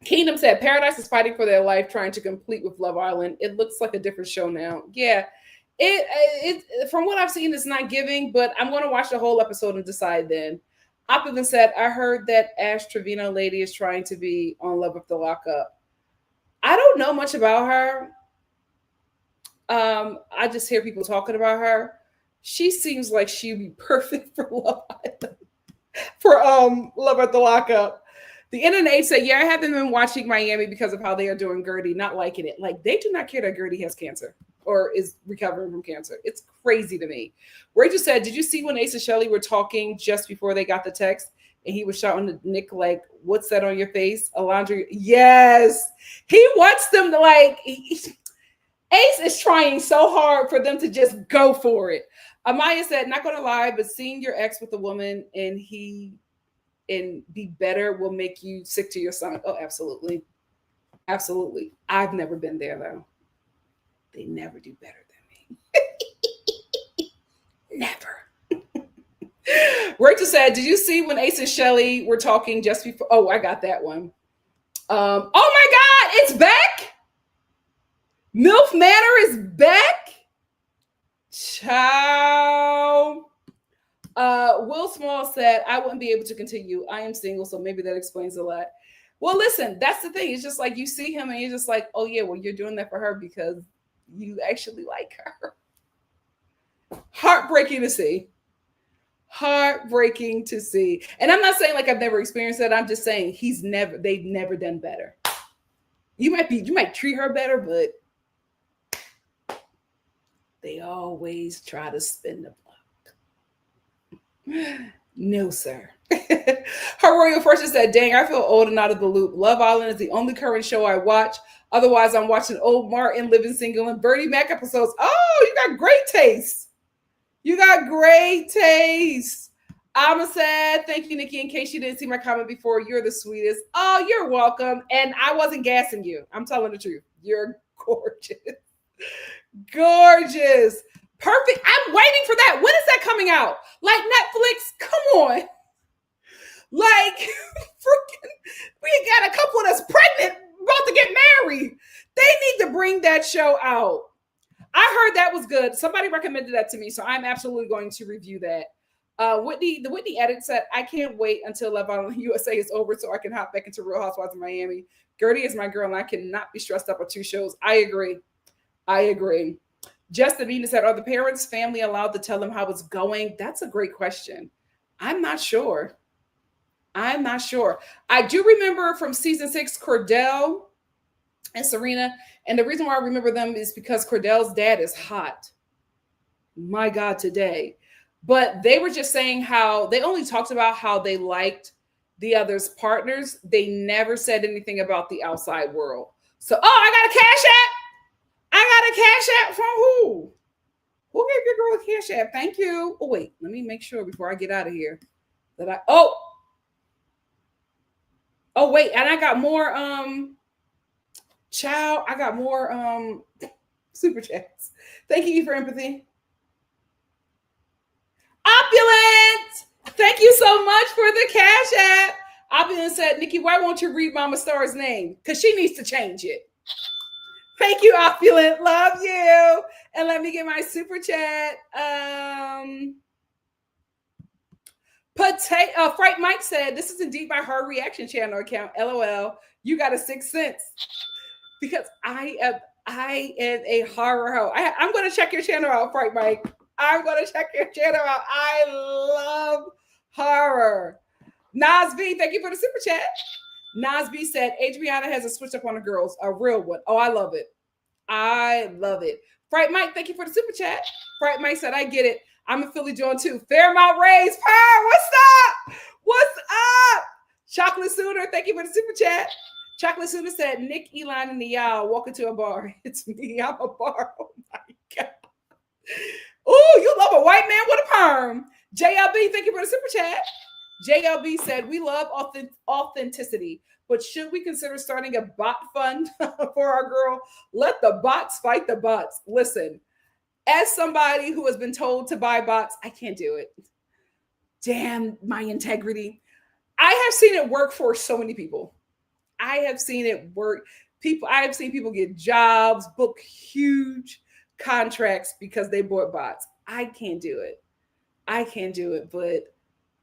Kingdom said, Paradise is fighting for their life, trying to complete with Love Island. It looks like a different show now. Yeah. It from what I've seen, it's not giving, but I'm going to watch the whole episode and decide then. Opulent said, I heard that Ash Trevino lady is trying to be on Love with the Lockup. I don't know much about her. I just hear people talking about her. She seems like she'd be perfect for Love Island. For Love at the Lockup. The internet said, yeah, I haven't been watching Miami because of how they are doing Gertie, not liking it. Like, they do not care that Gertie has cancer or is recovering from cancer. It's crazy to me. Rachel said, did you see when Ace and Chelley were talking just before they got the text? And he was shouting to Nick, like, what's that on your face? Olandria. Yes. He wants them to, like, Ace is trying so hard for them to just go for it. Amaya said, not going to lie, but seeing your ex with a woman and be better will make you sick to your stomach. Oh, absolutely. Absolutely. I've never been there, though. They never do better than me. Never. Rachel said, did you see when Ace and Chelley were talking just before? Oh, I got that one. Oh, my God. It's back. MILF Manor is back. Ciao. Will Small said, I wouldn't be able to continue. I am single, so maybe that explains a lot. Well, listen, that's the thing. It's just like you see him and you're just like, oh, yeah, well, you're doing that for her because you actually like her. Heartbreaking to see. Heartbreaking to see. And I'm not saying like I've never experienced that. I'm just saying they've never done better. You might treat her better, but they always try to spin the block. No, sir. Her Royal Fortune said, dang, I feel old and out of the loop. Love Island is the only current show I watch. Otherwise, I'm watching old Martin, Living Single, and Bernie Mac episodes. Oh, you got great taste. You got great taste. Alma said, thank you, Nikki. In case you didn't see my comment before, you're the sweetest. Oh, you're welcome. And I wasn't gassing you. I'm telling the truth. You're gorgeous. Gorgeous. Perfect. I'm waiting for that. When is that coming out? Like Netflix? Come on. Like, freaking, we got a couple that's pregnant, about to get married. They need to bring that show out. I heard that was good. Somebody recommended that to me, so I'm absolutely going to review that. The Whitney edit said, I can't wait until Love Island USA is over so I can hop back into Real Housewives of Miami. Gertie is my girl, and I cannot be stressed up with two shows. I agree. Justin Venus said, are the parents' family allowed to tell them how it's going? That's a great question. I'm not sure. I do remember from season 6, Cordell and Serena. And the reason why I remember them is because Cordell's dad is hot. My God, today. But they were just saying how they only talked about how they liked the other's partners. They never said anything about the outside world. So, I got a cash app from who? Who gave your girl a cash app? Thank you. Oh, wait, let me make sure before I get out of here that wait, and I got more I got more super chats. Thank you for empathy. Opulent, thank you so much for the cash app. Opulent said, Nikki, why won't you read Mama Star's name? Because she needs to change it. Thank you, Opulent. Love you. And let me get my super chat. Fright Mike said, this is indeed my Her Reaction channel account. LOL. You got a 6th sense. Because I am a horror hoe. I'm going to check your channel out, Fright Mike. I'm going to check your channel out. I love horror. Nas B, thank you for the super chat. Nas B said, Adriana has a switch up on the girls, a real one. Oh, I love it. I love it. Fright Mike, thank you for the super chat. Fright Mike said, I get it. I'm a Philly John too. Fairmount Rays, power. What's up? What's up? Chocolate Sooner, thank you for the super chat. Chocolate Sooner said, Nick, Elon, and the y'all walk into a bar. It's me. I'm a bar. Oh my God. Ooh, you love a white man with a perm. JLB, thank you for the super chat. JLB said, we love authenticity, but should we consider starting a bot fund for our girl? Let the bots fight the bots. Listen, as somebody who has been told to buy bots, I can't do it. Damn my integrity. I have seen it work for so many people. I have seen it work. I have seen people get jobs, book huge contracts because they bought bots. I can't do it. I can't do it, but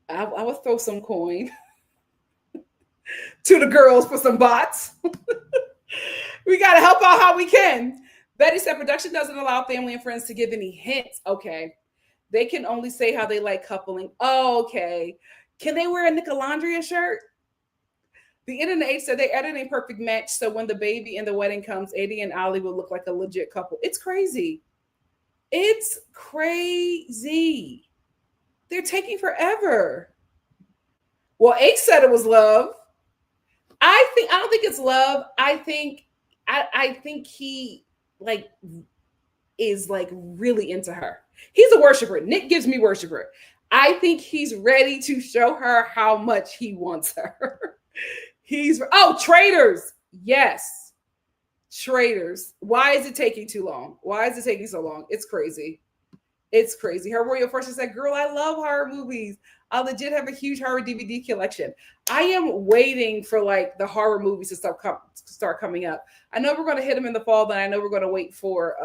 I would throw some coin to the girls for some bots. We got to help out how we can. Betty said production doesn't allow family and friends to give any hints. Okay. They can only say how they like coupling. Oh, okay. Can they wear a Olandria shirt? The internet said they added a perfect match, so when the baby and the wedding comes, Eddie and Ali will look like a legit couple. It's crazy. It's crazy. They're taking forever. Well, H said it was love. I don't think it's love. I think he is really into her. He's a worshiper. Nick gives me worshiper. I think he's ready to show her how much he wants her. Traders. Yes. Traders. Why is it taking too long? Why is it taking so long? It's crazy. It's crazy. Her Royal First said, girl, I love horror movies. I legit have a huge horror DVD collection. I am waiting for the horror movies to start coming up. I know we're going to hit them in the fall, but I know we're going to wait for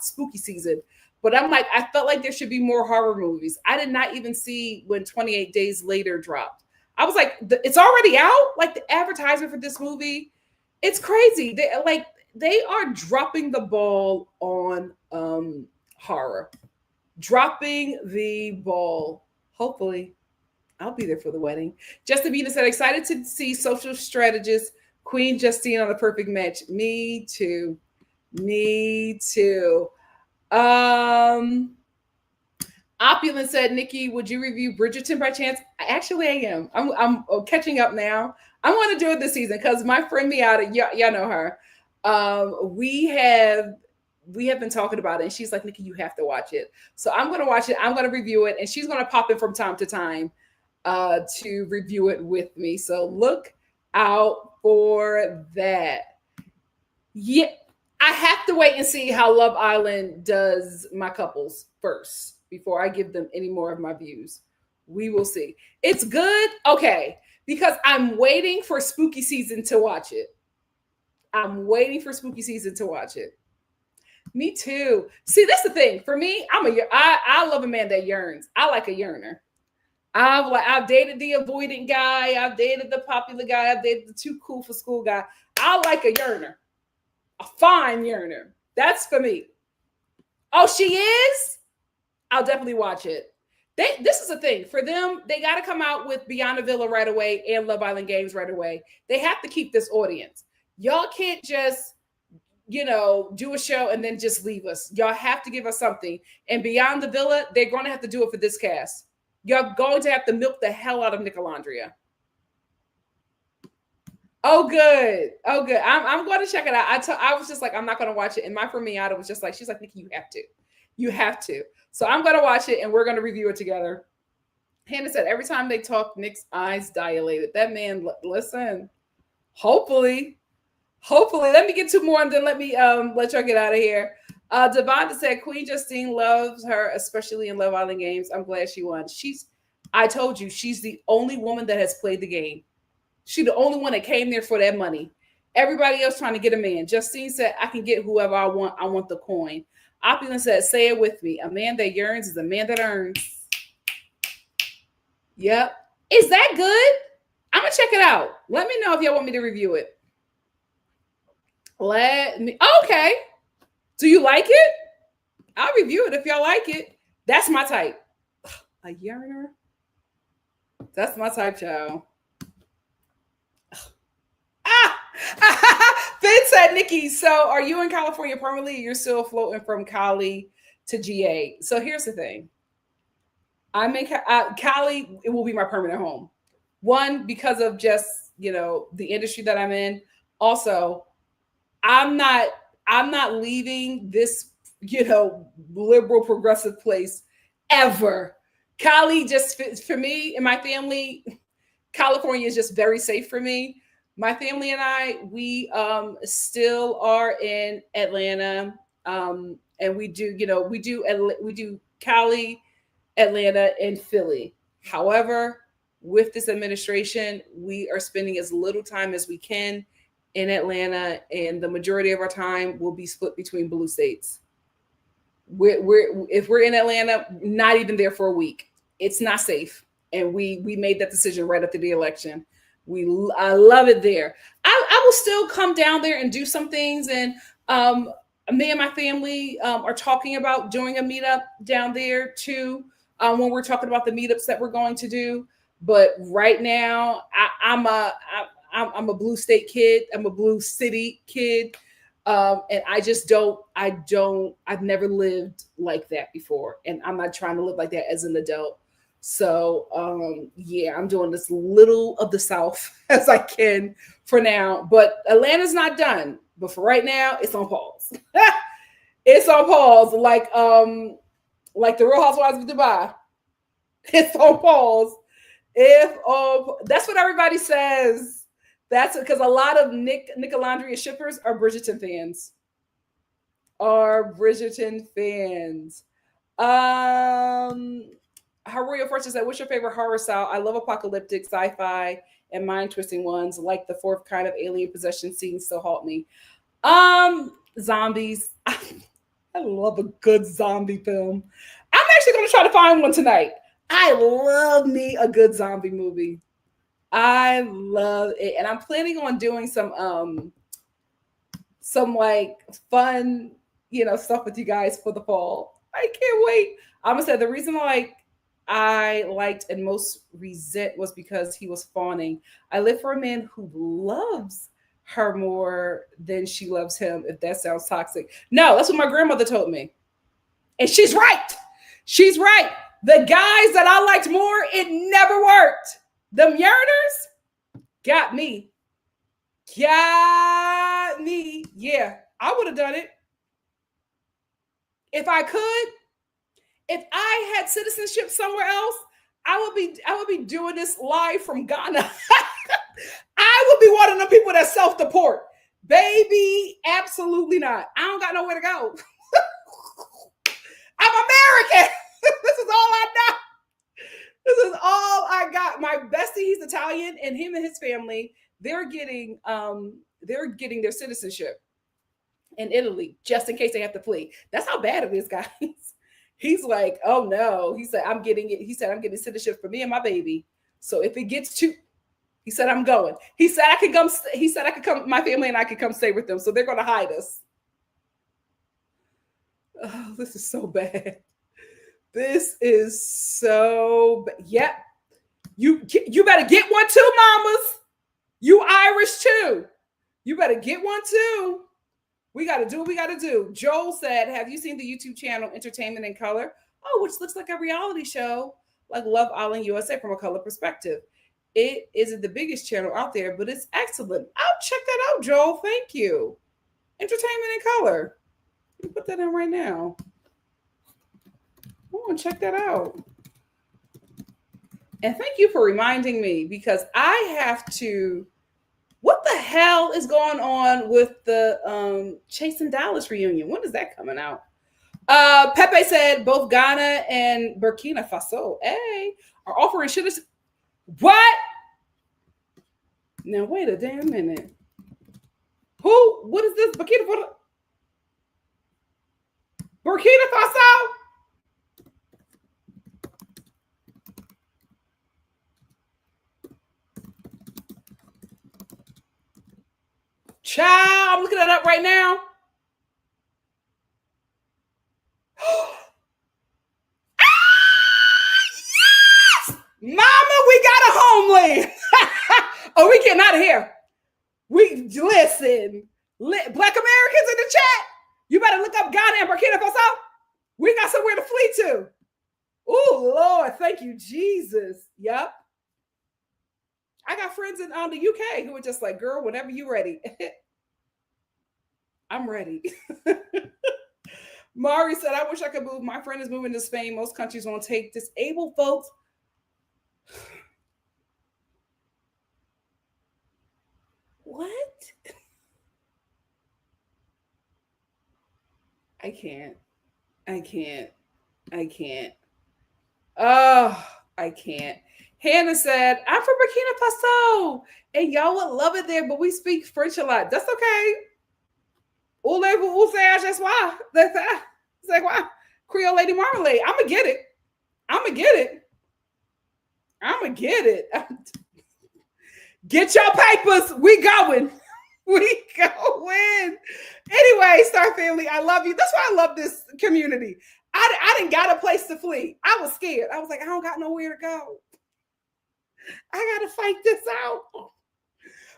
spooky season. But I felt like there should be more horror movies. I did not even see when 28 Days Later dropped. I was like, it's already out? The advertisement for this movie, it's crazy. They are dropping the ball on horror. Dropping the ball. Hopefully, I'll be there for the wedding. Justin Bina said, excited to see social strategist Queen Justine on the perfect match. Me too. Me too. Opulent said, Nikki, would you review Bridgerton by chance? Actually, I am. I'm catching up now. I'm going to do it this season because my friend Miata, y'all know her. We have been talking about it, and she's like, Nikki, you have to watch it. So I'm going to watch it. I'm going to review it, and she's going to pop in from time to time to review it with me. So look out for that. Yeah, I have to wait and see how Love Island does my couples first before I give them any more of my views. We will see. It's good. Okay. Because I'm waiting for spooky season to watch it. Me too. See, that's the thing. For me, I love a man that yearns. I like a yearner. I've dated the avoidant guy. I've dated the popular guy. I've dated the too cool for school guy. I like a yearner. A fine yearner. That's for me. Oh, she is? I'll definitely watch it. This is the thing. For them, they got to come out with Beyond the Villa right away and Love Island Games right away. They have to keep this audience. Y'all can't just, do a show and then just leave us. Y'all have to give us something. And Beyond the Villa, they're going to have to do it for this cast. Y'all going to have to milk the hell out of Olandria. Oh, good. I'm going to check it out. I was just like, I'm not going to watch it. And my friend Miata was just like, she's like, Nikki, you have to. You have to. So I'm going to watch it and we're going to review it together. Hannah said, every time they talk, Nick's eyes dilated. That man, listen, hopefully, let me get two more and then let y'all get out of here. Devonta said, Queen Justine loves her, especially in Love Island Games. I'm glad she won. I told you, she's the only woman that has played the game. She's the only one that came there for that money. Everybody else trying to get a man. Justine said, I can get whoever I want. I want the coin. Opulent said, say it with me. A man that yearns is a man that earns. Yep. Is that good? I'm going to check it out. Let me know if y'all want me to review it. Okay. Do you like it? I'll review it if y'all like it. That's my type. A yearner. That's my type, child. Finn said, Nikki, so are you in California permanently? You're still floating from Cali to GA. So here's the thing. I'm in Cali. It will be my permanent home. One, because of just, the industry that I'm in. Also, I'm not leaving this, liberal progressive place ever. Cali just fits for me and my family. California is just very safe for me. My family and I, we still are in Atlanta, and we do Cali, Atlanta, and Philly. However, with this administration, we are spending as little time as we can in Atlanta, and the majority of our time will be split between blue states. If we're in Atlanta, not even there for a week. It's not safe, and we made that decision right after the election. I love it there. I will still come down there and do some things, and me and my family are talking about doing a meetup down there too. When we're talking about the meetups that we're going to do, but right now I'm a blue state kid. I'm a blue city kid. And I've never lived like that before. And I'm not trying to live like that as an adult. So, I'm doing as little of the South as I can for now, but Atlanta's not done. But for right now, it's on pause. It's on pause. Like the Real Housewives of Dubai. It's on pause. That's what everybody says. That's because a lot of Olandria shippers are Bridgerton fans. Royal Fortune said, what's your favorite horror style? I love apocalyptic, sci-fi, and mind-twisting ones, like the fourth kind of alien possession scenes still haunt me. Zombies. I love a good zombie film. I'm actually going to try to find one tonight. I love me a good zombie movie. I love it. And I'm planning on doing some like fun, stuff with you guys for the fall. I can't wait. I'm gonna say the reason I liked and most resent was because he was fawning. I live for a man who loves her more than she loves him, if that sounds toxic. No, that's what my grandmother told me. And she's right. She's right. The guys that I liked more, it never worked. Them yearners got me. Got me. Yeah, I would have done it. If I could, if I had citizenship somewhere else, I would be doing this live from Ghana. I would be one of the people that self-deport. Baby, absolutely not. I don't got nowhere to go. I'm American. This is all I know. This is all I got. My bestie, he's Italian, and him and his family, they're getting their citizenship in Italy just in case they have to flee. That's how bad it is, guys. He's like, oh no. He said, I'm getting it. He said, I'm getting citizenship for me and my baby. So if it gets too, he said, I'm going. He said, I could come. He said, I could come. My family and I could come stay with them. So they're going to hide us. Oh, this is so bad. This is so bad. Yep. You better get one too, mamas. You Irish too. You better get one too. We got to do what we got to do. Joel said, have you seen the YouTube channel Entertainment in Color? Oh, which looks like a reality show like Love Island USA from a color perspective. It isn't the biggest channel out there, but it's excellent. I'll check that out, Joel. Thank you. Entertainment in Color. Let me put that in right now. I want to check that out. And thank you for reminding me, because I have to. What the hell is going on with the Chasing Dallas reunion? When is that coming out? Pepe said both Ghana and Burkina Faso, are offering shit. What? Now wait a damn minute. Who? What is this? Burkina Faso? Child, I'm looking that up right now. Yes! Mama, we got getting out of here. We listen. Black Americans in the chat. You better look up Ghana and Burkina Faso. We got somewhere to flee to. Oh, Lord. Thank you, Jesus. Yep. I got friends in the UK who are just like, girl, whenever you're ready. I'm ready. Mari said, I wish I could move. My friend is moving to Spain. Most countries won't take disabled folks. What? I can't. Oh, I can't. Hannah said, I'm from Burkina Faso, and y'all would love it there, but we speak French a lot. That's okay. That's why. That's like, why? Creole Lady Marmalade. I'm going to get it. Get your papers. We going. Anyway, Star Family, I love you. That's why I love this community. I didn't got a place to flee. I was scared. I was like, I don't got nowhere to go. I got to fight this out.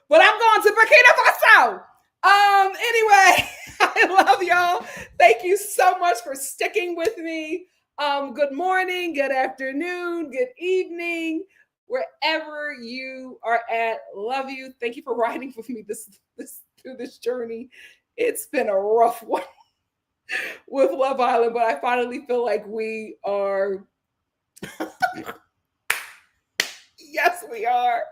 But I'm going to Burkina Faso. Anyway, I love y'all. Thank you so much for sticking with me. Good morning, good afternoon, good evening, wherever you are at. Love you. Thank you for riding with me through this journey. It's been a rough one with Love Island, but I finally feel like we are. Yes, we are.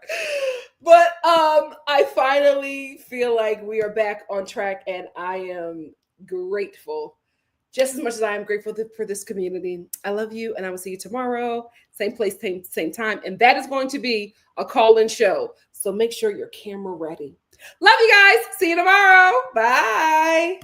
But I finally feel like we are back on track, and I am grateful, just as much as I am grateful for this community. I love you, and I will see you tomorrow. Same place, same time. And that is going to be a call-in show. So make sure your camera ready. Love you guys. See you tomorrow. Bye.